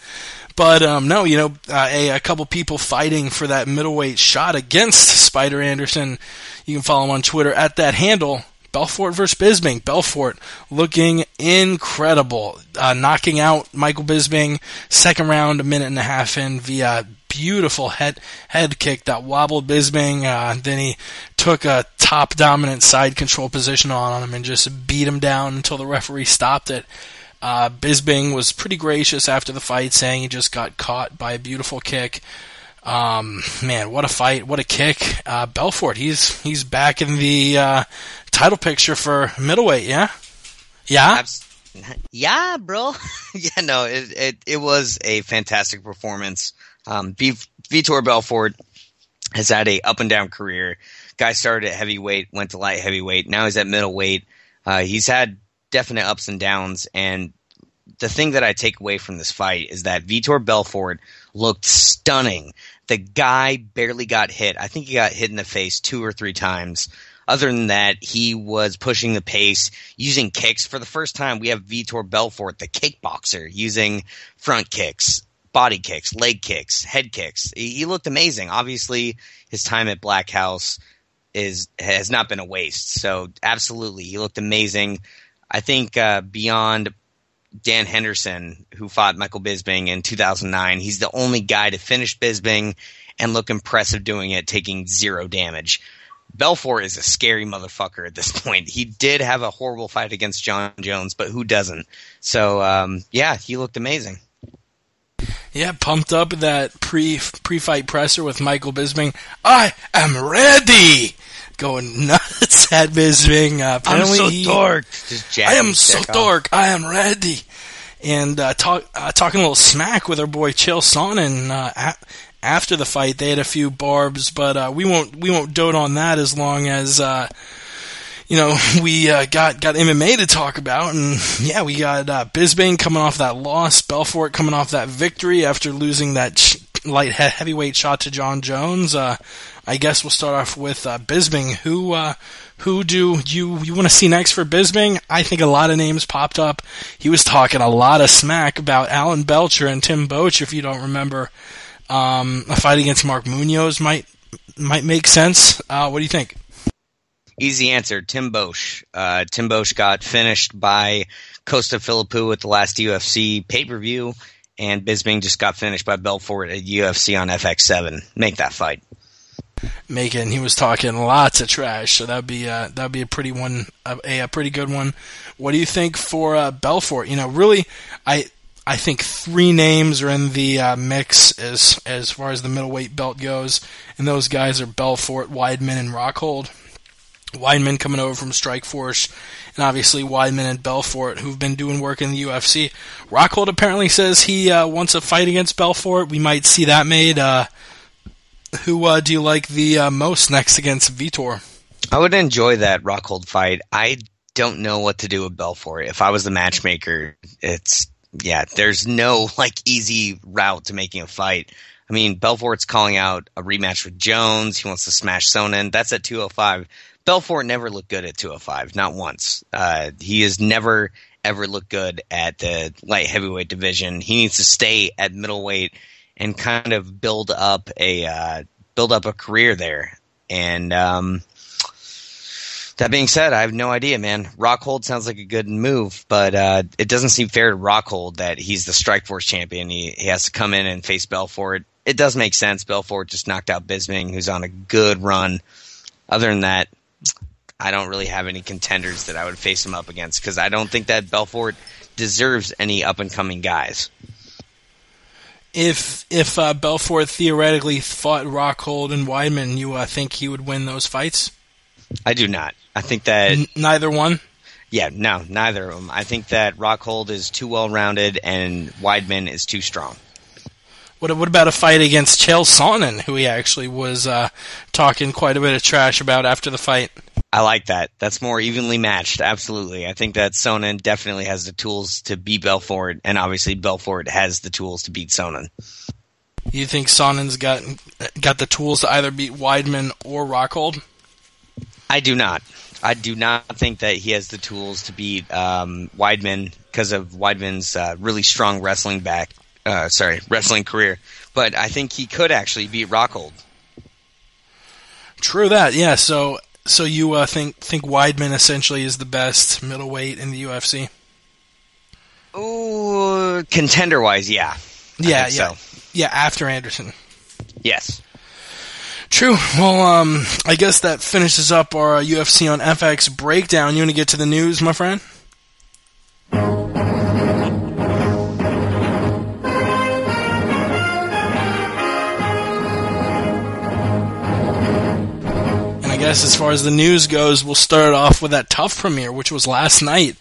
But no, a couple people fighting for that middleweight shot against Spider Anderson. You can follow him on Twitter at that handle. Belfort versus Bisping. Belfort looking incredible. Knocking out Michael Bisping. Second round, a minute and a half in via beautiful head kick that wobbled Bisping. Then he took a top dominant side control position on him and just beat him down until the referee stopped it. Bisping was pretty gracious after the fight, saying he just got caught by a beautiful kick. Man, what a fight, what a kick. Belfort, he's back in the title picture for middleweight, yeah? Yeah? Yeah, bro. Yeah, no, it was a fantastic performance. Vitor Belfort has had a up and down career. Guy started at heavyweight, went to light heavyweight, now he's at middleweight. He's had definite ups and downs, and the thing that I take away from this fight is that Vitor Belfort looked stunning. The guy barely got hit. I think he got hit in the face 2 or 3 times. Other than that, he was pushing the pace, using kicks. For the first time, we have Vitor Belfort, the kickboxer, using front kicks, body kicks, leg kicks, head kicks. He looked amazing. Obviously, his time at Black House has not been a waste. So, absolutely, he looked amazing. I think beyond Dan Henderson, who fought Michael Bisping in 2009, he's the only guy to finish Bisping and look impressive doing it, taking 0 damage. Belfort is a scary motherfucker at this point. He did have a horrible fight against John Jones, but who doesn't? So, yeah, he looked amazing. Yeah, pumped up that pre-fight presser with Michael Bisping. I am ready! Going nuts at Bisping. I'm so dork. I am so dork. I am ready. And talking a little smack with our boy Chael Sonnen after the fight. They had a few barbs, but we won't dote on that as long as we got MMA to talk about. And yeah, we got Bisping coming off that loss, Belfort coming off that victory after losing that light heavyweight shot to John Jones. I guess we'll start off with Bisping. Who do you want to see next for Bisping? I think a lot of names popped up. He was talking a lot of smack about Alan Belcher and Tim Boetsch, if you don't remember. A fight against Mark Munoz might make sense. What do you think? Easy answer, Tim Boetsch. Tim Boetsch got finished by Costa Philippou at the last UFC pay-per-view, and Bisping just got finished by Belfort at UFC on FX7. Make that fight. Making, he was talking lots of trash, so that'd be a pretty good one. What do you think for Belfort? Really, I think 3 names are in the mix as far as the middleweight belt goes, and those guys are Belfort, Weidman, and Rockhold. Weidman coming over from Strikeforce, and obviously Weidman and Belfort, who've been doing work in the UFC. Rockhold apparently says he wants a fight against Belfort. We might see that made. Who do you like the most next against Vitor? I would enjoy that Rockhold fight. I don't know what to do with Belfort. If I was the matchmaker, there's no easy route to making a fight. I mean, Belfort's calling out a rematch with Jones. He wants to smash Sonnen. That's at 205. Belfort never looked good at 205, not once. He has never, ever looked good at the light heavyweight division. He needs to stay at middleweight and kind of build up a career there. And that being said, I have no idea, man. Rockhold sounds like a good move, but it doesn't seem fair to Rockhold that he's the Strikeforce champion. He has to come in and face Belfort. It does make sense. Belfort just knocked out Bisping, who's on a good run. Other than that, I don't really have any contenders that I would face him up against because I don't think that Belfort deserves any up-and-coming guys. If Belfort theoretically fought Rockhold and Weidman, you think he would win those fights? I do not. I think that... Neither one? Yeah, no, neither of them. I think that Rockhold is too well-rounded and Weidman is too strong. What about a fight against Chael Sonnen, who he actually was talking quite a bit of trash about after the fight? I like that. That's more evenly matched, absolutely. I think that Sonnen definitely has the tools to beat Belfort, and obviously Belfort has the tools to beat Sonnen. You think Sonnen's got the tools to either beat Weidman or Rockhold? I do not. I do not think that he has the tools to beat Weidman because of Weidman's really strong wrestling career. But I think he could actually beat Rockhold. True that, yeah. So you think Weidman essentially is the best middleweight in the UFC? Ooh, contender-wise, yeah. Yeah. So. Yeah, after Anderson. Yes. True. Well, I guess that finishes up our UFC on FX breakdown. You want to get to the news, my friend? And I guess as far as the news goes, we'll start off with that TUF premiere, which was last night.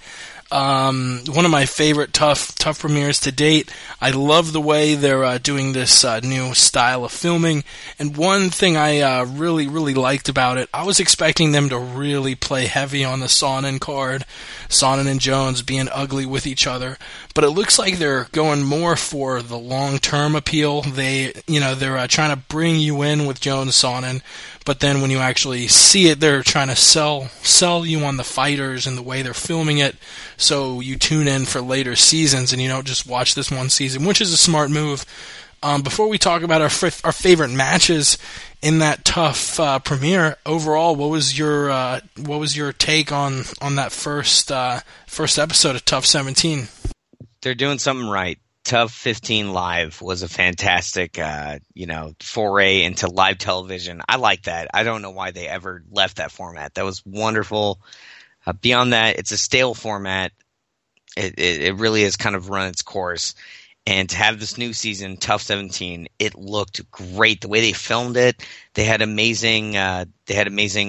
One of my favorite TUF premieres to date. I love the way they're doing this new style of filming. And one thing I really liked about it, I was expecting them to really play heavy on the Sonnen card, Sonnen and Jones being ugly with each other. But it looks like they're going more for the long-term appeal. They're trying to bring you in with Jones Sonnen, but then when you actually see it, they're trying to sell you on the fighters and the way they're filming it, so you tune in for later seasons and you don't just watch this one season, which is a smart move. Before we talk about our favorite matches in that TUF premiere, overall, what was your take on that first episode of TUF 17? They're doing something right. TUF 15 Live was a fantastic, foray into live television. I like that. I don't know why they ever left that format. That was wonderful. Beyond that, it's a stale format. It really has kind of run its course. And to have this new season, TUF 17, it looked great. The way they filmed it, they had amazing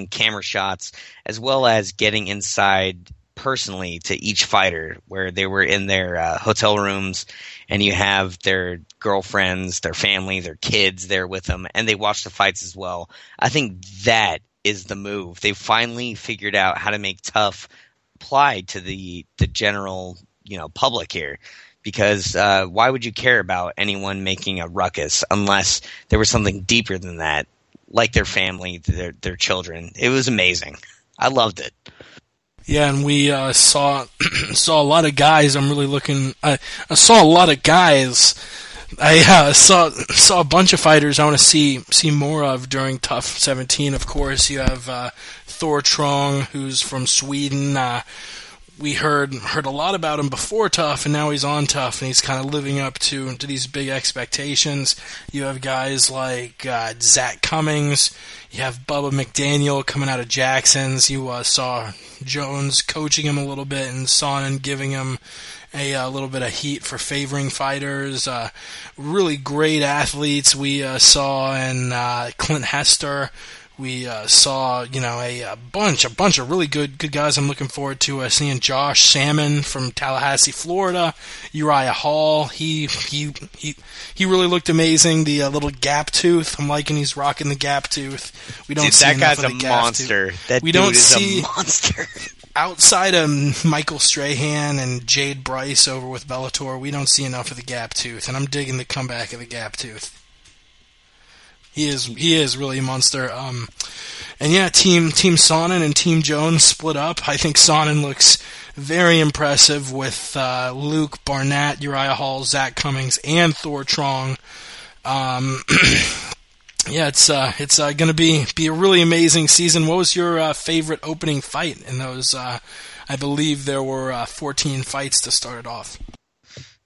camera shots, as well as getting inside personally to each fighter, where they were in their hotel rooms, and you have their girlfriends, their family, their kids there with them, and they watch the fights as well. I think that is the move. They finally figured out how to make TUF apply to the general public here. Because why would you care about anyone making a ruckus unless there was something deeper than that, like their family, their children? It was amazing. I loved it. Yeah, and we saw a lot of guys. I'm really looking. I saw a lot of guys. I saw a bunch of fighters I want to see more of during TUF 17. Of course, you have Thor Trong, who's from Sweden. We heard a lot about him before TUF, and now he's on TUF, and he's kind of living up to these big expectations. You have guys like Zach Cummings. You have Bubba McDaniel coming out of Jackson's. You saw Jones coaching him a little bit, and Sonnen giving him a little bit of heat for favoring fighters. Really great athletes we saw in Clint Hester. We saw, a bunch of really good guys. I'm looking forward to seeing Josh Salmon from Tallahassee, Florida. Uriah Hall, he really looked amazing. The little gap tooth, I'm liking he's rocking the gap tooth. We don't see that enough guy's of the a gap monster. tooth. That we dude don't is see, a monster. Outside of Michael Strahan and Jade Bryce over with Bellator, we don't see enough of the gap tooth, and I'm digging the comeback of the gap tooth. He is really a monster. And yeah, Team Sonnen and Team Jones split up. I think Sonnen looks very impressive with Luke Barnett, Uriah Hall, Zach Cummings, and Thor Trong. Yeah, it's going to be a really amazing season. What was your favorite opening fight in those? I believe there were 14 fights to start it off.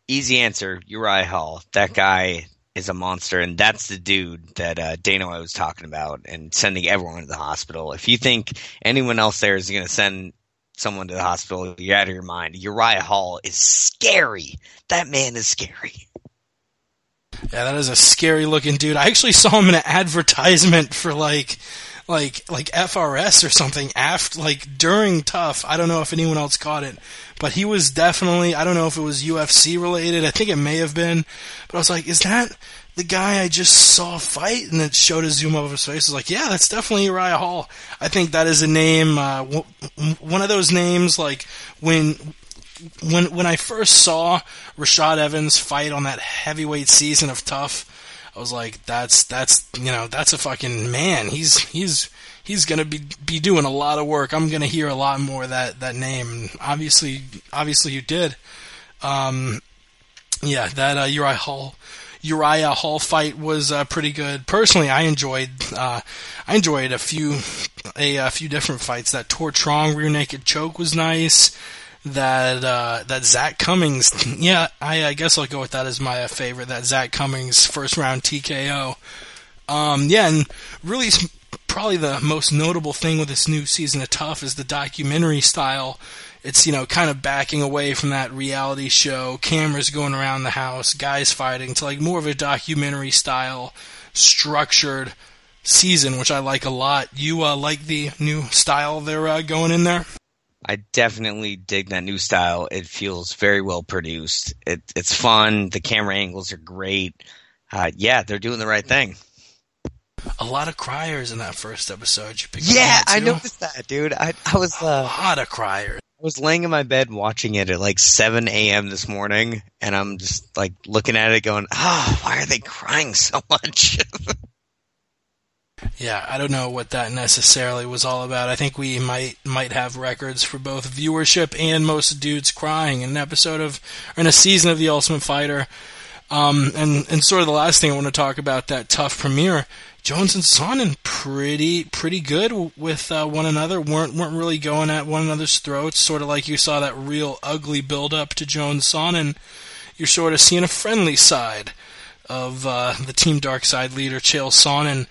Easy answer, Uriah Hall. That guy is a monster, and that's the dude that Dana White was talking about and sending everyone to the hospital. If you think anyone else there is going to send someone to the hospital, you're out of your mind. Uriah Hall is scary. That man is scary. Yeah, that is a scary looking dude. I actually saw him in an advertisement for like FRS or something during TUF. I don't know if anyone else caught it, but he was definitely, I don't know if it was UFC related. I think it may have been, but I was like, is that the guy I just saw fight? And it showed a zoom of his face. I was like, yeah, that's definitely Uriah Hall. I think that is a name, one of those names like when I first saw Rashad Evans fight on that heavyweight season of TUF, I was like, that's a fucking man. He's gonna be doing a lot of work. I'm gonna hear a lot more of that name. Obviously you did. Yeah, that Uriah Hall fight was pretty good. Personally, I enjoyed a few different fights. That Tor Trong rear naked choke was nice. That Zach Cummings, yeah, I guess I'll go with that as my favorite. That Zach Cummings first round TKO. Yeah, and really probably the most notable thing with this new season of Tough is the documentary style. It's, kind of backing away from that reality show, cameras going around the house, guys fighting, to like more of a documentary style, structured season, which I like a lot. You like the new style they're going in there? I definitely dig that new style. It feels very well produced. It's fun. The camera angles are great. Yeah, they're doing the right thing. A lot of criers in that first episode. Yeah, I noticed that, dude. I was a lot of criers. I was laying in my bed watching it at like 7 a.m. this morning, and I'm just like looking at it going, why are they crying so much? Yeah, I don't know what that necessarily was all about. I think we might have records for both viewership and most dudes crying in an episode of, or in a season of The Ultimate Fighter. And sort of the last thing I want to talk about, that Tough premiere, Jones and Sonnen pretty good with one another. weren't really going at one another's throats. Sort of like you saw that real ugly build up to Jones Sonnen. You're sort of seeing a friendly side of the Team Dark Side leader Chael Sonnen.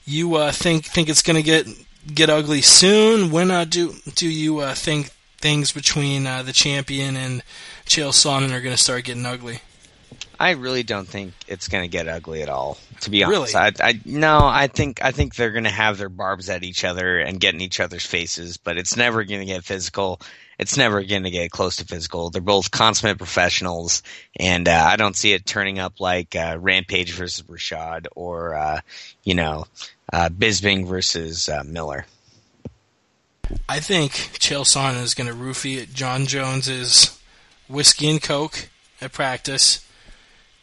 You think it's going to get ugly soon? When do you think things between the champion and Chael Sonnen are going to start getting ugly? I really don't think it's going to get ugly at all, to be honest. Really? No, I think they're going to have their barbs at each other and get in each other's faces, but it's never going to get physical. It's never going to get close to physical. They're both consummate professionals, and I don't see it turning up like Rampage versus Rashad or, Bisping versus Miller. I think Chael Sonnen is going to roofie John Jones's whiskey and coke at practice.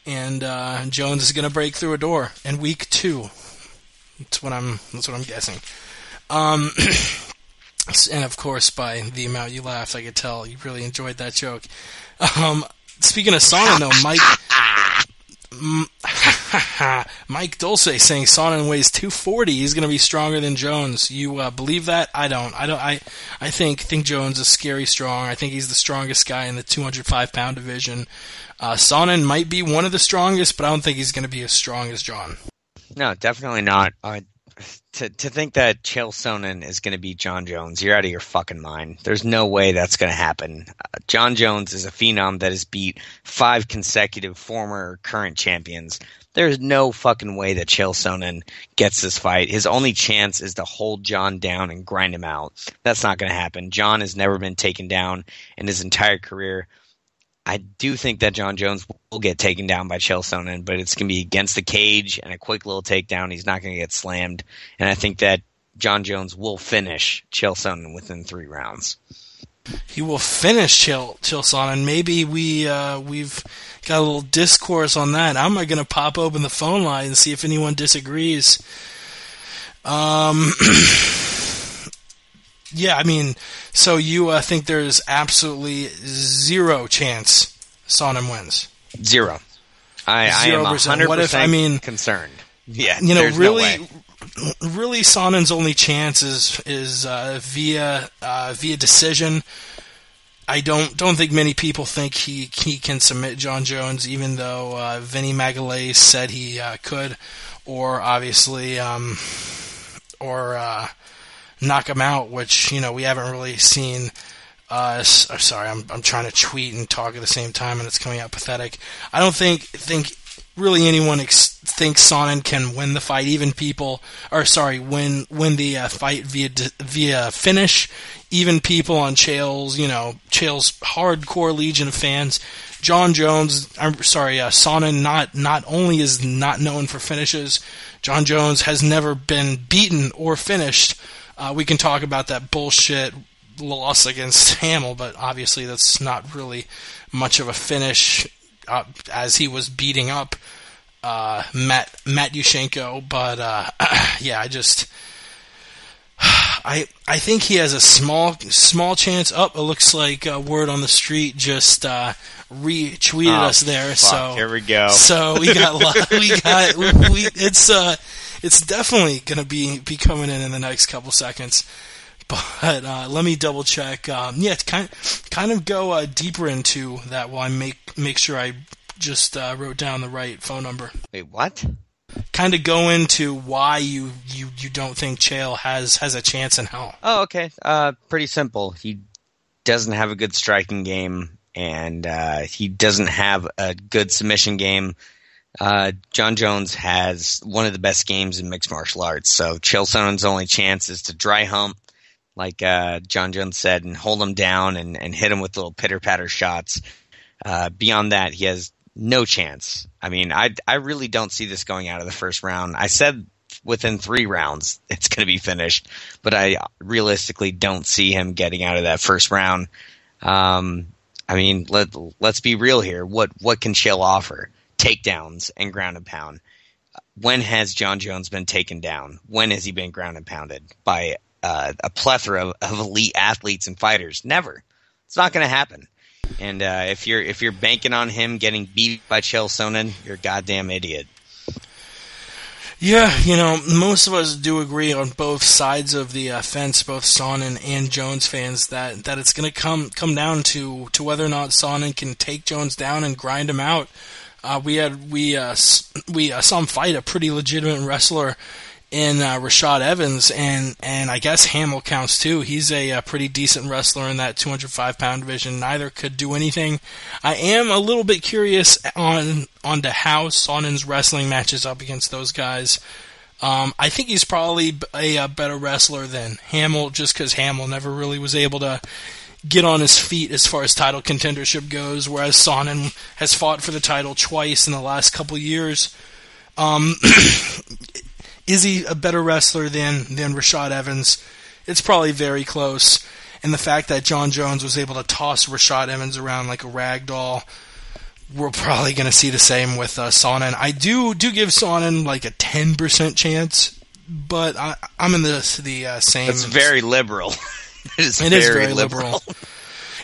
And Jones is going to break through a door in week 2. That's what I'm guessing. And of course, by the amount you laughed, I could tell you really enjoyed that joke. Speaking of Sonnen, though, Mike Dulce saying Sonnen weighs 240. He's going to be stronger than Jones. You believe that? I don't. I think Jones is scary strong. I think he's the strongest guy in the 205-pound division. Sonnen might be one of the strongest, but I don't think he's going to be as strong as John. No, definitely not. To think that Chael Sonnen is going to beat John Jones, you're out of your fucking mind. There's no way that's going to happen. John Jones is a phenom that has beat 5 consecutive former current champions. There's no fucking way that Chael Sonnen gets this fight. His only chance is to hold John down and grind him out. That's not going to happen. John has never been taken down in his entire career. I do think that John Jones will get taken down by Chael Sonnen, but it's going to be against the cage and a quick little takedown. He's not going to get slammed. And I think that John Jones will finish Chael Sonnen within 3 rounds. He will finish Chael Sonnen. Maybe we've got a little discourse on that. I'm going to pop open the phone line and see if anyone disagrees. Yeah, I mean, so you think there's absolutely 0 chance Sonnen wins? 0. I am 100% what if, concerned. Yeah, really, Sonnen's only chance is via decision. I don't think many people think he can submit John Jones, even though Vinny Magalhaes said he could, or obviously, knock him out, which we haven't really seen. Sorry, I'm trying to tweet and talk at the same time, and it's coming out pathetic. I don't think really anyone thinks Sonnen can win the fight. Even people, win the fight via finish. Even people on Chael's hardcore legion of fans. John Jones, Sonnen not only is not known for finishes, John Jones has never been beaten or finished. We can talk about that bullshit loss against Hamill, but obviously that's not really much of a finish, as he was beating up Matt Yushchenko. But yeah, I think he has a small chance. It looks like word on the street just retweeted us there. Fuck, so here we go. So we got it's definitely going to be coming in the next couple seconds. But let me double check. Kind of go deeper into that while I make sure I just wrote down the right phone number. Wait, what? kind of go into why you don't think Chael has a chance in hell. Oh, okay. Pretty simple. He doesn't have a good striking game, and he doesn't have a good submission game. John Jones has one of the best games in mixed martial arts, so Chael Sonnen's only chance is to dry hump, like John Jones said, and hold him down and hit him with little pitter-patter shots. Beyond that, he has no chance. I mean, I really don't see this going out of the first round. I said within 3 rounds it's going to be finished, but I realistically don't see him getting out of that first round. I mean, let's be real here. What can Chael offer? Takedowns and ground and pound. When has John Jones been taken down? When has he been ground and pounded by a plethora of elite athletes and fighters? Never. It's not going to happen. And if you're banking on him getting beat by Chael Sonnen, you're a goddamn idiot. Yeah, most of us do agree on both sides of the fence, both Sonnen and Jones fans, that it's going to come down to whether or not Sonnen can take Jones down and grind him out. We saw him fight a pretty legitimate wrestler in Rashad Evans, and I guess Hamill counts too. He's a pretty decent wrestler in that 205-pound division. Neither could do anything. I am a little bit curious on to how Sonnen's wrestling matches up against those guys. I think he's probably a better wrestler than Hamill, just because Hamill never really was able to get on his feet as far as title contendership goes, whereas Sonnen has fought for the title twice in the last couple years. Is he a better wrestler than Rashad Evans? It's probably very close. And the fact that John Jones was able to toss Rashad Evans around like a rag doll, we're probably going to see the same with Sonnen. I do give Sonnen like a 10% chance, but I'm in the same... That's very liberal. It is very liberal.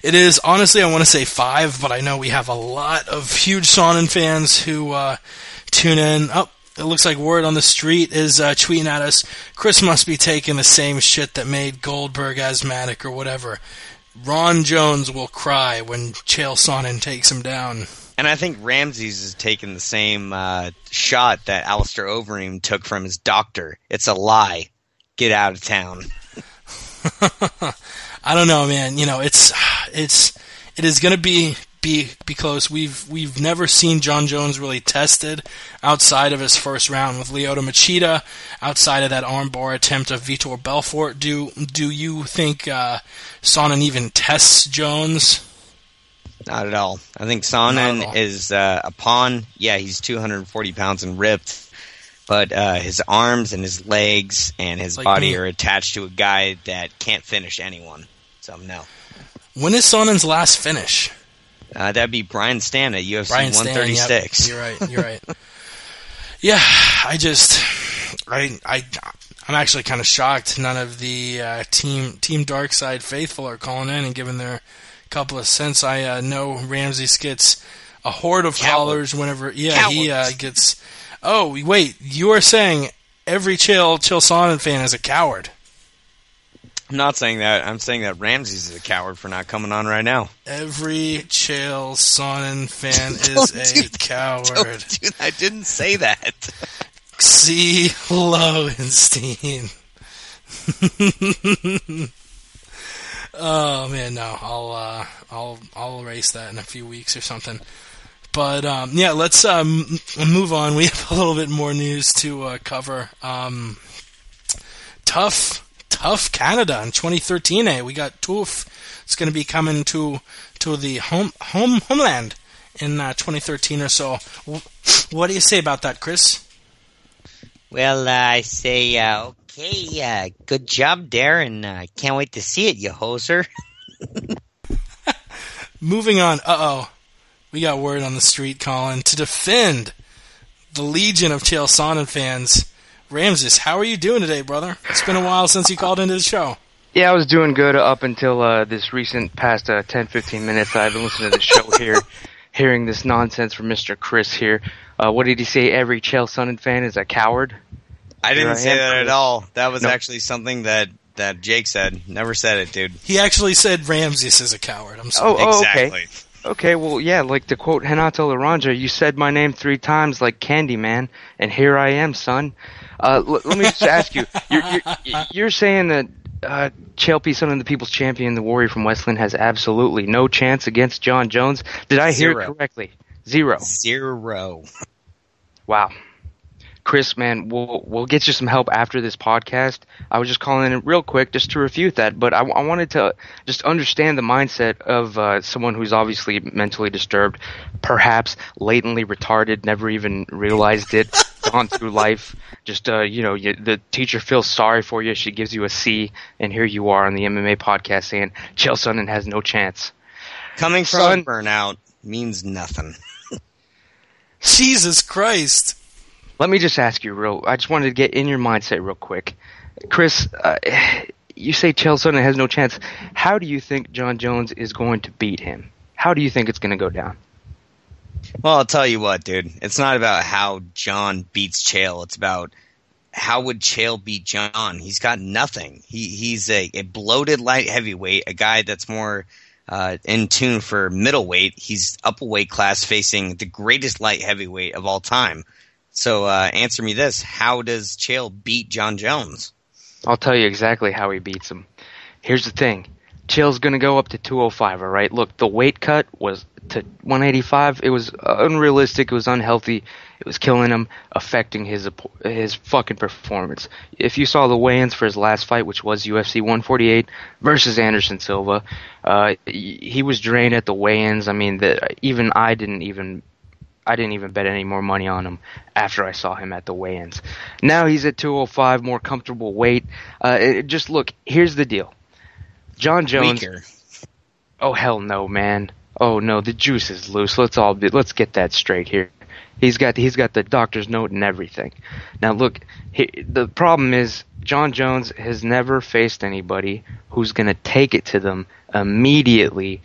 It is. Honestly, I want to say 5, but I know we have a lot of huge Sonnen fans who tune in. Oh, it looks like word on the street is tweeting at us, Chris must be taking the same shit that made Goldberg asthmatic or whatever. Ron Jones will cry when Chael Sonnen takes him down. And I think Ramses is taking the same shot that Alistair Overeem took from his doctor. It's a lie. Get out of town. I don't know, man. It is going to be close. We've never seen John Jones really tested outside of his first round with Lyoto Machida, outside of that armbar attempt of Vitor Belfort. Do you think Sonnen even tests Jones? Not at all. I think Sonnen is a pawn. Yeah, he's 240 pounds and ripped. But his arms and his legs and his body are attached to a guy that can't finish anyone. So, no. When is Sonnen's last finish? That'd be Brian Stann at UFC 136. Yep. You're right. Yeah, I'm actually kind of shocked none of the Team Darkside faithful are calling in and giving their couple of cents. I know Ramses gets a horde of callers whenever... Yeah, he gets... Oh, wait, you are saying every Chael Sonnen fan is a coward. I'm not saying that. I'm saying that Ramses is a coward for not coming on right now. Every Chael Sonnen fan is a coward. I didn't say that. See Lowenstein. Oh man, no. I'll erase that in a few weeks or something. But yeah, let's move on. We have a little bit more news to cover. Tough Canada in 2013. We got TUF. It's going to be coming to the homeland in 2013 or so. What do you say about that, Chris? Well, I say okay. Good job, Darren. Can't wait to see it, you hoser. Moving on. We got word on the street, Colin, to defend the legion of Chael Sonnen fans. Ramses, how are you doing today, brother? It's been a while since you called into the show. Yeah, I was doing good up until this recent past 10-15 minutes. I've been listening to the show here, hearing this nonsense from Mr. Chris here. What did he say? Every Chael Sonnen fan is a coward? I didn't say that at all. That was actually something that Jake said. Never said it, dude. He actually said Ramses is a coward. I'm sorry. Oh, exactly. Okay. Okay, well, yeah, like to quote Renato Laranja, you said my name 3 times like Candyman, and here I am, son. Let me just ask you, you're saying that Chael P. Son of the People's Champion, the Warrior from Westland, has absolutely no chance against John Jones? Did I hear it correctly? 0. 0. Wow. Chris, man, we'll get you some help after this podcast. I was just calling in real quick just to refute that, but I wanted to just understand the mindset of someone who's obviously mentally disturbed, perhaps latently retarded, never even realized it, gone through life. Just, the teacher feels sorry for you. She gives you a C, and here you are on the MMA podcast saying Chael Sonnen has no chance. Coming from burnout means nothing. Jesus Christ. Let me just ask you I just wanted to get in your mindset real quick. Chris, you say Chael Sonnen has no chance. How do you think John Jones is going to beat him? How do you think it's going to go down? Well, I'll tell you what, dude. It's not about how John beats Chael. It's about how would Chael beat John. He's got nothing. He's a bloated light heavyweight, a guy that's more in tune for middleweight. He's up a weight class facing the greatest light heavyweight of all time. So answer me this. How does Chael beat John Jones? I'll tell you exactly how he beats him. Here's the thing. Chael's going to go up to 205, all right? Look, the weight cut was to 185. It was unrealistic. It was unhealthy. It was killing him, affecting his fucking performance. If you saw the weigh-ins for his last fight, which was UFC 148 versus Anderson Silva, he was drained at the weigh-ins. I mean, even I didn't even bet any more money on him after I saw him at the weigh-ins. Now he's at 205, more comfortable weight. Just look, here's the deal. John Jones. Weaker. Oh hell no, man. Oh no, the juice is loose. Let's get that straight here. He's got the doctor's note and everything. Now look, the problem is John Jones has never faced anybody who's going to take it to them immediately.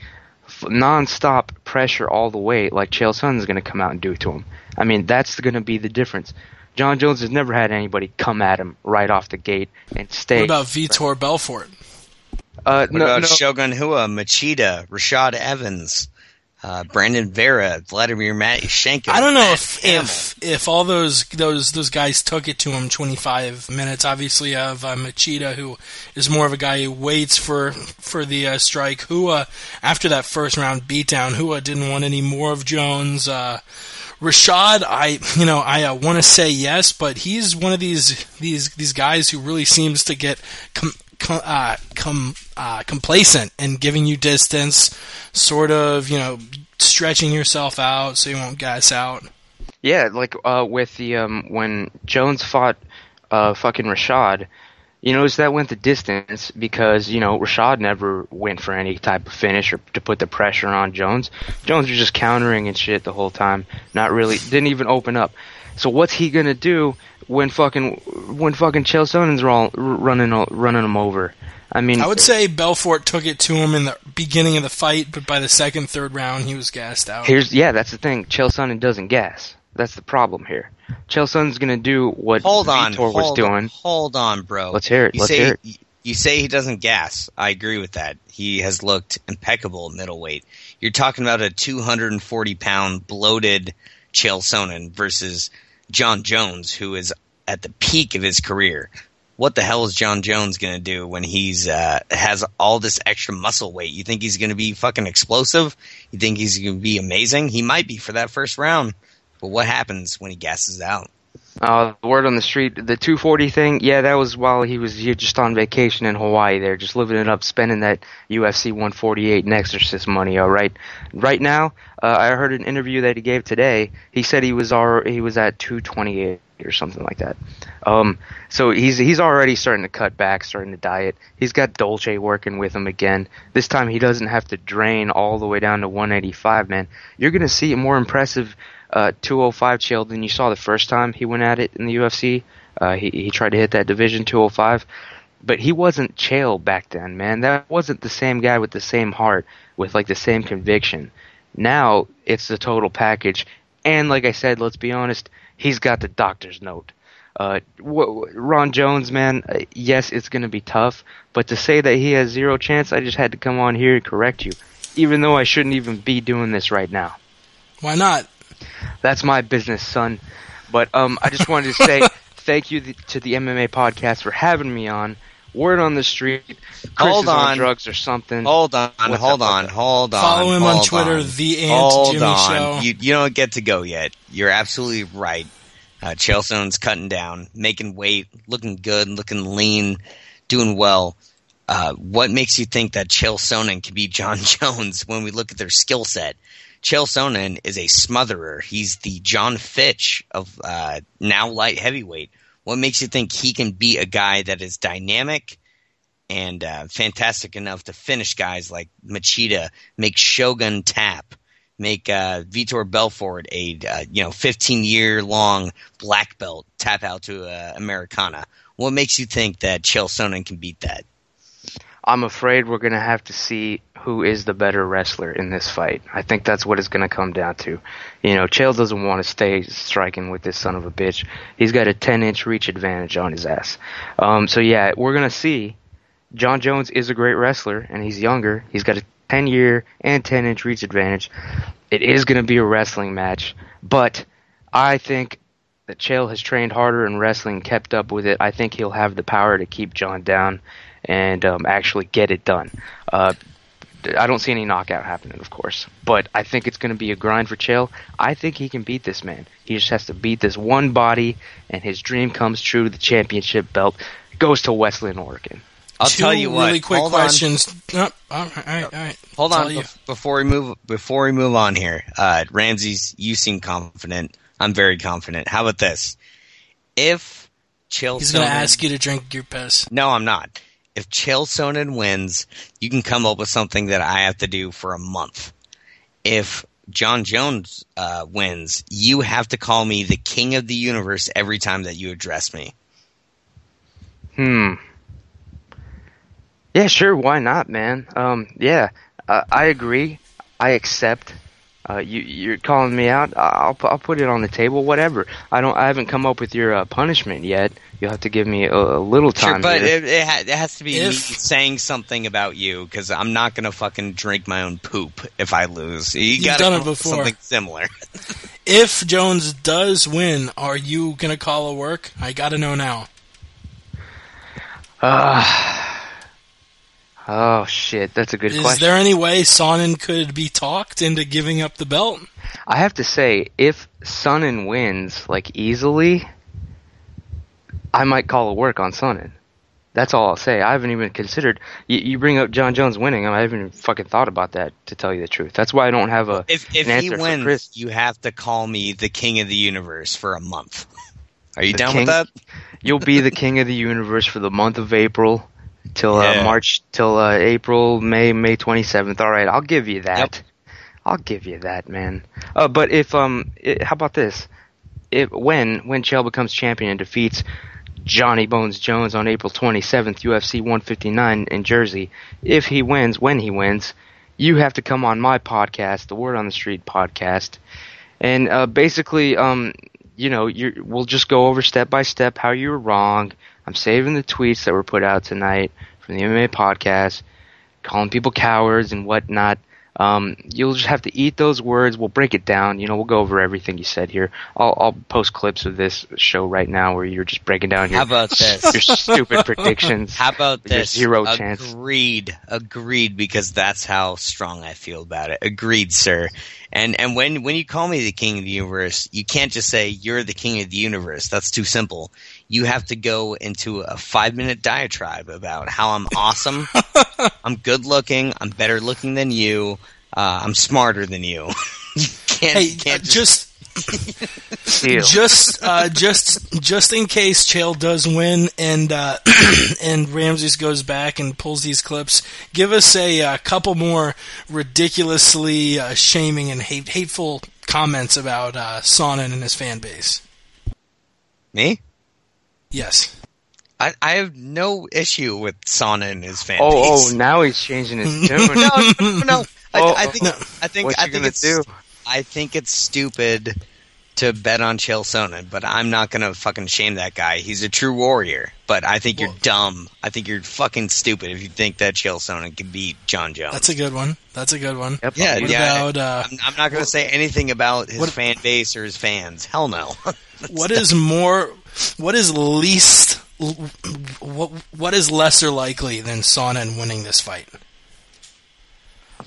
Non-stop pressure all the way like Chael Sonnen is going to come out and do to him. I mean, that's going to be the difference. John Jones has never had anybody come at him right off the gate and stay. What about Vitor Belfort? What about Shogun Rua, Machida, Rashad Evans, Brandon Vera, Vladimir Matyushenko? I don't know if all those guys took it to him 25 minutes. Obviously, you have Machida, who is more of a guy who waits for the strike. Rua, after that first round beatdown, Rua didn't want any more of Jones. Rashad, I want to say yes, but he's one of these guys who really seems to get complacent and giving you distance, sort of, stretching yourself out so you won't gas out. Yeah, like with the when Jones fought fucking Rashad, you notice that went the distance because Rashad never went for any type of finish or to put the pressure on Jones. Jones was just countering and shit the whole time. Didn't even open up. So what's he gonna do when fucking Chael Sonnen's running him over? I mean, I would say Belfort took it to him in the beginning of the fight, but by the second, third round, he was gassed out. That's the thing. Chael Sonnen doesn't gas. That's the problem here. Chael Sonnen's gonna do what Vitor was doing. Hold on, bro. Let's hear it. You say he doesn't gas. I agree with that. He has looked impeccable at middleweight. You're talking about a 240-pound bloated Chael Sonnen versus John Jones, who is at the peak of his career. What the hell is John Jones going to do when he's has all this extra muscle weight? You think he's going to be fucking explosive? You think he's going to be amazing? He might be for that first round. But what happens when he gasses out? The word on the street, the 240 thing, yeah, that was while he was just on vacation in Hawaii there, just living it up, spending that UFC 148 and Exorcist money, all right? Right now, I heard an interview that he gave today. He said he was at 228 or something like that. So he's already starting to cut back, starting to diet. He's got Dolce working with him again. This time he doesn't have to drain all the way down to 185, man. You're going to see a more impressive 205 Chael than you saw the first time he went at it in the UFC. He tried to hit that division 205, but he wasn't Chael back then, man. That wasn't the same guy with the same heart, with like the same conviction. Now it's the total package, and like I said, let's be honest, he's got the doctor's note. Ron Jones, man, yes, it's going to be tough, but to say that he has zero chance, I just had to come on here and correct you. even though I shouldn't even be doing this right now. Why not? That's my business, son. But I just wanted to say thank you to the MMA podcast for having me on. Word on the street, Chris is on drugs or something. Hold on. Follow him on Twitter, The Ant Jimmy Show. You don't get to go yet. You're absolutely right. Chael Sonnen's cutting down, making weight, looking good, looking lean, doing well. What makes you think that Chael Sonnen can beat John Jones when we look at their skill set? Chael Sonnen is a smotherer. He's the John Fitch of now light heavyweight. What makes you think he can beat a guy that is dynamic and fantastic enough to finish guys like Machida, make Shogun tap, make Vitor Belfort a 15-year-long black belt tap out to Americana? What makes you think that Chael Sonnen can beat that? I'm afraid we're going to have to see who is the better wrestler in this fight. I think that's what it's going to come down to. Chael doesn't want to stay striking with this son of a bitch. He's got a 10-inch reach advantage on his ass. So yeah, we're going to see. John Jones is a great wrestler, and he's younger. He's got a 10-year and 10-inch reach advantage. It is going to be a wrestling match, but I think that Chael has trained harder in wrestling, kept up with it. I think he'll have the power to keep John down and actually get it done. I don't see any knockout happening, of course, but I think it's going to be a grind for Chael. I think he can beat this man. He just has to beat this one body, and his dream comes true. The championship belt goes to Wesleyan, Oregon. I'll tell you what. Really quick questions. All right. Hold on. Before we move on here, Ramses, you seem confident. I'm very confident. How about this? If Chael He's going to ask you to drink your piss. No, I'm not. If Chael Sonnen wins, you can come up with something that I have to do for a month. If John Jones wins, you have to call me the king of the universe every time that you address me. Yeah, sure. Why not, man? I agree. I accept. You're calling me out. I'll put it on the table. Whatever. I haven't come up with your punishment yet. You'll have to give me a little time. Sure, but it has to be me saying something about you, because I'm not gonna fucking drink my own poop if I lose. You've done it before. Something similar. If Jones does win, are you gonna call a work? I gotta know now. Oh shit, that's a good question. Is there any way Sonnen could be talked into giving up the belt? I have to say, if Sonnen wins easily, I might call a work on Sonnen. That's all I'll say. I haven't even considered. You bring up John Jones winning. I haven't even fucking thought about that, to tell you the truth. That's why I don't have an If answer he wins, for Chris. you have to call me the king of the universe for a month. Are you down with that? You'll be the king of the universe for the month of April till April, May 27th. All right, I'll give you that. Yep. I'll give you that, man. But if how about this? When Chael becomes champion and defeats Johnny Bones Jones on April 27th, UFC 159 in Jersey, when he wins, you have to come on my podcast, the Word on the Street podcast, and basically, we'll just go over step by step how you were wrong. I'm saving the tweets that were put out tonight from the MMA podcast, calling people cowards and whatnot. You'll just have to eat those words. We'll break it down. We'll go over everything you said here. I'll post clips of this show right now where you're just breaking down How about this? your stupid predictions. How about this? Zero chance. Agreed, because that's how strong I feel about it. Agreed, sir. And when you call me the king of the universe, you can't just say you're the king of the universe. That's too simple. You have to go into a 5-minute diatribe about how I'm awesome, I'm good looking, I'm better looking than you, I'm smarter than you. You can't just in case Chael does win and and Ramses goes back and pulls these clips, give us a couple more ridiculously shaming and hateful comments about Sonnen and his fan base. Me? Yes. I have no issue with Sonnen and his fan base. Oh, now he's changing his tune. No. I think What's he gonna do? I think it's stupid to bet on Chael Sonnen, but I'm not going to fucking shame that guy. He's a true warrior, but I think you're dumb. I think you're fucking stupid if you think that Chael Sonnen can beat John Jones. That's a good one. Yep. Yeah, About, I'm not going to say anything about his fan base or his fans. Hell no. what is lesser likely than Sonnen winning this fight?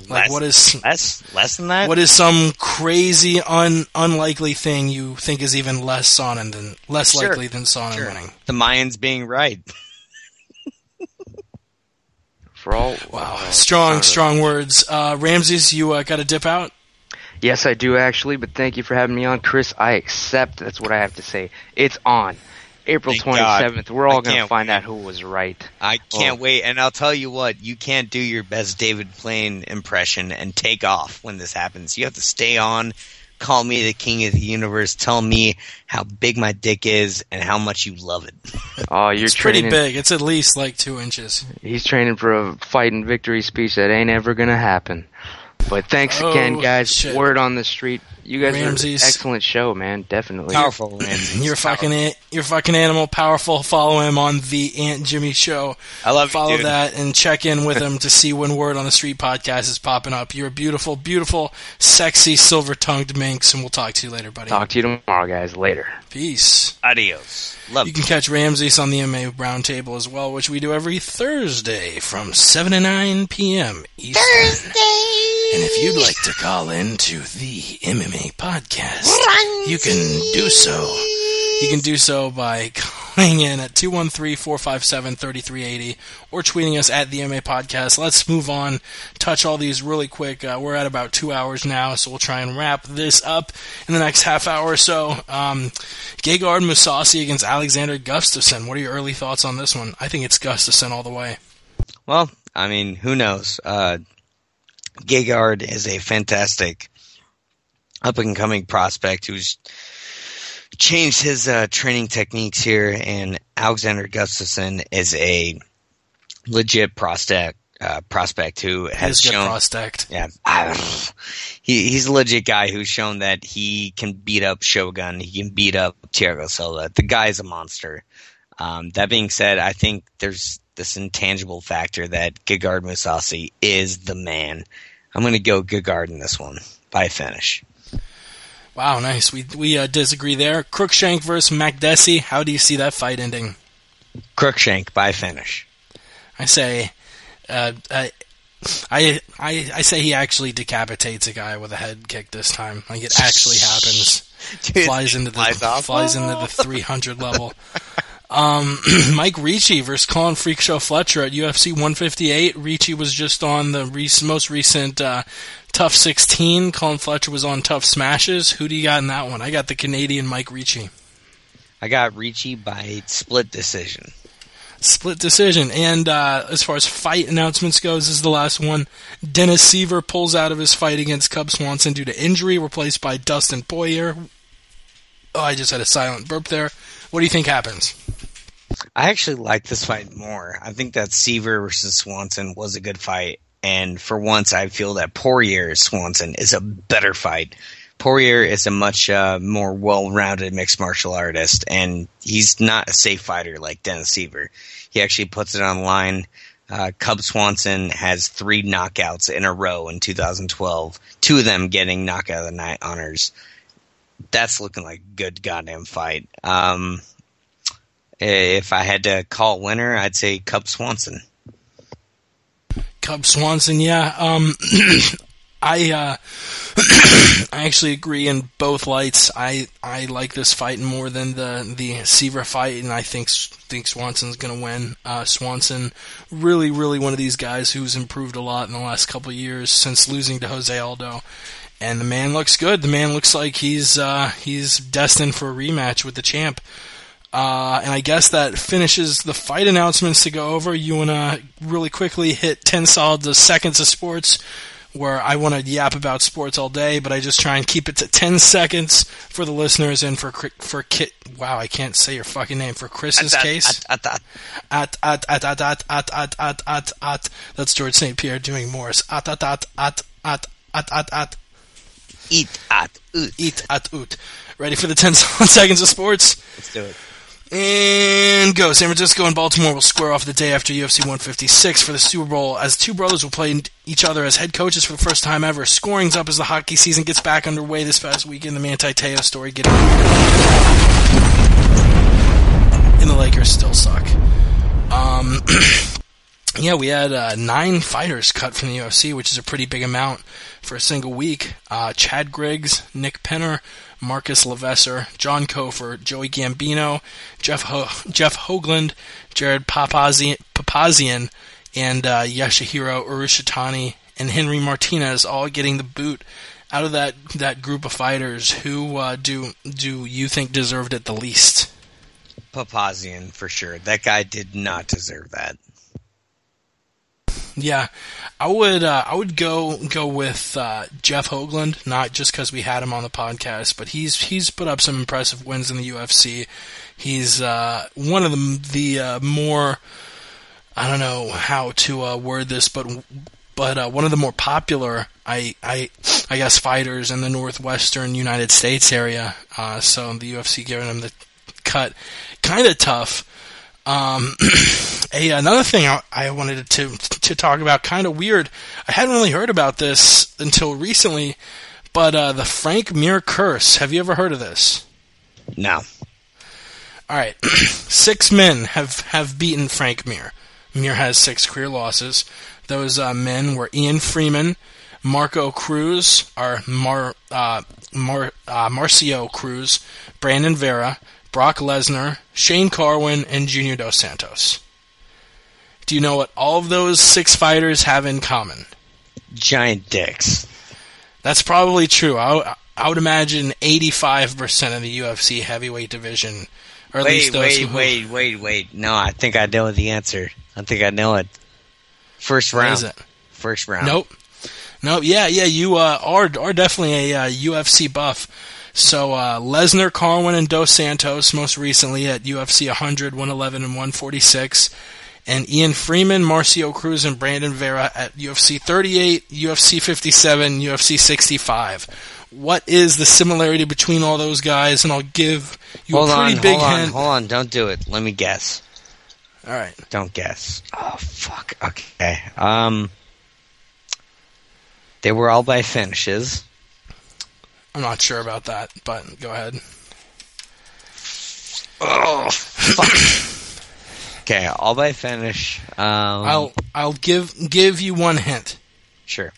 Like less than that? What is some crazy unlikely thing you think is even less likely than Sonnen winning? The Mayans being right. Strong words. Ramses, you got to dip out? Yes, I do actually, but thank you for having me on, Chris. I accept. That's what I have to say. It's on. April 27th, we're all going to find out who was right. I can't wait, and I'll tell you what, you can't do your best David Blaine impression and take off when this happens. You have to stay on, call me the king of the universe, tell me how big my dick is and how much you love it. Oh, it's pretty big. It's at least like 2 inches. He's training for a fight and victory speech that ain't ever going to happen. But thanks again, guys. Shit. Word on the street. You guys Ramses. are an excellent show, man. Definitely. Powerful, Ramses. You're fucking animal, powerful. Follow him on the Aunt Jimmy Show. I love Follow you, dude. that and check in with him to see when Word on the Street podcast is popping up. You're a beautiful, beautiful, sexy, silver-tongued minx, and we'll talk to you later, buddy. Talk to you tomorrow, guys. Later. Peace. Adios. Love you. Can catch Ramses on the MMA Roundtable as well, which we do every Thursday from 7 to 9 p.m. Eastern. And if you'd like to call in to the MMA Podcast, you can do so. You can do so by calling in at 213-457-3380 or tweeting us at the MMA Podcast. Let's move on, touch all these really quick. We're at about 2 hours now, so we'll try and wrap this up in the next half hour or so. Gegard Mousasi against Alexander Gustafsson. What are your early thoughts on this one? I think it's Gustafsson all the way. Well, I mean, who knows? Gegard is a fantastic up-and-coming prospect who's changed his training techniques here, and Alexander Gustafsson is a legit prospect who has shown prospect. Yeah, he's a legit guy who's shown that he can beat up Shogun, he can beat up Thiago Silva. The guy's a monster. That being said, I think there's this intangible factor that Gegard Mousasi is the man. I'm going to go Gegard in this one by finish. Wow, nice. We disagree there. Cruikshank versus Makdessi. How do you see that fight ending? Cruikshank by finish. I say, I say he actually decapitates a guy with a head kick this time. Like it actually happens. Dude, flies into the 300 level. Mike Ricci versus Colin Freakshow Fletcher at UFC 158. Ricci was just on the most recent Tough 16. Colin Fletcher was on Tough Smashes. Who do you got in that one? I got the Canadian Mike Ricci. I got Ricci by split decision. Split decision. And as far as fight announcements goes, this is the last one. Dennis Seaver pulls out of his fight against Cub Swanson due to injury, replaced by Dustin Poirier. Oh, I just had a silent burp there. What do you think happens? I actually like this fight more. I think that Seaver versus Swanson was a good fight, and for once I feel that Poirier-Swanson is a better fight. Poirier is a much more well-rounded mixed martial artist, and he's not a safe fighter like Dennis Seaver. He actually puts it on the line. Cub Swanson has 3 knockouts in a row in 2012, 2 of them getting knockout of the night honors. That's looking like a good goddamn fight. If I had to call winner, I'd say Cub Swanson. Cub Swanson, yeah. I actually agree in both lights. I like this fight more than the Seaver fight, and I think Swanson's going to win. Swanson, really one of these guys who's improved a lot in the last couple of years since losing to Jose Aldo. And the man looks good. The man looks like he's destined for a rematch with the champ. And I guess that finishes the fight announcements to go over. You want to really quickly hit 10 solid seconds of sports, where I want to yap about sports all day, but I just try and keep it to 10 seconds for the listeners and for Kit. Wow, I can't say your fucking name. For Chris's case. That's George St. Pierre doing Morse. Eat at oot. Eat at oot. Ready for the 10 seconds of sports? Let's do it. And go. San Francisco and Baltimore will square off the day after UFC 156 for the Super Bowl, as two brothers will play each other as head coaches for the first time ever. Scoring's up as the hockey season gets back underway this past weekend. The Manti Te'o story getting... And the Lakers still suck. Yeah, we had 9 fighters cut from the UFC, which is a pretty big amount for a single week. Chad Griggs, Nick Penner, Marcus Levasseur, John Kofor, Joey Gambino, Jeff Hoagland, Jared Papazian, and Yashihiro Urushitani and Henry Martinez all getting the boot out of that group of fighters. Who do you think deserved it the least? Papazian, for sure. That guy did not deserve that. Yeah, I would go with Jeff Hoagland, not just because we had him on the podcast, but he's put up some impressive wins in the UFC. He's one of the more, I don't know how to word this, but one of the more popular, I guess, fighters in the northwestern United States area. So the UFC giving him the cut, kind of tough. Another thing I wanted to talk about, kind of weird. I hadn't really heard about this until recently, but the Frank Mir curse. Have you ever heard of this? No. All right, 6 men have beaten Frank Mir. Mir has 6 career losses. Those men were Ian Freeman, Marco Cruz, or Marcio Cruz, Brandon Vera, Brock Lesnar, Shane Carwin, and Junior Dos Santos. Do you know what all of those 6 fighters have in common? Giant dicks. That's probably true. I would imagine 85% of the UFC heavyweight division, or at least those Wait. No, I think I know the answer. I think I know it. First round. What is it? First round. Nope. Yeah. You are definitely a UFC buff. So Lesnar, Carwin, and Dos Santos most recently at UFC 100, 111, and 146. And Ian Freeman, Marcio Cruz, and Brandon Vera at UFC 38, UFC 57, UFC 65. What is the similarity between all those guys? And I'll give you a pretty big hint. Hold on, don't do it. Let me guess. All right. Don't guess. Oh, fuck. Okay. They were all by finishes. I'm not sure about that, but go ahead. Oh, fuck. Okay, all by finish. I'll give you one hint. Sure.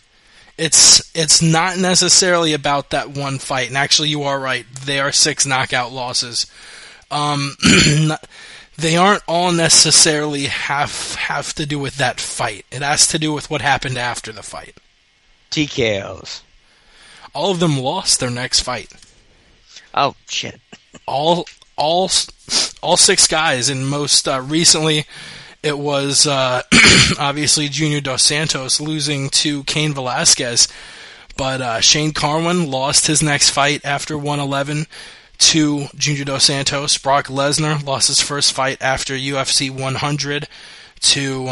It's not necessarily about that one fight, and actually you are right. They are 6 knockout losses. They aren't all necessarily have to do with that fight. It has to do with what happened after the fight. TKOs. All of them lost their next fight. Oh, shit. All 6 guys, and most recently it was obviously Junior Dos Santos losing to Cain Velasquez, but Shane Carwin lost his next fight after 111 to Junior Dos Santos. Brock Lesnar lost his first fight after UFC 100 to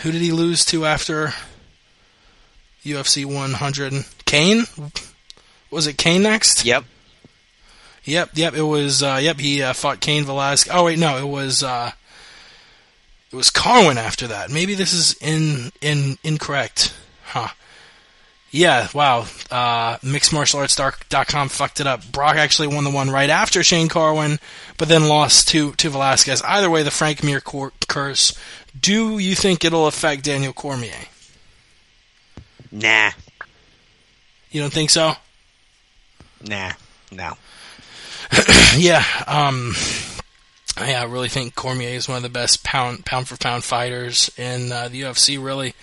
who did he lose to after UFC 100? Cain? Was it Cain next? Yep. It was. He fought Cain Velasquez. Oh wait, no, it was Carwin after that. Maybe this is incorrect. Huh. Yeah. Wow. MixedMartialArts.com fucked it up. Brock actually won the one right after Shane Carwin, but then lost to Velasquez. Either way, the Frank Mir curse. Do you think it'll affect Daniel Cormier? Nah. You don't think so? Nah. No. Yeah. I really think Cormier is one of the best pound for pound fighters in the UFC. Really.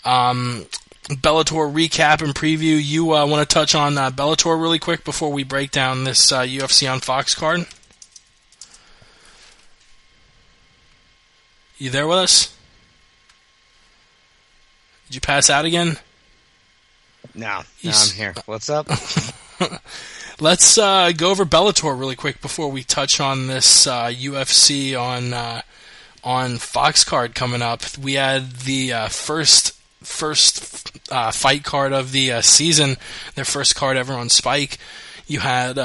Bellator recap and preview. You want to touch on Bellator really quick before we break down this UFC on Fox card? You there with us? Did you pass out again? No, I'm here. What's up? Let's go over Bellator really quick before we touch on this UFC on Fox card coming up. We had the first fight card of the season, their first card ever on Spike. You had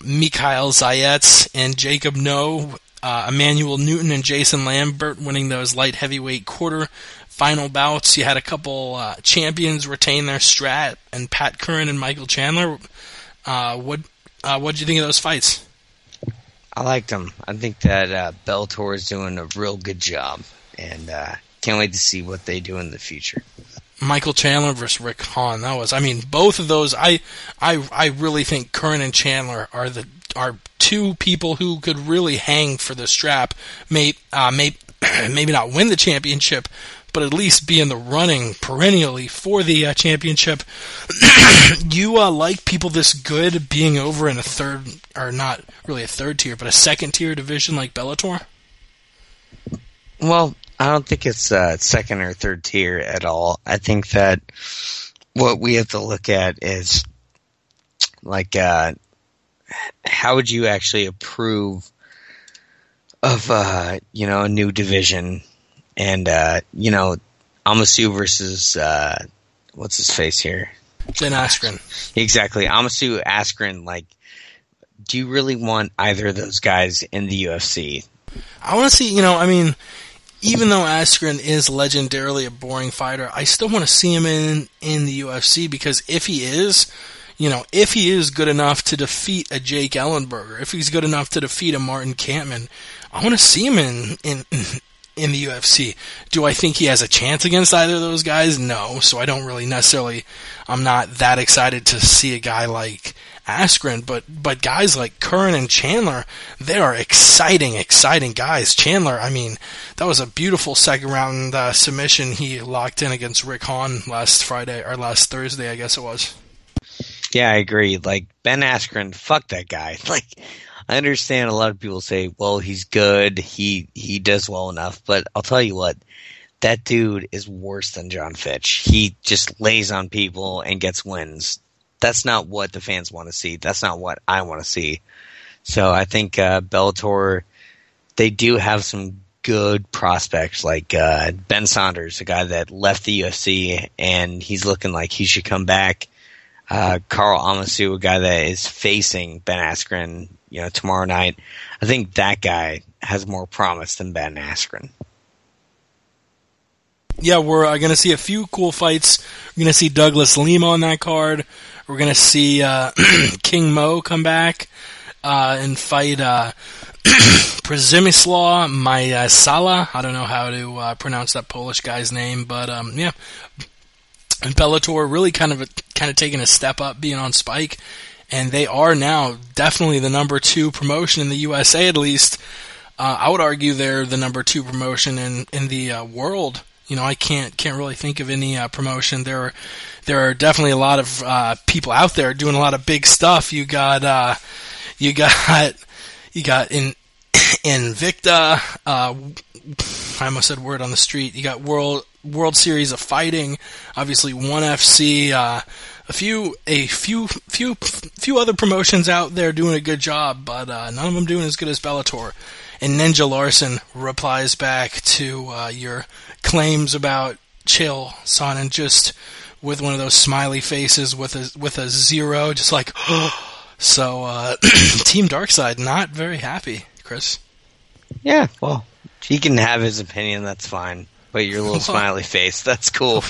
Mikhail Zayats and Jacob Noe, Emmanuel Newton and Jason Lambert winning those light heavyweight quarter final bouts. You had a couple champions retain their strat, and Pat Curran and Michael Chandler. What did you think of those fights? I liked them. I think that Bellator is doing a real good job, and can't wait to see what they do in the future. Michael Chandler versus Rick Hahn. Both of those. I really think Curran and Chandler are two people who could really hang for the strap. Maybe not win the championship, but at least be in the running perennially for the championship. You like people this good being over in a third, or not really a third tier, but a second tier division like Bellator? Well, I don't think it's second or third tier at all. I think that what we have to look at is like how would you actually approve of a new division, and Amasu versus what's his face here? Ben Askren. Exactly. Amasu Askren, like, do you really want either of those guys in the UFC? I want to see, even though Askren is legendarily a boring fighter, I still want to see him in the UFC, because if he is good enough to defeat a Jake Ellenberger, if he's good enough to defeat a Martin Kampmann, I want to see him in the UFC. Do I think he has a chance against either of those guys? No. So I don't really necessarily, I'm not that excited to see a guy like Askren, but guys like Curran and Chandler, they are exciting guys. Chandler, that was a beautiful second round submission he locked in against Rick Hahn last Thursday, I guess it was. Yeah, I agree. Like, Ben Askren, fuck that guy. Like, I understand a lot of people say, well, he's good, he does well enough, but I'll tell you what, that dude is worse than John Fitch. He just lays on people and gets wins. That's not what the fans want to see. That's not what I want to see. So I think Bellator, they do have some good prospects, like Ben Saunders, a guy that left the UFC, and he's looking like he should come back. Carl Amasu, a guy that is facing Ben Askren, tomorrow night. I think that guy has more promise than Ben Askren. Yeah, we're going to see a few cool fights. We're going to see Douglas Lima on that card. We're going to see King Mo come back and fight Przemysław Majsala. I don't know how to pronounce that Polish guy's name, but yeah. And Bellator really kind of taking a step up being on Spike, and they are now definitely the number 2 promotion in the USA, at least. I would argue they're the number 2 promotion in the world. I can't really think of any promotion. There are definitely a lot of people out there doing a lot of big stuff. You got Invicta. I almost said word on the street. You got World Series of Fighting, obviously ONE FC, a few other promotions out there doing a good job, but none of them doing as good as Bellator. And Ninja Larson replies back to your claims about Chael Sonnen, just with one of those smiley faces with a 0, just like so. Team Darkside not very happy, Chris. Yeah, well, he can have his opinion. That's fine. But your little smiley face, that's cool.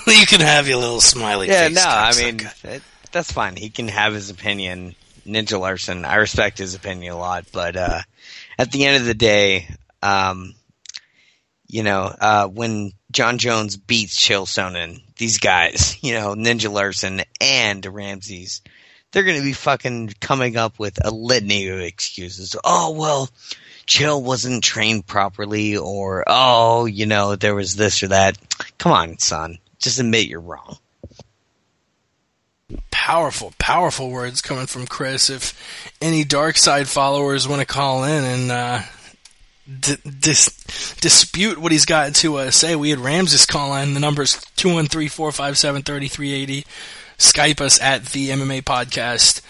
You can have your little smiley face. Yeah, no, that's fine. He can have his opinion. Ninja Larson, I respect his opinion a lot, but at the end of the day, when John Jones beats Chael Sonnen, these guys, Ninja Larson and Ramses, they're going to be fucking coming up with a litany of excuses. Oh, well, Chael wasn't trained properly, or, there was this or that. Come on, son. Just admit you're wrong. Powerful words coming from Chris. If any Dark Side followers want to call in and dispute what he's got to say, we had Ramses call in. The number's 213-457-3380. Skype us at the MMA Podcast.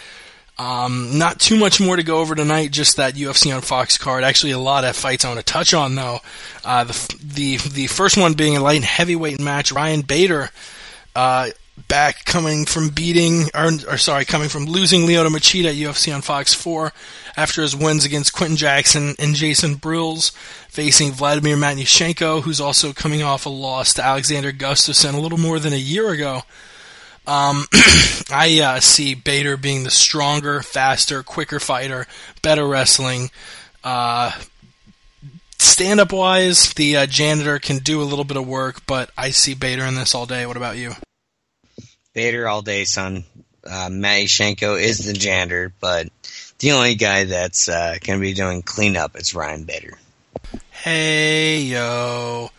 Not too much more to go over tonight, just that UFC on Fox card. Actually, a lot of fights I want to touch on, though. The first one being a light and heavyweight match. Ryan Bader, back coming from losing Lyoto Machida at UFC on Fox 4 after his wins against Quentin Jackson and Jason Brills, facing Vladimir Matyushenko, who's also coming off a loss to Alexander Gustafsson a little more than a year ago. I see Bader being the stronger, faster, quicker fighter, better wrestling. Stand-up wise, the janitor can do a little bit of work, but I see Bader in this all day. What about you? Bader all day, son. Matyushenko is the janitor, but the only guy that's going to be doing cleanup is Ryan Bader. Hey, yo.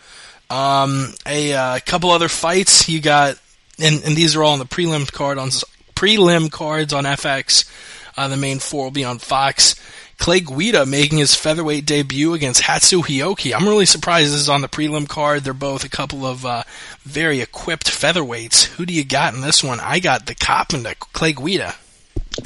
A couple other fights you got, and these are all on the prelim cards on FX. The main four will be on Fox. Clay Guida making his featherweight debut against Hatsu Hioki. I'm really surprised this is on the prelim card. They're both a couple of very equipped featherweights. Who do you got in this one? I got the cop and the Clay Guida.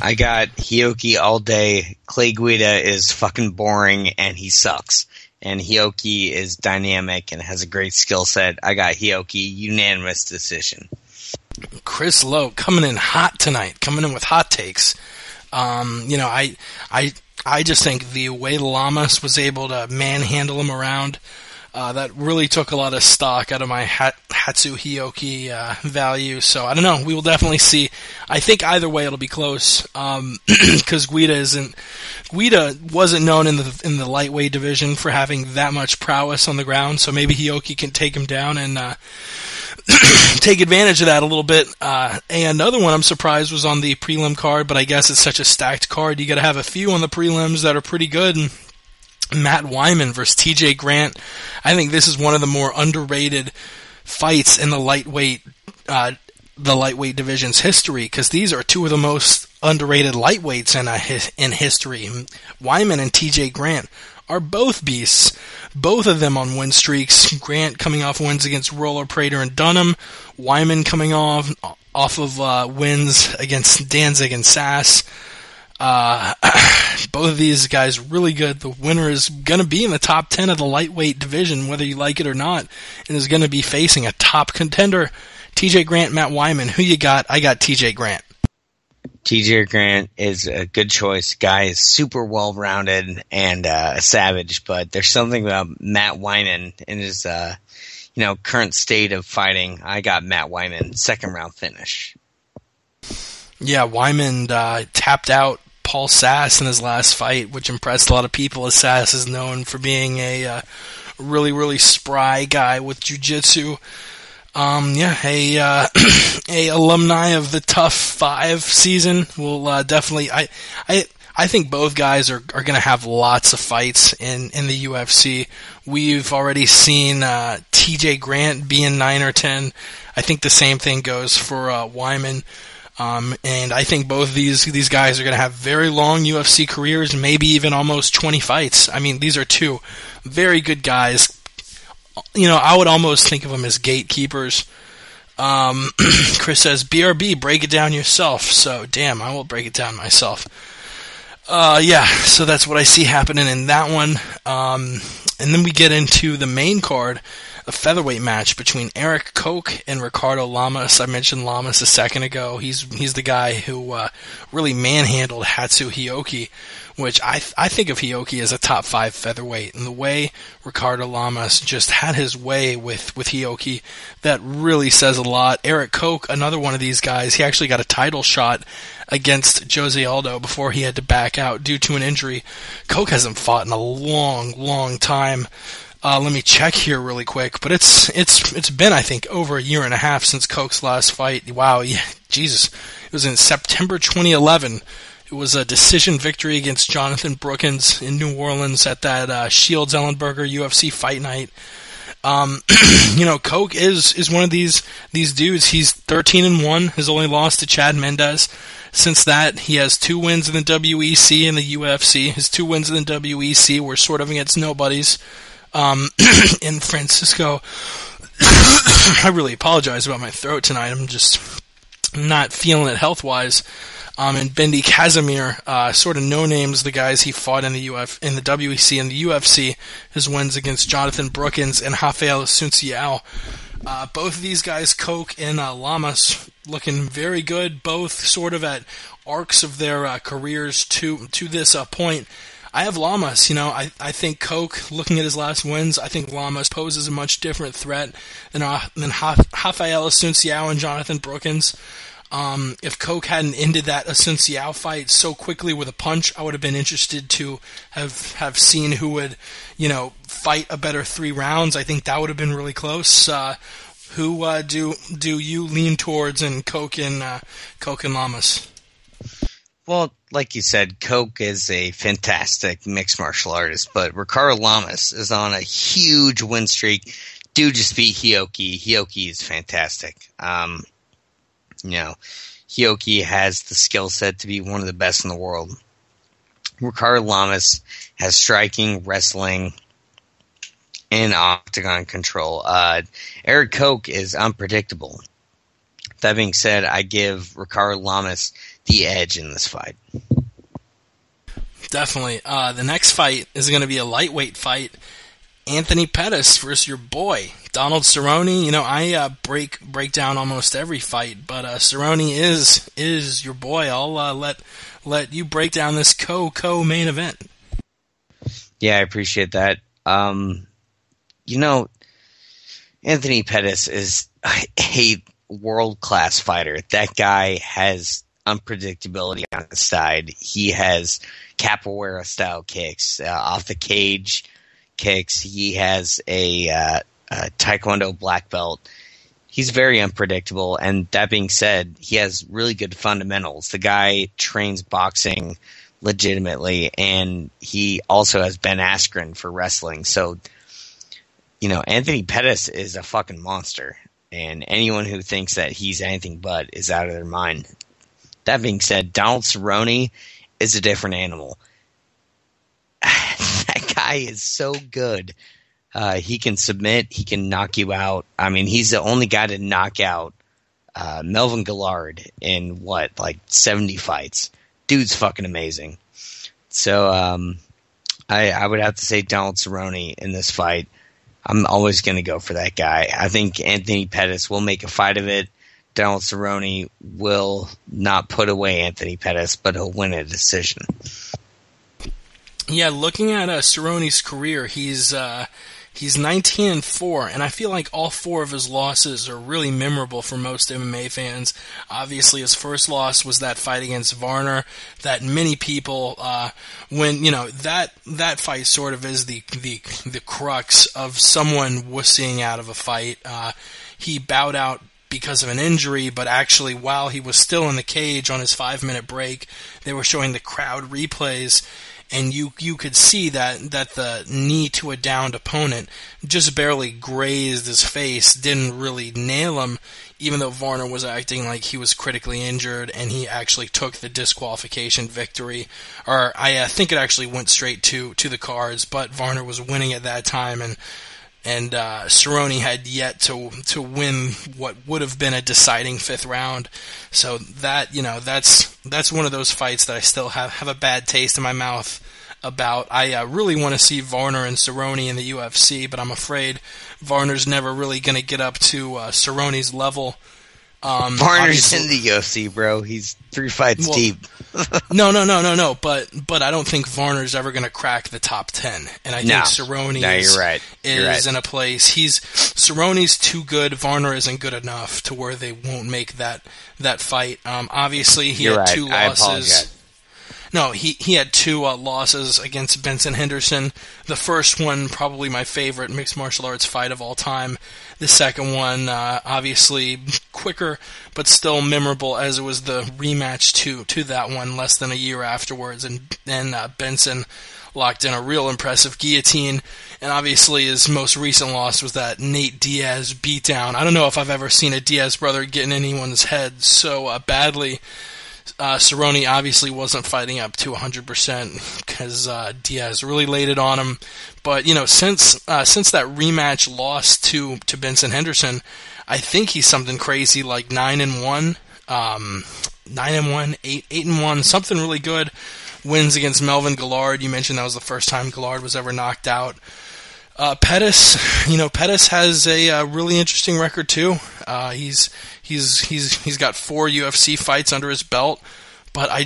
I got Hioki all day. Clay Guida is fucking boring, and he sucks. And Hioki is dynamic and has a great skill set. I got Hioki, unanimous decision. Chris Lowe coming in hot tonight, coming in with hot takes. I just think the way Lamas was able to manhandle him around, that really took a lot of stock out of my Hatsu Hioki value. So I don't know. We will definitely see. I think either way it'll be close, because Guida wasn't known in the lightweight division for having that much prowess on the ground. So maybe Hioki can take him down and take advantage of that a little bit. And another one I'm surprised was on the prelim card, but I guess it's such a stacked card. You got to have a few on the prelims that are pretty good. And Matt Wyman versus TJ Grant. I think this is one of the more underrated fights in the lightweight division's history, because these are two of the most underrated lightweights in history. Wyman and TJ Grant are both beasts. Both of them on win streaks. Grant coming off wins against Roller, Prater, and Dunham. Wyman coming off of wins against Danzig and Sass. Both of these guys really good. The winner is going to be in the top 10 of the lightweight division, whether you like it or not, and is going to be facing a top contender. TJ Grant, Matt Wyman. Who you got? I got TJ Grant. TJ Grant is a good choice. Guy is super well-rounded and a savage, but there's something about Matt Wyman in his current state of fighting. I got Matt Wyman, second round finish. Yeah, Wyman tapped out Paul Sass in his last fight, which impressed a lot of people, as Sass is known for being a really, really spry guy with jiu-jitsu. A alumni of the Tough 5 season will definitely. I think both guys are going to have lots of fights in the UFC. We've already seen TJ Grant be in 9 or 10. I think the same thing goes for Wyman. And I think both these guys are going to have very long UFC careers, maybe even almost 20 fights. I mean, these are two very good guys. I would almost think of them as gatekeepers. Chris says, BRB, break it down yourself. So, damn, I will break it down myself. So that's what I see happening in that one. And then we get into the main card, a featherweight match between Eric Koch and Ricardo Lamas. I mentioned Lamas a second ago. He's the guy who really manhandled Hatsu Hioki, which I think of Hioki as a top 5 featherweight. And the way Ricardo Lamas just had his way with Hioki, that really says a lot. Eric Koch, another one of these guys, he actually got a title shot against Jose Aldo before he had to back out due to an injury. Koch hasn't fought in a long, long time. Let me check here really quick, but it's been, I think, over a year and a half since Koch's last fight. Wow, yeah, Jesus. It was in September 2011. It was a decision victory against Jonathan Brookins in New Orleans at that Shields Ellenberger UFC fight night. Koch is one of these dudes. He's 13-1, has only lost to Chad Mendez. Since that, he has 2 wins in the WEC and the UFC. His 2 wins in the WEC were sort of against nobodies. In Francisco. I really apologize about my throat tonight. I'm just not feeling it health-wise. And Bendy Casimir, sort of no-names, the guys he fought in the WEC and the UFC, his wins against Jonathan Brookins and Rafael Asunciao. Both of these guys, Coke and Lamas, looking very good, both sort of at arcs of their careers to this point. I have Lamas. I think Coke, looking at his last wins, I think Lamas poses a much different threat than Rafael Asunciao and Jonathan Brookins. If Coke hadn't ended that Asunciao fight so quickly with a punch, I would have been interested to have seen who would, fight a better 3 rounds. I think that would have been really close. Who do you lean towards in Coke and Lamas? Well, like you said, Coke is a fantastic mixed martial artist, but Ricardo Lamas is on a huge win streak. Dude just beat Hioki. Hioki is fantastic. Hioki has the skill set to be one of the best in the world. Ricardo Lamas has striking, wrestling, and octagon control. Eric Coke is unpredictable. That being said, I give Ricardo Lamas the edge in this fight. Definitely. The next fight is going to be a lightweight fight. Anthony Pettis versus your boy, Donald Cerrone. I break down almost every fight, but Cerrone is your boy. I'll let you break down this co-main event. Yeah, I appreciate that. Anthony Pettis is a world-class fighter. That guy has unpredictability on his side. He has capoeira-style kicks, off the cage kicks. He has a Taekwondo black belt. He's very unpredictable, and that being said, he has really good fundamentals. The guy trains boxing legitimately, and he also has Ben Askren for wrestling. So, Anthony Pettis is a fucking monster, and anyone who thinks that he's anything but is out of their mind. That being said, Donald Cerrone is a different animal. That guy is so good. He can submit. He can knock you out. I mean, he's the only guy to knock out Melvin Gillard in 70 fights. Dude's fucking amazing. So I would have to say Donald Cerrone in this fight. I'm always going to go for that guy. I think Anthony Pettis will make a fight of it. Donald Cerrone will not put away Anthony Pettis, but he'll win a decision. Yeah, looking at Cerrone's career, he's 19-4, and I feel like all 4 of his losses are really memorable for most MMA fans. Obviously, his first loss was that fight against Varner, that many people, that fight sort of is the crux of someone wussying out of a fight. He bowed out because of an injury, but actually while he was still in the cage on his 5-minute break, they were showing the crowd replays, and you could see that the knee to a downed opponent just barely grazed his face, didn't really nail him, even though Varner was acting like he was critically injured, and he actually took the disqualification victory. Or I think it actually went straight to the cards, but Varner was winning at that time, and Cerrone had yet to win what would have been a deciding 5th round. So that's one of those fights that I still have a bad taste in my mouth about. I really want to see Varner and Cerrone in the UFC, but I'm afraid Varner's never really going to get up to Cerrone's level. Varner's in the UFC, bro. He's 3 fights deep. No. But I don't think Varner's ever going to crack the top 10. And I think Cerrone is in a place. Cerrone's too good. Varner isn't good enough to where they won't make that fight. Obviously, he had 2 losses. I apologize. No, he had 2 losses against Benson Henderson. The first one, probably my favorite mixed martial arts fight of all time. The second one, obviously quicker, but still memorable, as it was the rematch to that one less than a year afterwards. And then Benson locked in a real impressive guillotine. And obviously his most recent loss was that Nate Diaz beatdown. I don't know if I've ever seen a Diaz brother get in anyone's head so badly. Cerrone obviously wasn't fighting up to 100% because Diaz really laid it on him. But since that rematch loss to Benson Henderson, I think he's something crazy like 9-1. 9-1, 8-1, something really good. Wins against Melvin Gillard. You mentioned that was the first time Gillard was ever knocked out. Pettis has a really interesting record too. He's got 4 UFC fights under his belt, but I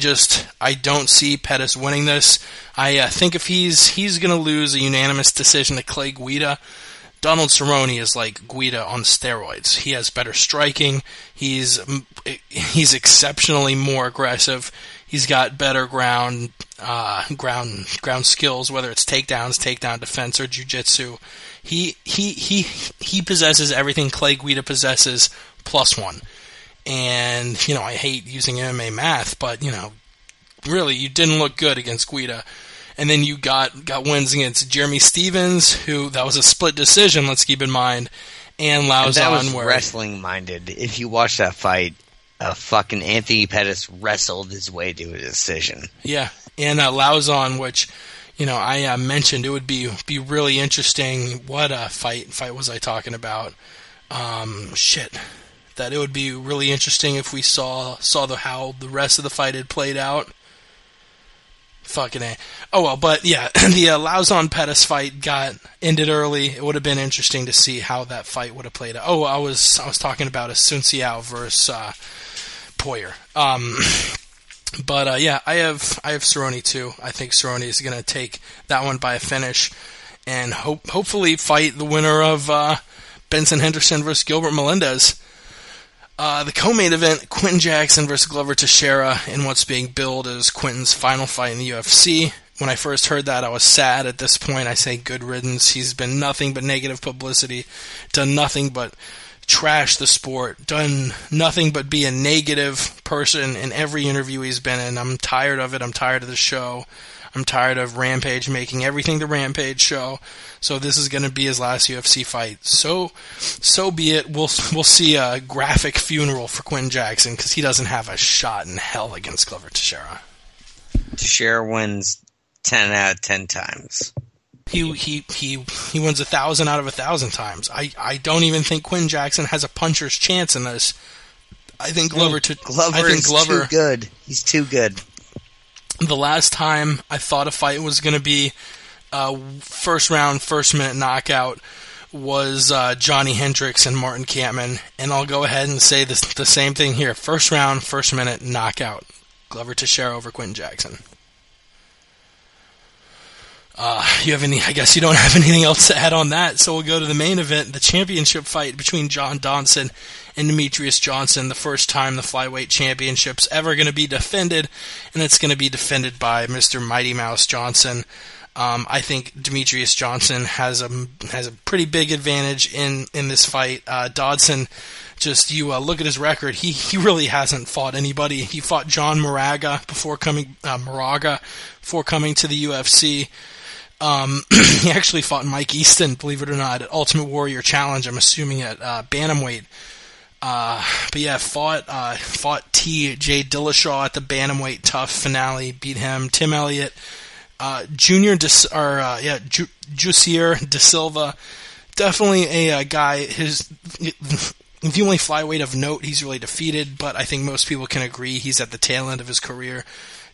don't see Pettis winning this. I think if he's going to lose a unanimous decision to Clay Guida. Donald Cerrone is like Guida on steroids. He has better striking. He's exceptionally more aggressive. He's got better ground skills, whether it's takedowns, takedown defense, or jiu-jitsu. He possesses everything Clay Guida possesses plus 1. And I hate using MMA math, but really you didn't look good against Guida. And then you got wins against Jeremy Stevens, who that was a split decision. Let's keep in mind, and Lauzon. That was wrestling minded. If you watch that fight, fucking Anthony Pettis wrestled his way to a decision. Yeah, and Lauzon, which I mentioned, it would be really interesting. What fight was I talking about? That it would be really interesting if we saw how the rest of the fight had played out. Fucking A. Oh well, but yeah, the Lauzon Pettis fight got ended early. It would have been interesting to see how that fight would have played out. Oh, I was talking about Asunciao versus Poirier. But yeah, I have Cerrone too. I think Cerrone is going to take that one by a finish, and hopefully fight the winner of Benson Henderson versus Gilbert Melendez. The co-main event, Quinton Jackson versus Glover Teixeira, in what's being billed as Quinton's final fight in the UFC. When I first heard that, I was sad. At this point, I say good riddance. He's been nothing but negative publicity, done nothing but trash the sport, done nothing but be a negative person in every interview he's been in. I'm tired of it. I'm tired of the show. I'm tired of Rampage making everything the Rampage show. So this is going to be his last UFC fight. So be it. We'll see a graphic funeral for Quinton Jackson because he doesn't have a shot in hell against Glover Teixeira. Teixeira wins 10 out of 10 times. He wins 1,000 out of 1,000 times. I don't even think Quinton Jackson has a puncher's chance in this. I think Glover is too good. He's too good. The last time I thought a fight was going to be first round, first minute knockout was Johnny Hendricks and Martin Kampmann, and I'll go ahead and say the same thing here. First round, first minute knockout. Glover Teixeira over Quinton Jackson. I guess you don't have anything else to add on that, so we'll go to the main event, the championship fight between John Dodson and Demetrious Johnson, the first time the flyweight championship's ever going to be defended, and it's going to be defended by Mr. Mighty Mouse Johnson. I think Demetrious Johnson has a pretty big advantage in this fight. Dodson, you look at his record, he really hasn't fought anybody. He fought John Moraga before coming to the UFC. He actually fought Mike Easton, believe it or not, at Ultimate Warrior Challenge, I'm assuming at Bantamweight. But yeah, fought T.J. Dillashaw at the Bantamweight Tough finale, beat him. Tim Elliott, Jussier De Silva, definitely a guy, the only flyweight of note he's really defeated, but I think most people can agree he's at the tail end of his career.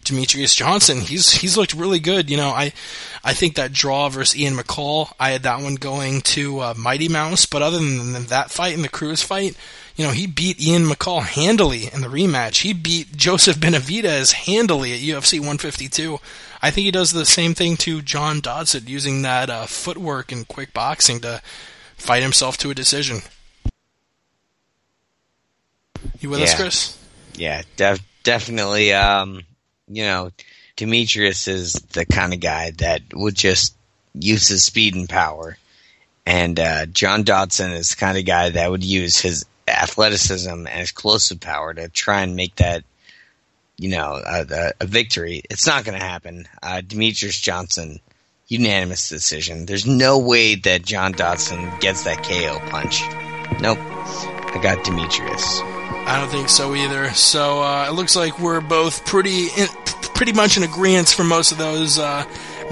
Demetrious Johnson, he's looked really good. I think that draw versus Ian McCall, I had that one going to Mighty Mouse, but other than that fight and the Cruz fight, he beat Ian McCall handily in the rematch. He beat Joseph Benavidez handily at UFC 152. I think he does the same thing to John Dodson, using that footwork and quick boxing to fight himself to a decision. You with us, Chris? Yeah, definitely. Demetrius is the kind of guy that would just use his speed and power. And John Dodson is the kind of guy that would use his athleticism and his explosive power to try and make that, a victory. It's not going to happen. Demetrious Johnson, unanimous decision. There's no way that John Dodson gets that KO punch. Nope. I got Demetrius. I don't think so either. So it looks like we're both pretty much in agreement for most of those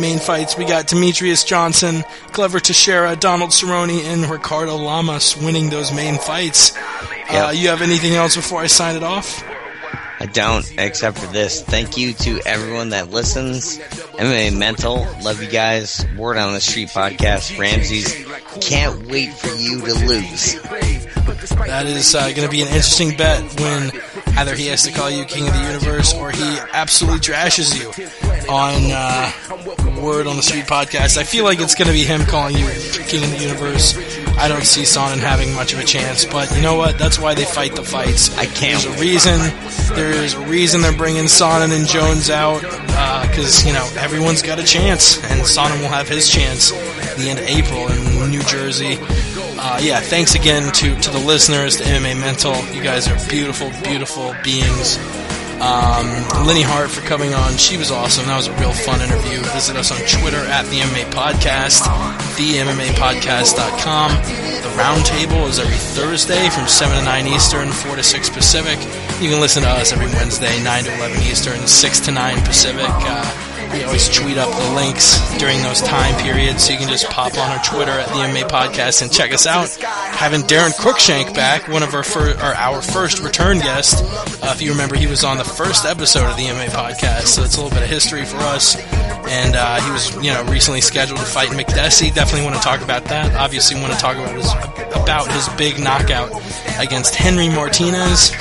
main fights. We got Demetrious Johnson, Glover Teixeira, Donald Cerrone, and Ricardo Lamas winning those main fights. Yep. You have anything else before I sign it off? I don't, except for this. Thank you to everyone that listens. MMA Mental, love you guys. Word on the Street Podcast, Ramses. Can't wait for you to lose. That is going to be an interesting bet when either he has to call you King of the Universe or he absolutely trashes you on Word on the Street Podcast. I feel like it's going to be him calling you King of the Universe. I don't see Sonnen having much of a chance, but you know what? That's why they fight the fights. I can't. There's a reason they're bringing Sonnen and Jones out, because, everyone's got a chance, and Sonnen will have his chance at the end of April in New Jersey. Thanks again to the listeners, to MMA Mental. You guys are beautiful, beautiful beings. Lenne Hardt for coming on. She was awesome. That was a real fun interview. Visit us on Twitter at the MMA Podcast, themmapodcast.com. The Roundtable is every Thursday from 7 to 9 Eastern, 4 to 6 Pacific. You can listen to us every Wednesday, 9 to 11 Eastern, 6 to 9 Pacific. We always tweet up the links during those time periods, so you can just pop on our Twitter at the MMA Podcast and check us out. Having Darren Cruikshank back, one of our first return guest. If you remember, he was on the first episode of the MMA Podcast, so it's a little bit of history for us. And he was, recently scheduled to fight McDessie. Definitely want to talk about that. Obviously, want to talk about his big knockout against Henry Martinez.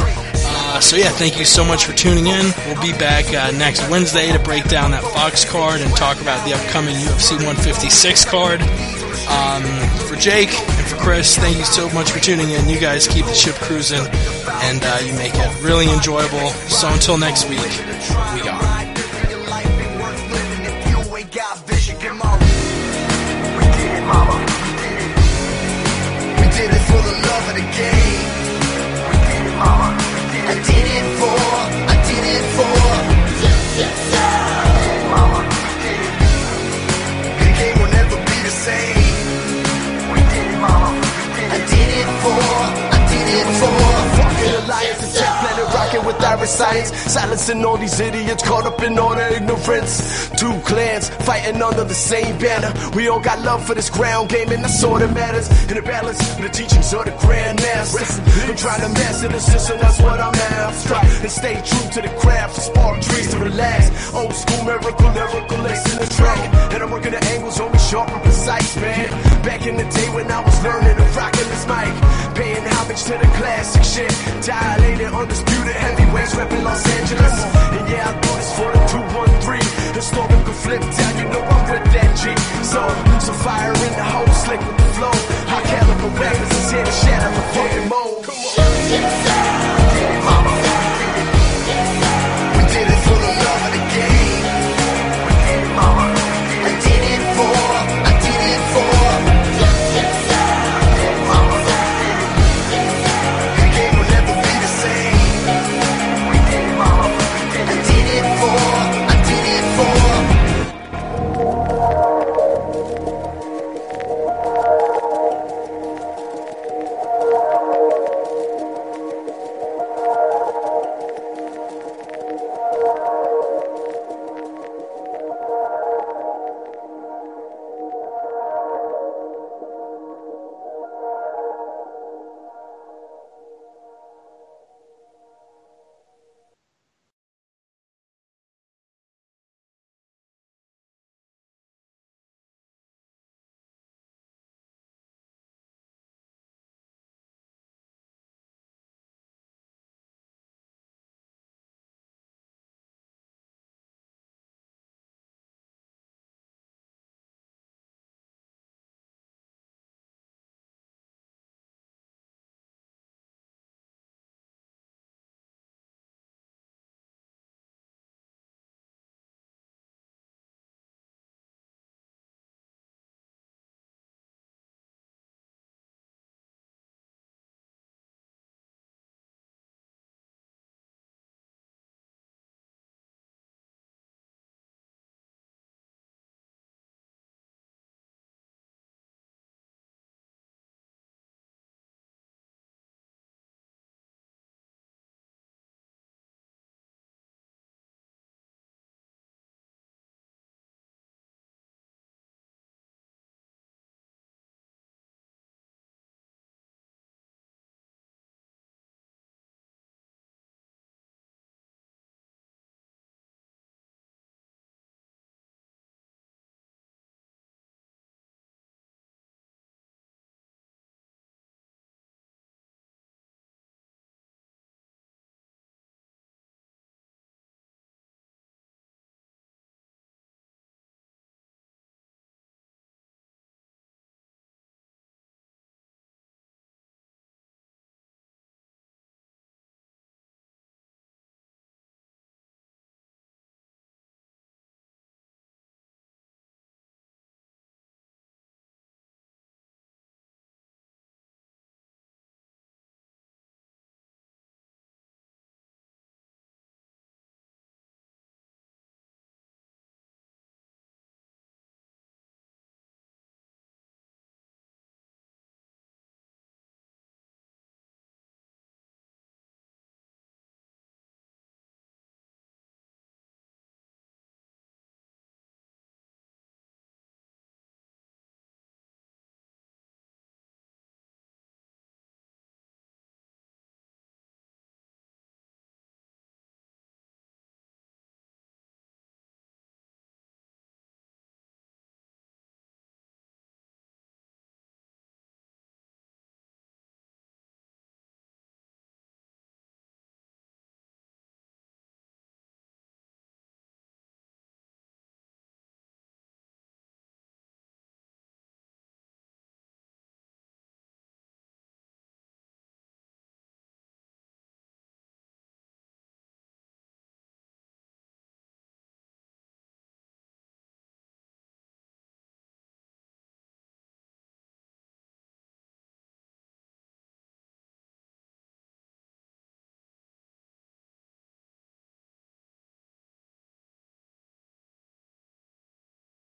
Thank you so much for tuning in. We'll be back next Wednesday to break down that Fox card and talk about the upcoming UFC 156 card. For Jake and for Chris, thank you so much for tuning in. You guys keep the ship cruising, and you make it really enjoyable. So until next week, we got it. We did it for the love of the game. We did it, mama. I did it for, yes, mama, we did it. The game will never be the same. We did it, mama, I did it for. Fucking alliance and tech planet rocking with Irish science. Silencing all these idiots caught up in all their ignorance. Two clans fighting under the same banner. We all got love for this ground game, and that's all that matters. In the balance of the teachings of the grandmaster, I'm trying to master the system, that's what I'm after. And stay true to the craft, to spark trees to relax. Old school miracle, lacing the track. And I'm working the angles on me sharp and precise, man. Back in the day when I was learning to rockin' this mic, paying homage to the classic shit. Dilated, undisputed heavyweights reppin' Los Angeles. And yeah, I do this for the 213. Historical flip down, you know I'm with that G. So fire in the